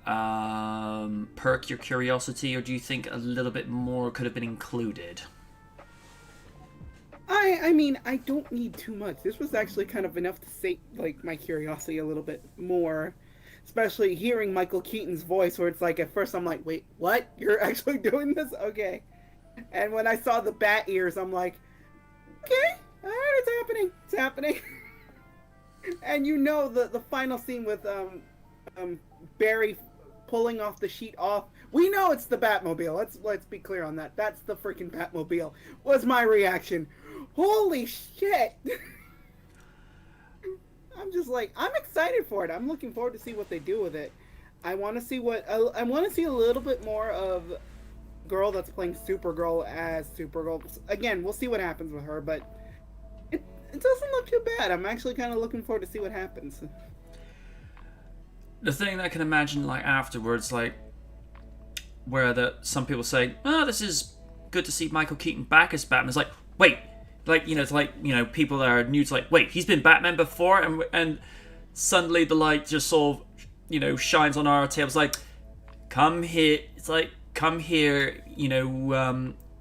perk your curiosity, or do you think a little bit more could have been included? I mean, I don't need too much. This was actually kind of enough to sate my curiosity a little bit more. Especially hearing Michael Keaton's voice, where it's like, at first I'm like, wait, what? You're actually doing this? Okay. And when I saw the bat ears, I'm like, okay, alright, it's happening. And the final scene with Barry pulling off the sheet off, we know it's the Batmobile. Let's be clear on that. That's the freaking Batmobile. Was my reaction. Holy shit! I'm just like, I'm excited for it. I'm looking forward to see what they do with it. I want to see a little bit more of girl that's playing Supergirl as Supergirl. Again, we'll see what happens with her, but it doesn't look too bad. I'm actually kind of looking forward to see what happens. The thing that I can imagine, afterwards, where some people say, "Oh, this is good to see Michael Keaton back as Batman." It's like, wait. People that are new to wait, he's been Batman before, and suddenly the light just sort of, shines on our tables. Come here. It's come here,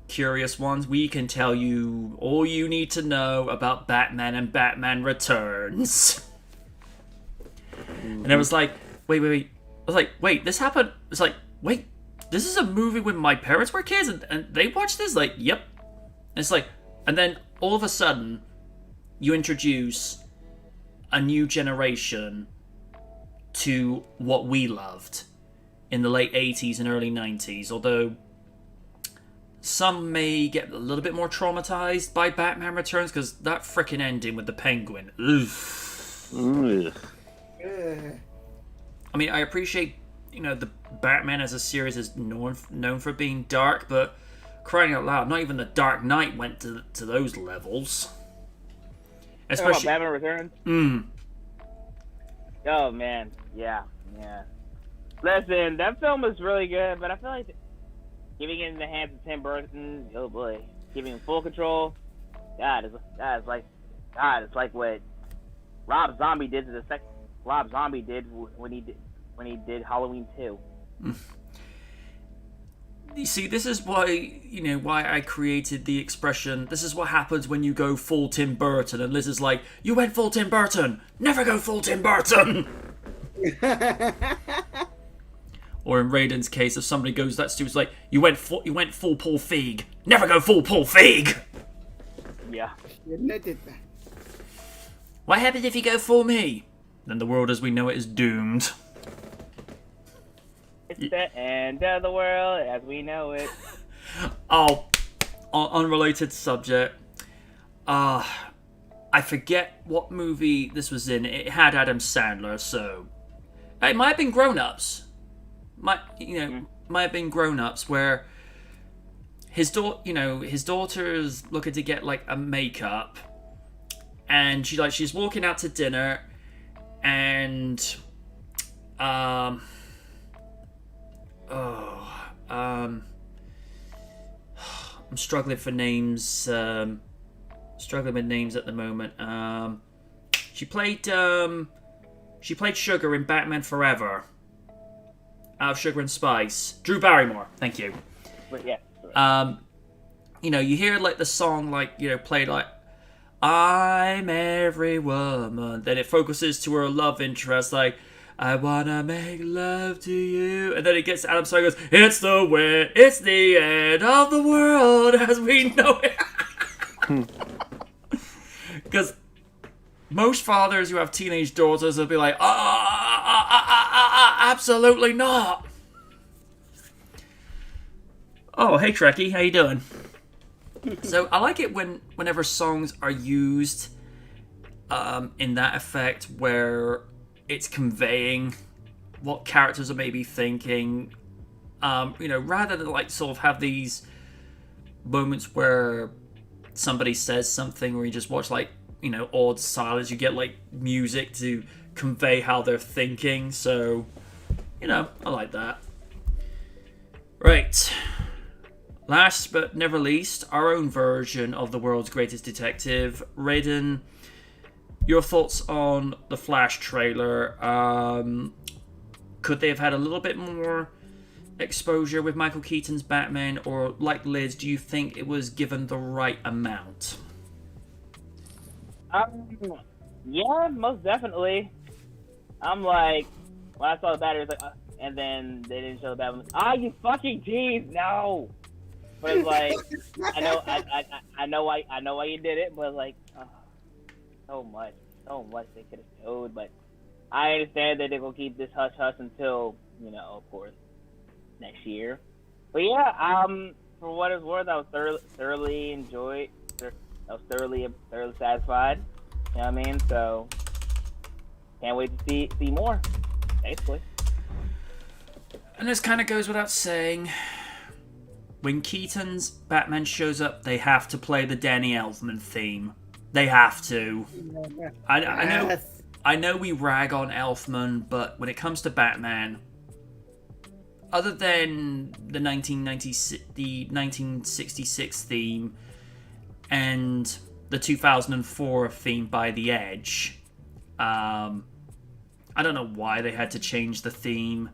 curious ones. We can tell you all you need to know about Batman and Batman Returns. And it was like, wait. I was like, wait, this happened. It's like, wait, this is a movie when my parents were kids and they watched this? Yep. And it's like, and then all of a sudden, you introduce a new generation to what we loved in the late 80s and early 90s. Although some may get a little bit more traumatized by Batman Returns, because that frickin' ending with the Penguin. Oof. I mean, I appreciate, the Batman as a series is known for being dark, but crying out loud, not even the Dark Knight went to those levels. Especially Batman Returns. Oh man, yeah. Listen, that film was really good, but I feel like giving it in the hands of Tim Burton, oh boy, giving him full control. God, is like God, it's like what Rob Zombie did to the sec. Rob Zombie did when he did Halloween 2. You see, this is why I created the expression, this is what happens when you go full Tim Burton, and Liz is like, you went full Tim Burton! Never go full Tim Burton! Or in Raiden's case, if somebody goes that stupid, it's like, you went full Paul Feig! Never go full Paul Feig! Yeah. I did that. What happens if you go full me? Then the world as we know it is doomed. It's the end of the world as we know it. Oh, unrelated subject. I forget what movie this was in. It had Adam Sandler, so it might have been Grown Ups. Might have been Grown Ups, where his daughter's looking to get like a makeup, and she's walking out to dinner, and I'm struggling for names. Struggling with names at the moment. She played Sugar in Batman Forever. Out of Sugar and Spice. Drew Barrymore. Thank you. But yeah. You hear like the song played like I'm every woman. Then it focuses to her love interest like I wanna make love to you, and then it gets to Adam Sandler goes, it's the end of the world as we know it. Because most fathers who have teenage daughters will be like, absolutely not. Oh, hey Trekkie, how you doing? So I like it whenever songs are used in that effect where it's conveying what characters are maybe thinking, rather than like sort of have these moments where somebody says something or you just watch like odd silence. You get like music to convey how they're thinking, so I like that. Right, last but never least, our own version of the world's greatest detective. Raiden, your thoughts on the Flash trailer? Could they have had a little bit more exposure with Michael Keaton's Batman, or like Liz, do you think it was given the right amount? Yeah, most definitely. I'm like, when I saw the battery, it's like, and then they didn't show the Batman. You fucking tease, no. But it's like, I know why you did it, but like, so much they could have showed. But I understand that they're gonna keep this hush hush until of course, next year. But yeah, for what it's worth, I was thoroughly enjoyed. I was thoroughly satisfied. You know what I mean? So can't wait to see more. Basically. And this kind of goes without saying. When Keaton's Batman shows up, they have to play the Danny Elfman theme. They have to. I know we rag on Elfman, but when it comes to Batman, other than the 1966 theme and the 2004 theme by The Edge, I don't know why they had to change the theme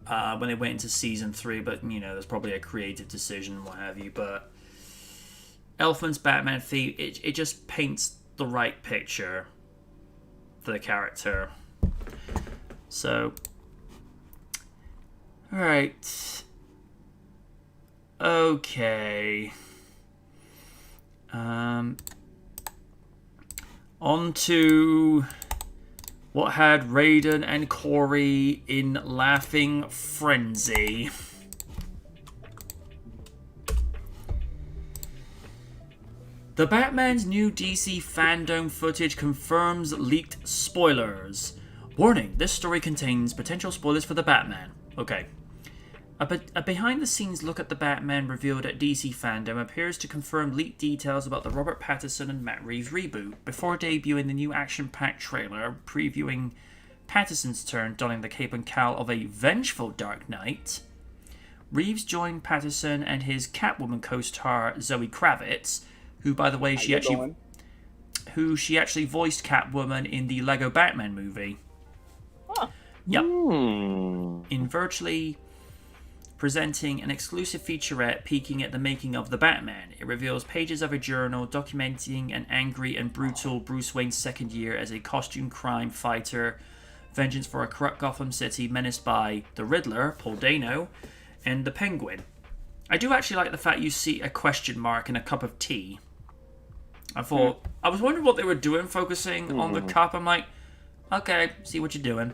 when they went into season 3, but there's probably a creative decision and what have you. But Elfman's Batman theme, it just paints the right picture for the character. So, alright. Okay. On to what had Raiden and Corey in laughing frenzy. The Batman's new DC fandom footage confirms leaked spoilers. Warning, this story contains potential spoilers for the Batman. Okay. A behind-the-scenes look at the Batman revealed at DC Fandom appears to confirm leaked details about the Robert Pattinson and Matt Reeves reboot, before debuting the new action-packed trailer previewing Pattinson's turn donning the cape and cowl of a vengeful Dark Knight. Reeves joined Pattinson and his Catwoman co-star Zoe Kravitz, who, by the way, How you doing? she actually voiced Catwoman in the Lego Batman movie. Huh. Yep. Hmm. In virtually presenting an exclusive featurette peeking at the making of the Batman. It reveals pages of a journal documenting an angry and brutal Bruce Wayne's second year as a costume crime fighter, vengeance for a corrupt Gotham City menaced by the Riddler, Paul Dano, and the Penguin. I do actually like the fact you see a question mark and a cup of tea. I was wondering what they were doing, focusing on the cup. I'm like, okay, see what you're doing.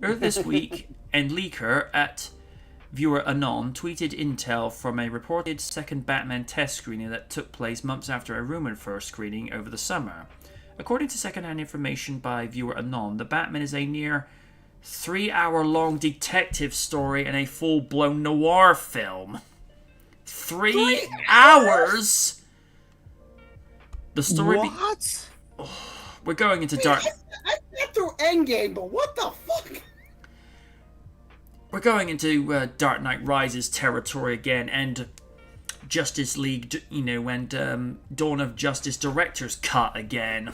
Earlier this week, and leaker at Viewer Anon tweeted intel from a reported second Batman test screening that took place months after a rumored first screening over the summer. According to second-hand information by Viewer Anon, the Batman is a near 3-hour-long detective story and a full-blown noir film. 3 hours? The story... What? We're going into dark... I got through Endgame, but what the fuck? We're going into Dark Knight Rises territory again, and Justice League, and Dawn of Justice director's cut again.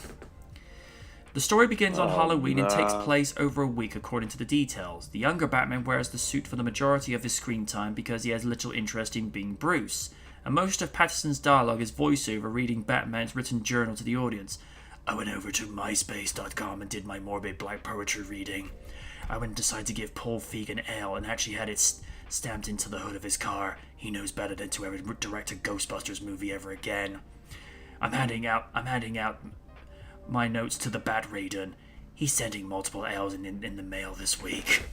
The story begins on Halloween and takes place over a week, according to the details. The younger Batman wears the suit for the majority of his screen time because he has little interest in being Bruce, and most of Patterson's dialogue is voiceover reading Batman's written journal to the audience. I went over to myspace.com and did my morbid black poetry reading. I went and decided to give Paul Feig an L and actually had it stamped into the hood of his car. He knows better than to ever direct a Ghostbusters movie ever again. I'm handing out my notes to the Cyber-Raiden. He's sending multiple L's in the mail this week.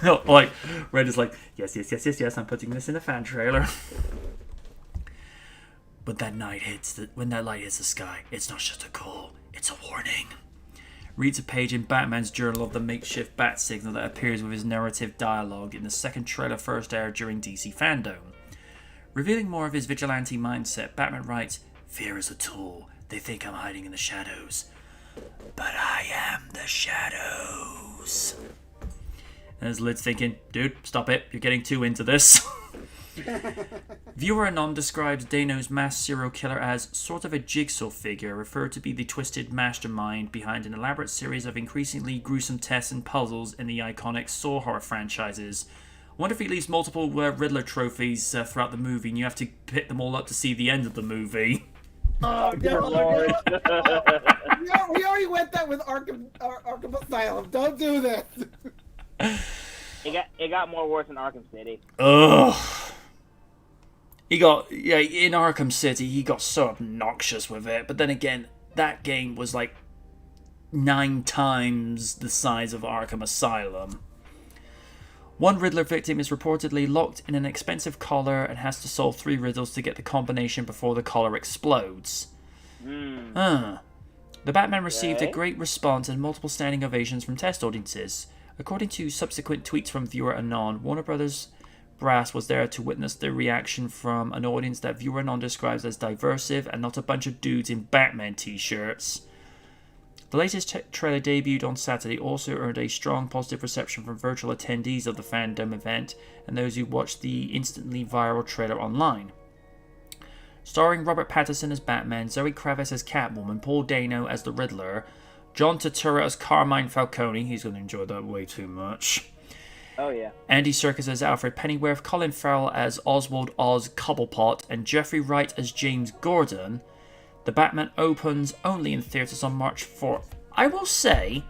Like, Red is like, yes, I'm putting this in a fan trailer. But when that light hits the sky, it's not just a call, it's a warning. Reads a page in Batman's journal of the makeshift bat signal that appears with his narrative dialogue in the second trailer first aired during DC Fandom. Revealing more of his vigilante mindset, Batman writes, "Fear is a tool. They think I'm hiding in the shadows. But I am the shadows." And his lid's thinking, dude, stop it. You're getting too into this. Viewer Anon describes Dano's mass serial killer as sort of a jigsaw figure, referred to be the twisted mastermind behind an elaborate series of increasingly gruesome tests and puzzles in the iconic Saw horror franchises. Wonder if he leaves multiple Riddler trophies throughout the movie, and you have to pick them all up to see the end of the movie. Oh, Dear Lord. we already went that with Arkham Asylum. Don't do this. It got more worse in Arkham City. Ugh. In Arkham City, he got so obnoxious with it, but then again, that game was like 9 times the size of Arkham Asylum. One Riddler victim is reportedly locked in an expensive collar and has to solve 3 riddles to get the combination before the collar explodes. The Batman received a great response and multiple standing ovations from test audiences. According to subsequent tweets from Viewer Anon, Warner Brothers brass was there to witness the reaction from an audience that Viewer Anon describes as diversive and not a bunch of dudes in Batman t-shirts. The latest trailer debuted on Saturday also earned a strong positive reception from virtual attendees of the fandom event and those who watched the instantly viral trailer online. Starring Robert Pattinson as Batman, Zoe Kravitz as Catwoman, Paul Dano as the Riddler, John Turturro as Carmine Falcone, he's going to enjoy that way too much, Oh yeah. Andy Serkis as Alfred Pennyworth, Colin Farrell as Oswald Oz Cobblepot, and Jeffrey Wright as James Gordon. The Batman opens only in theaters on March 4th. I will say,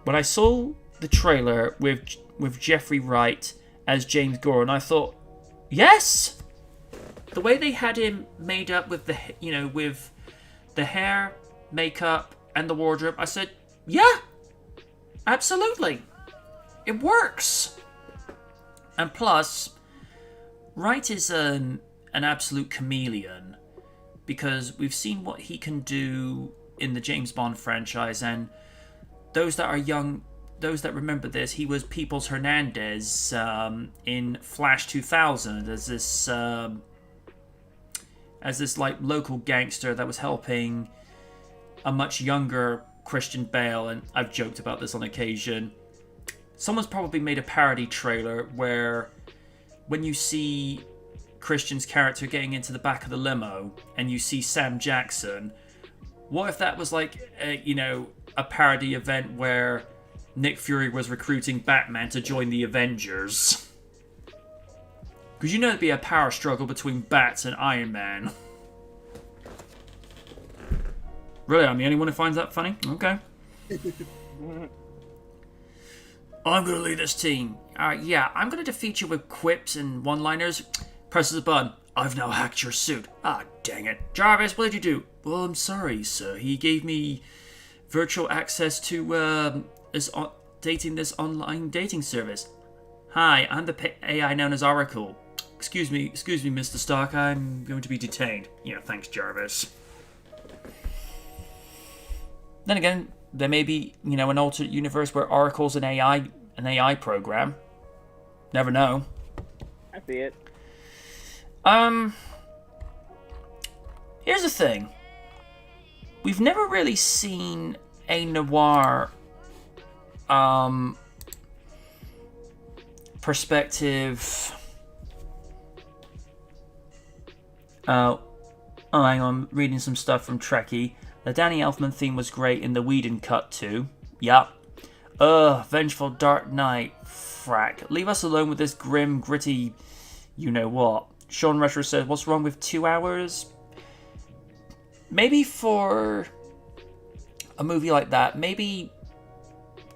when I saw the trailer with Jeffrey Wright as James Gordon, I thought, yes! The way they had him made up with with the hair, makeup, and the wardrobe, I said, yeah, absolutely. It works. And plus, Wright is an absolute chameleon, because we've seen what he can do in the James Bond franchise, and those that are young, those that remember this, he was Peoples Hernandez in Flash 2000 as this like local gangster that was helping a much younger Christian Bale. And I've joked about this on occasion. Someone's probably made a parody trailer where when you see Christian's character getting into the back of the limo and you see Sam Jackson, what if that was like a parody event where Nick Fury was recruiting Batman to join the Avengers? Because there'd be a power struggle between Bats and Iron Man. Really, I'm the only one who finds that funny? Okay. I'm going to lead this team. Yeah, I'm going to defeat you with quips and one-liners. Presses a button. I've now hacked your suit. Ah, dang it. Jarvis, what did you do? Well, I'm sorry, sir. He gave me virtual access to this online dating service. Hi, I'm the AI known as Oracle. Excuse me, Mr. Stark. I'm going to be detained. Yeah, thanks, Jarvis. Then again, there may be, an alternate universe where Oracle's an AI program. Never know. I see it. Here's the thing. We've never really seen a noir perspective. Hang on, I'm reading some stuff from Trekkie. The Danny Elfman theme was great in the Whedon cut too. Yup. Vengeful Dark Knight. Frack. Leave us alone with this grim, gritty you-know-what. Sean Retro says, what's wrong with 2 hours? Maybe for a movie like that, maybe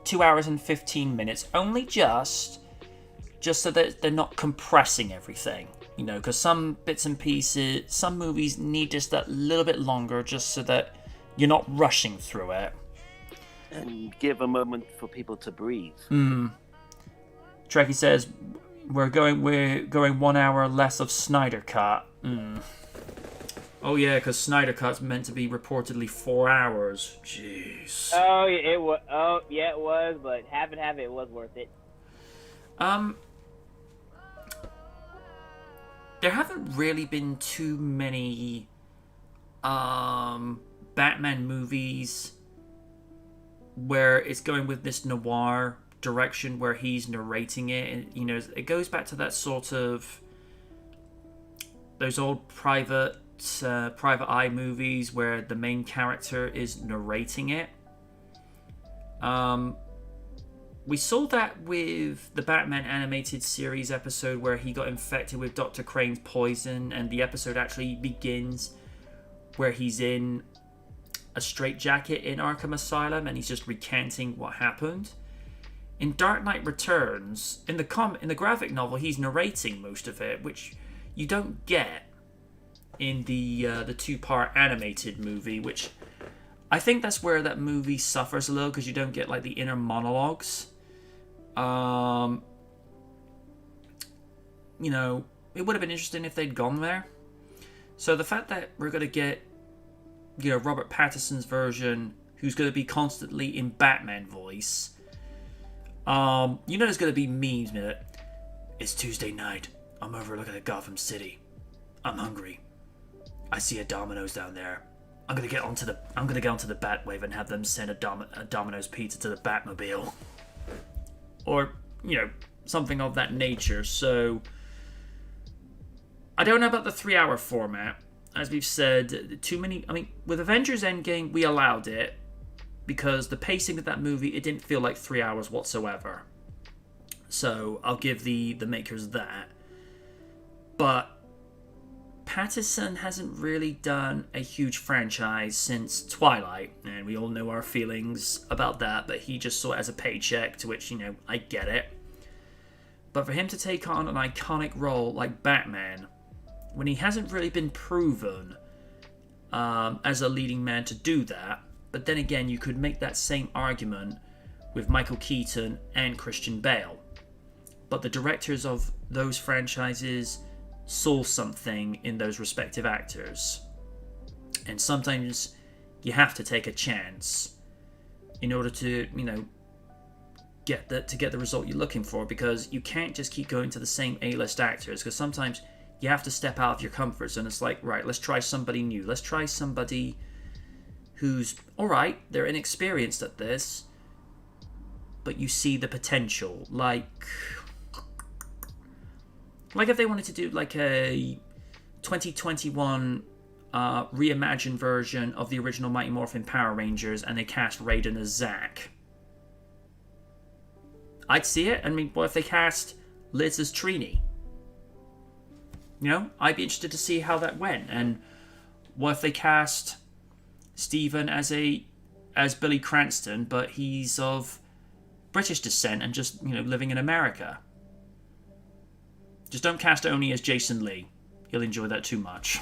2 hours and 15 minutes. Only just so that they're not compressing everything. Because some bits and pieces, some movies need just that little bit longer just so that you're not rushing through it. And give a moment for people to breathe. Trekkie says, we're going 1 hour less of Snyder Cut. Oh yeah, because Snyder Cut's meant to be reportedly 4 hours. Jeez. Oh, yeah, it was. Oh, yeah, it was. But have it was worth it. There haven't really been too many Batman movies where it's going with this noir direction where he's narrating it, and it goes back to that sort of those old private eye movies where the main character is narrating it. We saw that with the Batman animated series episode where he got infected with Dr. Crane's poison, and the episode actually begins where he's in a straitjacket in Arkham Asylum and he's just recanting what happened. In Dark Knight Returns, in the graphic novel, he's narrating most of it, which you don't get in the 2-part animated movie, which I think that's where that movie suffers a little, because you don't get like the inner monologues. It would have been interesting if they'd gone there. So the fact that we're going to get, Robert Pattinson's version, who's going to be constantly in Batman voice, there's going to be memes with it. It's Tuesday night. I'm overlooking at Gotham City. I'm hungry. I see a Domino's down there. I'm gonna get onto the Batwave and have them send a Domino's pizza to the Batmobile, or something of that nature. So I don't know about the 3-hour format. As we've said, too many. I mean, with Avengers Endgame, we allowed it because the pacing of that movie, it didn't feel like 3 hours whatsoever. So I'll give the makers that. But Pattinson hasn't really done a huge franchise since Twilight, and we all know our feelings about that, but he just saw it as a paycheck, to which, I get it. But for him to take on an iconic role like Batman, when he hasn't really been proven as a leading man to do that, but then again, you could make that same argument with Michael Keaton and Christian Bale. But the directors of those franchises saw something in those respective actors, and sometimes you have to take a chance in order to get the result you're looking for, because you can't just keep going to the same A-list actors, because sometimes you have to step out of your comfort zone. It's like, right, let's try somebody new, let's try somebody who's alright, they're inexperienced at this, but you see the potential. Like, Like if they wanted to do like a 2021 reimagined version of the original Mighty Morphin Power Rangers, and they cast Raiden as Zack. I'd see it. I mean, what if they cast Liz as Trini? You know, I'd be interested to see how that went. And what if they cast Steven as Billy Cranston, but he's of British descent and just, you know, living in America? Just don't cast Oni as Jason Lee. He'll enjoy that too much.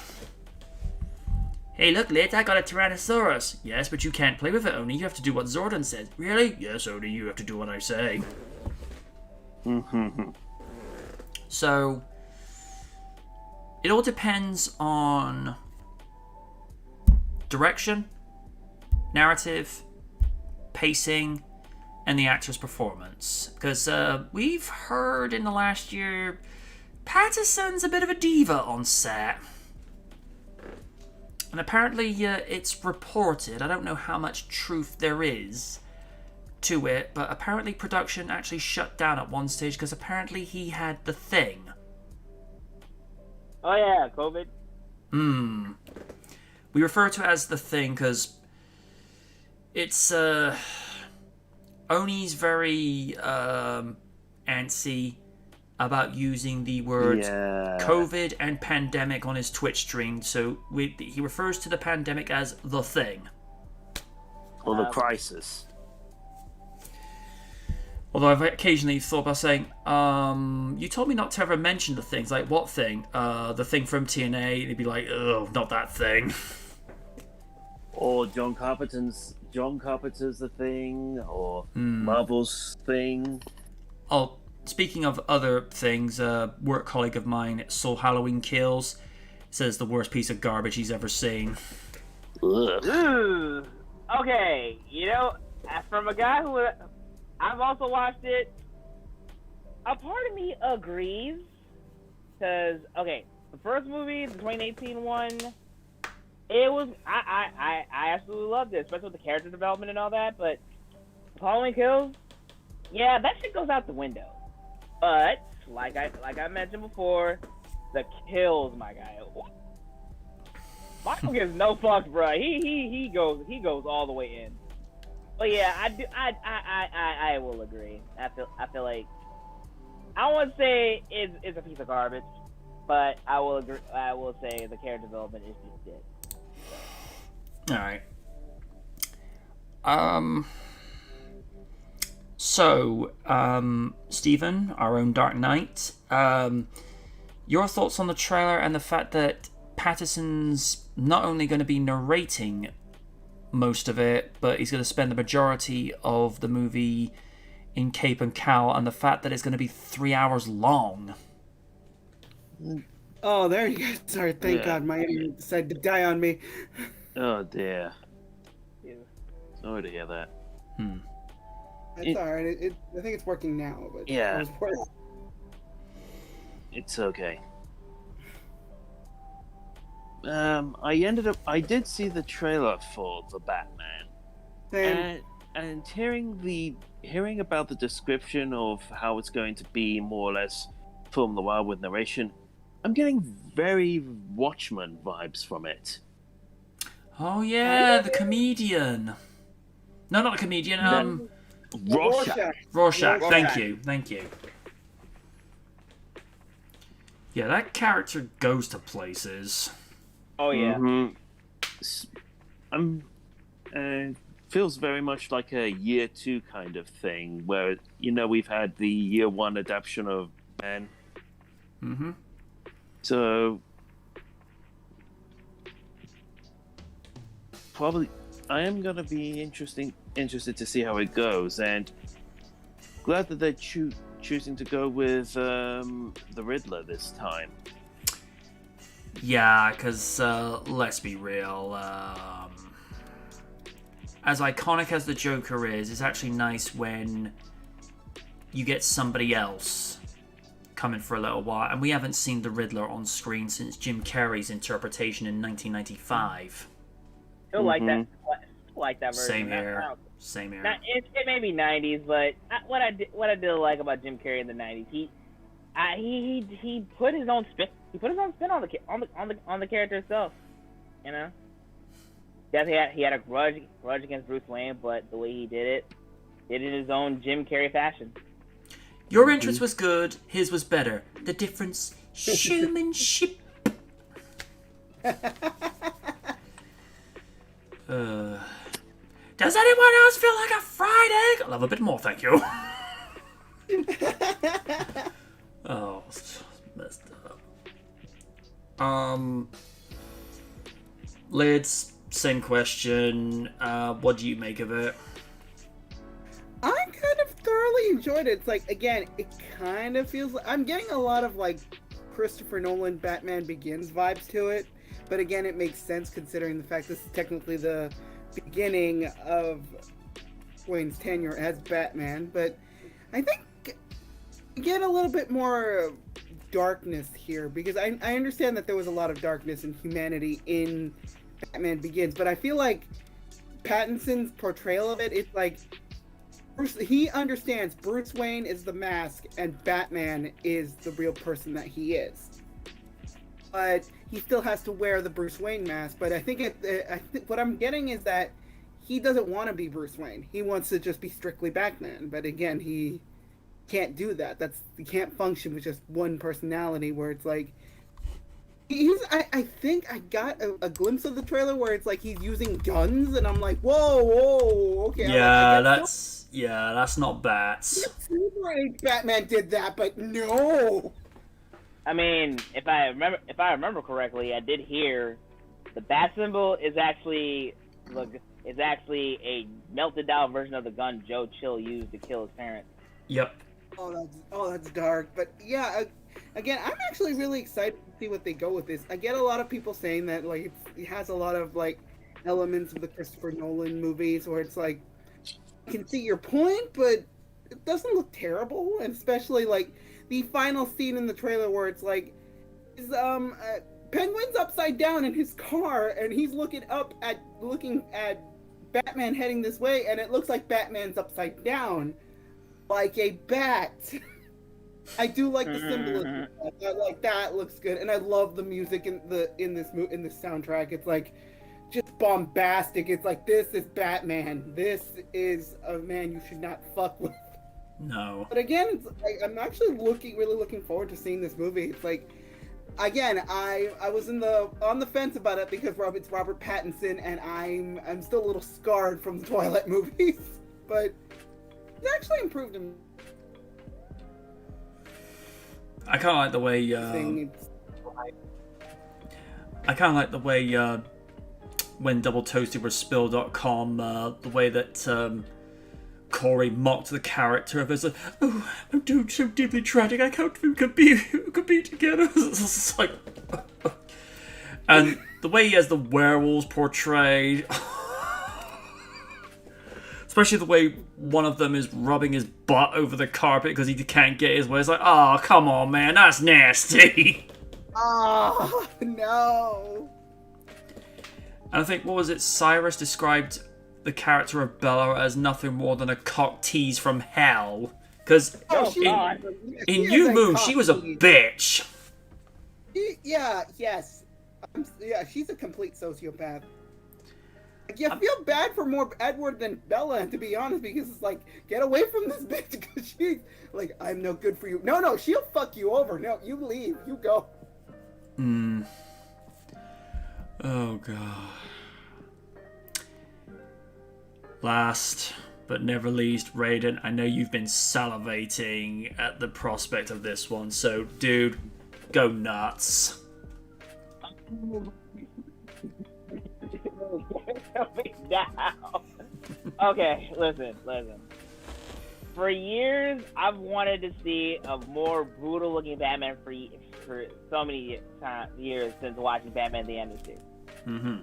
Hey, look, Liz, I got a Tyrannosaurus. Yes, but you can't play with it, Oni. You have to do what Zordon says. Really? Yes, Oni, you have to do what I say. So, it all depends on direction, narrative, pacing, and the actor's performance. Because we've heard in the last year, Patterson's a bit of a diva on set. And apparently it's reported, I don't know how much truth there is to it, but apparently production actually shut down at one stage because apparently he had the thing. Oh yeah, COVID. We refer to it as the thing because it's Oni's very antsy about using the words COVID and pandemic on his Twitch stream, so he refers to the pandemic as the thing. Or the crisis. Although I've occasionally thought about saying, you told me not to ever mention the things. Like, what thing? The thing from TNA. They'd be like, oh, not that thing. Or John Carpenter's The Thing, or Marvel's Thing. Oh, speaking of other things, a work colleague of mine, Soul Halloween Kills, says the worst piece of garbage he's ever seen. Ugh. Ooh. Okay, you know, from a guy who I've also watched it, a part of me agrees. Because, okay, the first movie, the 2018 one, it was, I absolutely loved it, especially with the character development and all that, but Halloween Kills, yeah, that shit goes out the window. But, like I mentioned before, the kills, my guy. Michael gives no fucks, bro. He goes all the way in. But yeah, I will agree. I feel like I won't say it's a piece of garbage, but I will agree. I will say the character development is just dead. All right. So, Stephen, our own Dark Knight, your thoughts on the trailer and the fact that Patterson's not only going to be narrating most of it, but he's going to spend the majority of the movie in Cape and Cowl, and the fact that it's going to be 3 hours long. Oh, there you go. Sorry, thank God my internet decided to die on me. Oh dear. Yeah. Sorry to hear that. That's alright. I think it's working now, but Yeah. it was working. It's okay. I did see the trailer for the Batman, and hearing about the description of how it's going to be more or less film noir with narration, I'm getting very Watchmen vibes from it. Oh yeah, the comedian. No, not the comedian. Rorschach. Thank you. Yeah, that character goes to places. Oh yeah. Feels very much like a year 2 kind of thing, where we've had the year 1 adaptation of Ben. So probably I am gonna be interested to see how it goes, and glad that they're choosing to go with the Riddler this time. Yeah, because let's be real. As iconic as the Joker is, it's actually nice when you get somebody else coming for a little while, and we haven't seen the Riddler on screen since Jim Carrey's interpretation in 1995. He'll like that. Like that version. Same here. It may be 90s, but what I did like about Jim Carrey in the 90s, he put his own spin. He put his own spin on the character itself. You know. Yes, he had a grudge against Bruce Wayne, but the way he did it in his own Jim Carrey fashion. Your entrance was good. His was better. The difference, showmanship. Does anyone else feel like a fried egg? I'll have a bit more, thank you. Oh, it's messed up. Lids, same question. What do you make of it? I kind of thoroughly enjoyed it. It's like, again, it kind of feels like I'm getting a lot of like Christopher Nolan Batman Begins vibes to it. But again, it makes sense considering the fact this is technically the beginning of Wayne's tenure as Batman. But I think you get a little bit more darkness here because I understand that there was a lot of darkness and humanity in Batman Begins, but I feel like Pattinson's portrayal of it, it's like he understands Bruce Wayne is the mask and Batman is the real person that he is. But he still has to wear the Bruce Wayne mask. But I think what I'm getting is that he doesn't want to be Bruce Wayne. He wants to just be strictly Batman. But again, he can't do that. He can't function with just one personality. Where it's like I think I got a glimpse of the trailer where it's like he's using guns, and I'm like, whoa, okay. Yeah, that's not bats. Batman did that, but no. I mean, if I remember correctly, I did hear the bat symbol is actually a melted down version of the gun Joe Chill used to kill his parents. Yep. Oh, that's dark. But yeah, again, I'm actually really excited to see what they go with this. I get a lot of people saying that like it has a lot of like elements of the Christopher Nolan movies where it's like I can see your point, but it doesn't look terrible, and especially like the final scene in the trailer where it's like Penguin's upside down in his car and he's looking at Batman heading this way, and it looks like Batman's upside down like a bat. I do like the symbolism. Like that looks good, and I love the music in this soundtrack. It's like just bombastic. It's like, this is Batman. This is a man you should not fuck with. No. But again, it's like, I'm actually really looking forward to seeing this movie. It's like, again, I was on the fence about it because it's Robert Pattinson, and I'm still a little scarred from the Twilight movies, but it's actually improved him. I kind of like the way. I kind of like the way when Double Toasted was Spill.com, the way that Corey mocked the character of as oh, dude, so deeply tragic. I can't believe we could be together. It's like, and the way he has the werewolves portrayed. Especially the way one of them is rubbing his butt over the carpet because he can't get his way. It's like, oh, come on, man, that's nasty. Oh, no. And I think, what was it? Cyrus described the character of Bella as nothing more than a cock tease from hell. Because in New Moon, she was a bitch. Yes. She's a complete sociopath. Like, I feel bad for more Edward than Bella, to be honest, because it's like, get away from this bitch, because she's like, I'm no good for you. No, she'll fuck you over. No, you leave. You go. Oh, God. Last but never least, Raiden, I know you've been salivating at the prospect of this one, so, dude, go nuts. Okay, listen. For years, I've wanted to see a more brutal-looking Batman for so many years since watching Batman the Animated Series. Mm-hmm.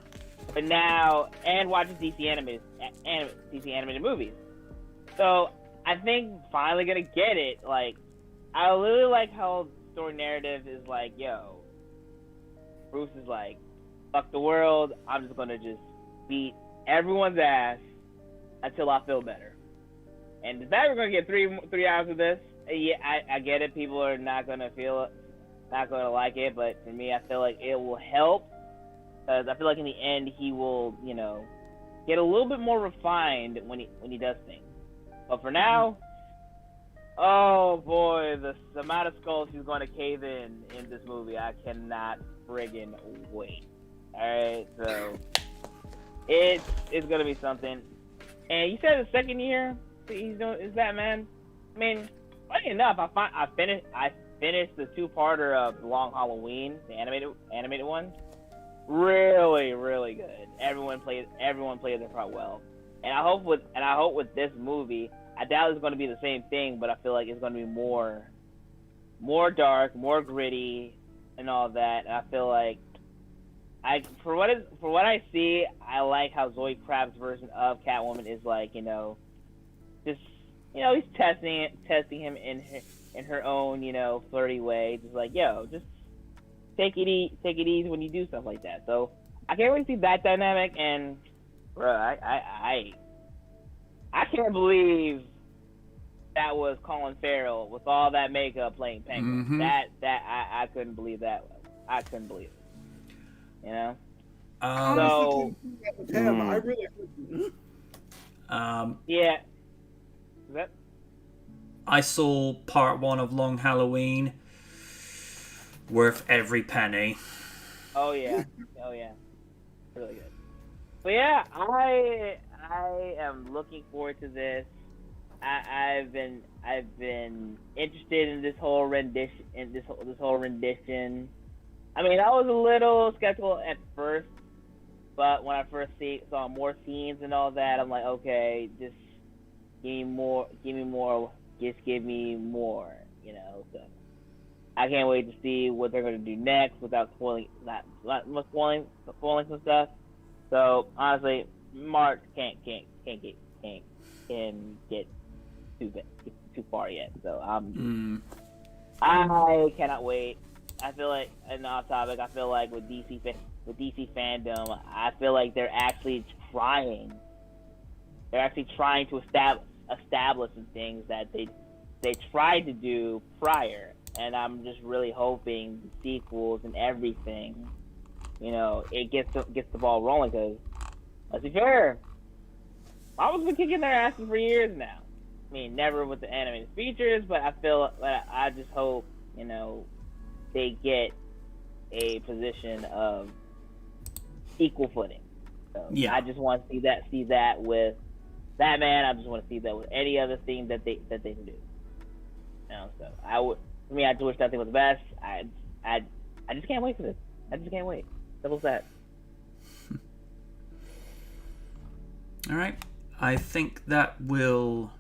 But now, and watching DC animated movies. So, I think finally gonna get it. Like, I really like how the story narrative is like, yo, Bruce is like, fuck the world, I'm just gonna just beat everyone's ass until I feel better. And the fact we're gonna get three hours of this, yeah, I get it. People are not gonna feel it, not gonna like it, but for me, I feel like it will help because I feel like in the end he will, get a little bit more refined when he does things. But for now, oh boy, the amount of skulls he's going to cave in this movie, I cannot friggin' wait. All right, so it's gonna be something. And you said the second year he's doing is Batman. I mean, funny enough, I finished the two-parter of Long Halloween, the animated one. Really, really good. Everyone played their part well. And I hope with this movie, I doubt it's going to be the same thing, but I feel like it's going to be more dark, more gritty, and all that. And I feel like for what I see, I like how Zoe Krav's version of Catwoman is like, just he's testing him in her own, flirty way, just like, just take it easy when you do stuff like that. So I can't really see that dynamic, and bro, I can't believe that was Colin Farrell with all that makeup playing Penguin. Mm-hmm. I couldn't believe that. I couldn't believe it. So with him, I really yeah. Is that? I saw part 1 of Long Halloween. Worth every penny. Oh yeah, really good. But yeah, I am looking forward to this. I've been interested in this whole rendition. I mean, I was a little skeptical at first, but when I first saw more scenes and all that, I'm like, okay, just give me more, just give me more, So I can't wait to see what they're going to do next without spoiling some stuff. So honestly, March can't get too far yet. So I cannot wait. I feel like, and off topic, I feel like with DC fandom, I feel like they're actually trying to establish some things that they tried to do prior. And I'm just really hoping the sequels and everything, it gets the ball rolling. Because let's be fair, Marvel's been kicking their asses for years now. I mean, never with the animated features, but I just hope they get a position of equal footing. So Yeah. I just want to see that with Batman. I just want to see that with any other thing that they can do. So I just wish that thing was the best. I just can't wait for this. I just can't wait. Simple as that. All right. I think that will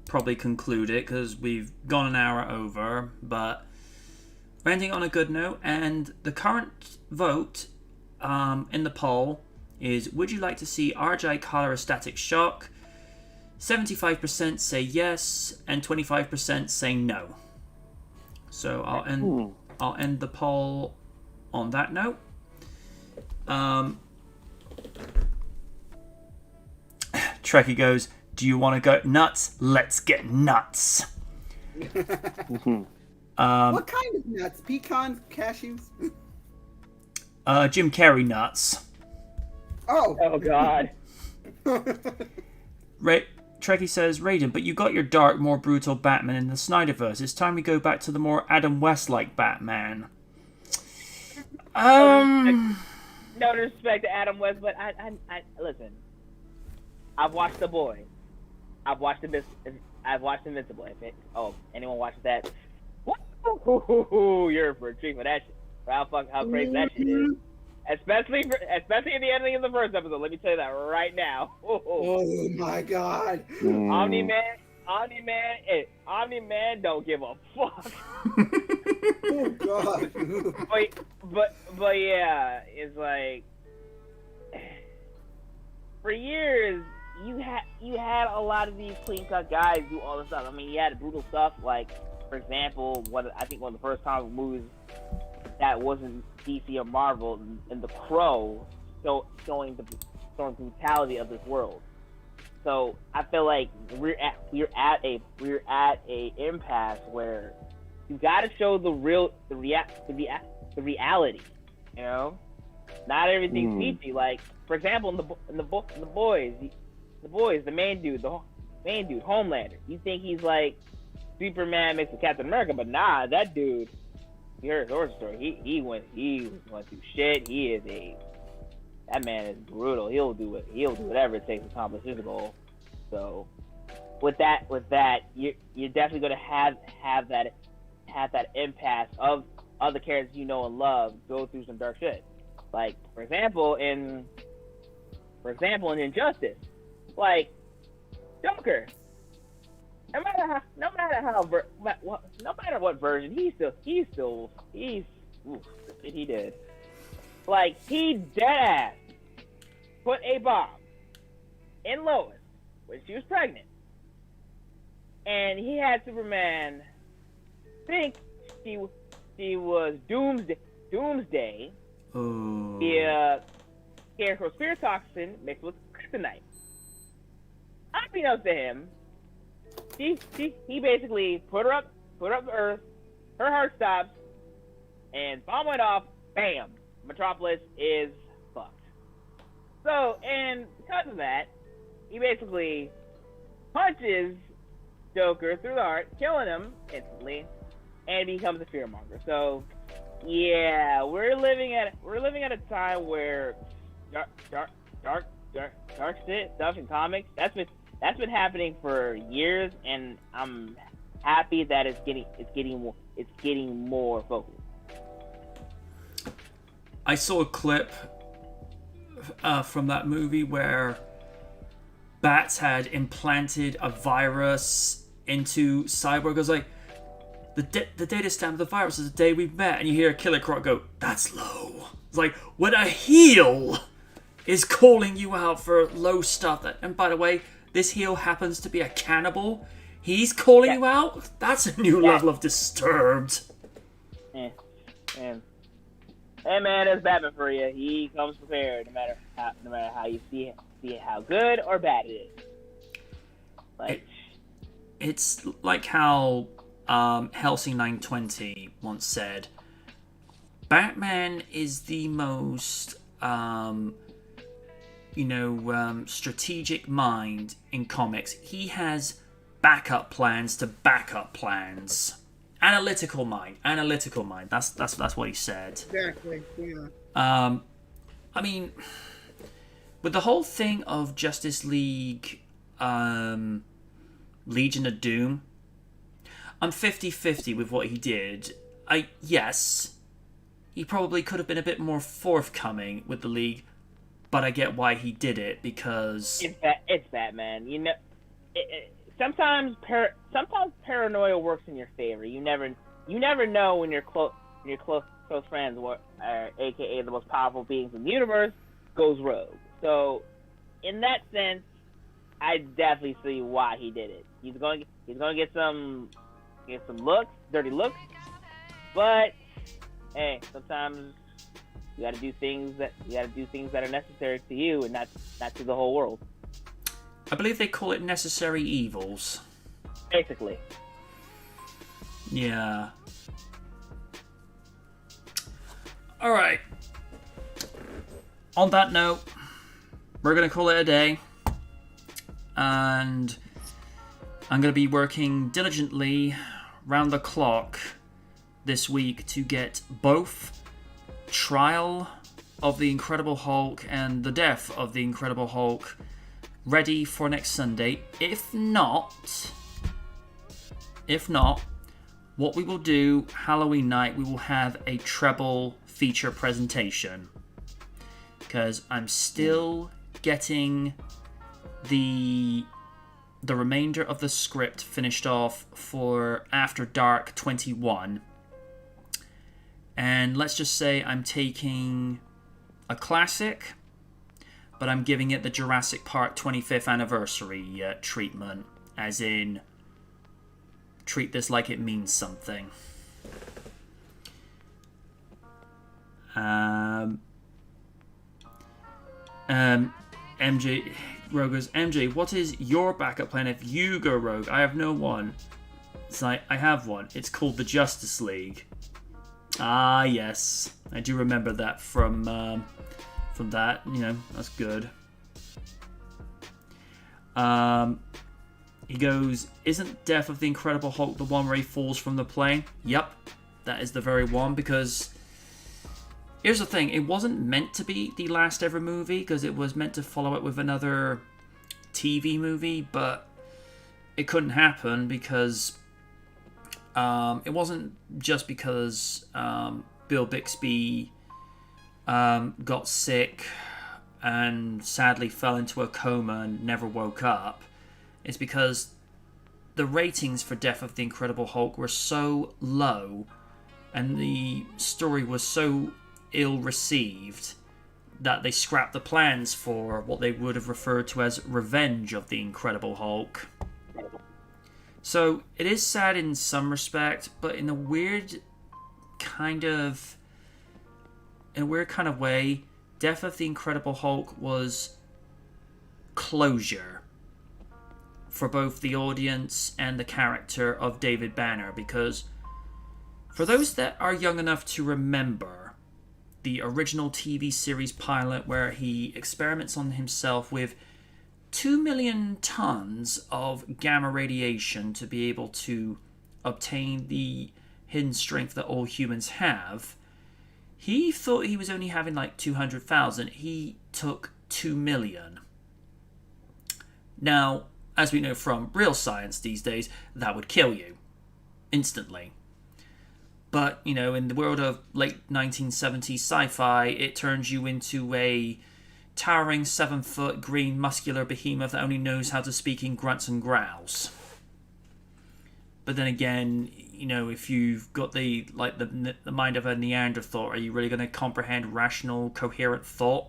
probably conclude it because we've gone an hour over, but we're ending on a good note. And the current vote in the poll is: would you like to see RJ color a Static Shock? 75% say yes, and 25% say no. So I'll end the poll on that note. Trekkie goes, do you want to go nuts? Let's get nuts. what kind of nuts? Pecans, cashews? Jim Carrey nuts. Oh God. Trekkie says, Raiden, but you got your dark, more brutal Batman in the Snyderverse. It's time we go back to the more Adam West-like Batman. No disrespect to Adam West, but I listen. I've watched The Boy. I've watched Invincible. Oh, anyone watches that? Woo, you're for a treat for that shit. For how crazy that shit is. Especially in the ending of the first episode. Let me tell you that right now. Oh my God. Omni-Man, don't give a fuck. Oh God. but yeah, it's like for years you had a lot of these clean cut guys do all this stuff. I mean, you had brutal stuff like, for example, one of the first comic movies that wasn't DC or Marvel, and The Crow, showing the brutality of this world. So I feel like we're at a impasse where you got to show the reality. You know, not everything's peachy. Like, for example, in the boys, the main dude, Homelander. You think he's like Superman mixed with Captain America, but nah, that dude. You heard his origin story. He went through shit. That man is brutal. He'll do whatever it takes to accomplish his goal. So, with that, you're definitely gonna have that impasse of other characters you know and love go through some dark shit. Like, for example, in Injustice, like Joker. No matter what version, he did. Like, he deadass put a bomb in Lois when she was pregnant, and he had Superman think she was Doomsday. Oh. The Scarecrow Spirit Toxin mixed with kryptonite. Unbeknownst to him, he basically put her up to Earth. Her heart stops, and bomb went off. Bam! Metropolis is fucked. So, and because of that, he basically punches Joker through the heart, killing him instantly, and becomes a fearmonger. So, yeah, we're living at a time where dark shit stuff in comics. That's been happening for years, and I'm happy that it's getting more focused. I saw a clip from that movie where Bats had implanted a virus into Cyborg. It was like, the data stamp of the virus is the day we met, and you hear Killer Croc go, "That's low." It's like, when a heel is calling you out for low stuff, and by the way, this heel happens to be a cannibal, he's calling you out? That's a new level of disturbed. Hey man, that's Batman for you. He comes prepared, no matter how you see how good or bad it is. Like, it's like how Helsing 920 once said, Batman is the most strategic mind in comics. He has backup plans to backup plans. Analytical mind. That's what he said. Exactly. Yeah. I mean, with the whole thing of Justice League, Legion of Doom, I'm 50-50 with what he did. Yes, he probably could have been a bit more forthcoming with the League, but I get why he did it, because it's Batman. You know, sometimes paranoia works in your favor. You never know when your close friends, aka the most powerful beings in the universe, goes rogue. So, in that sense, I definitely see why he did it. He's going to get some dirty looks, but hey, sometimes you got to do things that are necessary to you and not to the whole world. I believe they call it necessary evils. Basically. Yeah. Alright. On that note, we're going to call it a day. And I'm going to be working diligently round the clock this week to get both Trial of the Incredible Hulk and The Death of the Incredible Hulk ready for next Sunday. If not, what we will do Halloween night, we will have a treble feature presentation, because I'm still getting the remainder of the script finished off for After Dark 21, and let's just say I'm taking a classic, but I'm giving it the Jurassic Park 25th anniversary treatment, as in, treat this like it means something. Rogue goes, MJ, what is your backup plan if you go rogue? I have no one. It's like, I have one. It's called the Justice League. Ah, yes. I do remember that from that. You know, that's good. He goes, isn't Death of the Incredible Hulk the one where he falls from the plane? Yep, that is the very one, because here's the thing, it wasn't meant to be the last ever movie, because it was meant to follow it with another TV movie, but it couldn't happen because it wasn't just because Bill Bixby got sick and sadly fell into a coma and never woke up. It's because the ratings for Death of the Incredible Hulk were so low and the story was so ill received that they scrapped the plans for what they would have referred to as Revenge of the Incredible Hulk. So it is sad in some respect, but in a weird kind of way, Death of the Incredible Hulk was closure for both the audience and the character of David Banner, because for those that are young enough to remember the original TV series pilot where he experiments on himself with 2 million tons of gamma radiation to be able to obtain the hidden strength that all humans have, he thought he was only having like 200,000. He took 2 million. Now, as we know from real science these days, that would kill you instantly. But, you know, in the world of late 1970s sci-fi, it turns you into a towering 7-foot green muscular behemoth that only knows how to speak in grunts and growls. But then again, you know, if you've got the mind of a Neanderthal, are you really going to comprehend rational, coherent thought?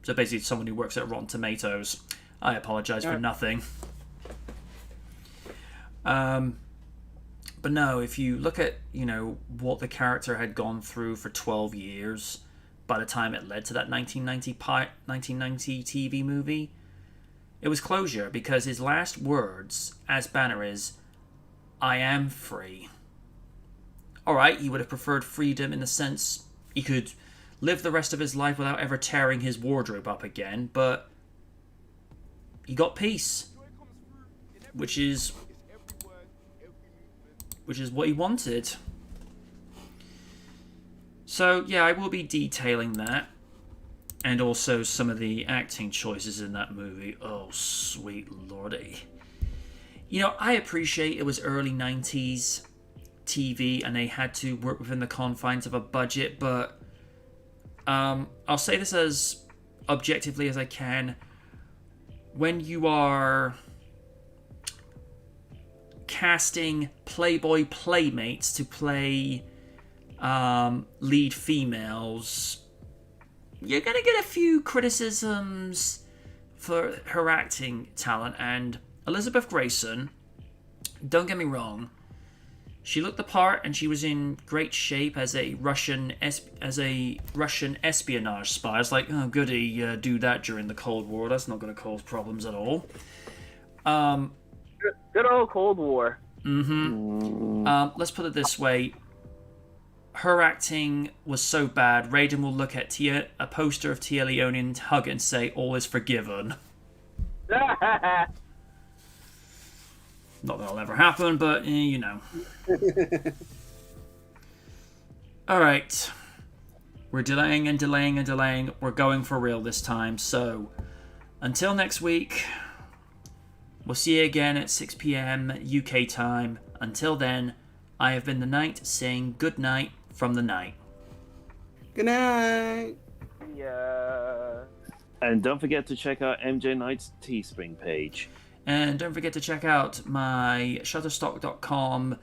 So basically, someone who works at Rotten Tomatoes. I apologize for nothing. But no, if you look at, you know, what the character had gone through for 12 years by the time it led to that 1990 TV movie, it was closure, because his last words as Banner is, I am free. Alright, he would have preferred freedom in the sense he could live the rest of his life without ever tearing his wardrobe up again, but he got peace, which is what he wanted. So yeah, I will be detailing that, and also some of the acting choices in that movie. Oh, sweet lordy. You know, I appreciate it was early 90s TV and they had to work within the confines of a budget, but I'll say this as objectively as I can. When you are casting Playboy playmates to play lead females, you're going to get a few criticisms for her acting talent. And Elizabeth Grayson, don't get me wrong, she looked the part and she was in great shape as a Russian espionage spy. It's like, oh goody, do that during the Cold War. That's not going to cause problems at all. Good old Cold War. Let's put it this way. Her acting was so bad, Raiden will look at a poster of Tia Leone and hug it and say, all is forgiven. Not that it'll ever happen, but, you know. Alright. We're delaying and delaying and delaying. We're going for real this time. So, until next week, we'll see you again at 6 p.m. UK time. Until then, I have been the Knight saying good night from the night. Good night. Yeah. And don't forget to check out MJ Knight's Teespring page. And don't forget to check out my Shutterstock.com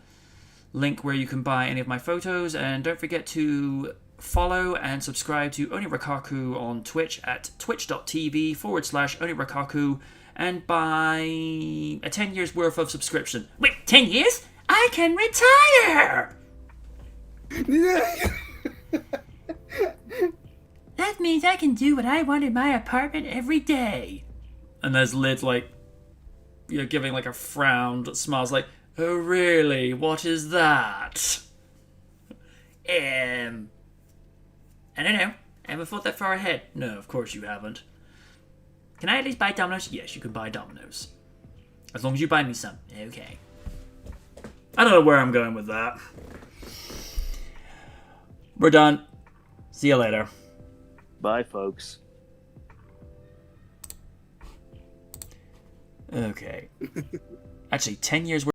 link where you can buy any of my photos. And don't forget to follow and subscribe to Onirakaku on Twitch at twitch.tv/Onirakaku and buy a 10 years worth of subscription. Wait, 10 years? I can retire! That's Math means I can do what I want in my apartment every day. And there's Liz, like, you know, giving, like, a frown that smiles like, oh, really? What is that? I don't know. I haven't thought that far ahead. No, of course you haven't. Can I at least buy Domino's? Yes, you can buy Domino's. As long as you buy me some. Okay. I don't know where I'm going with that. We're done. See you later. Bye, folks. Okay. Actually, 10 years worth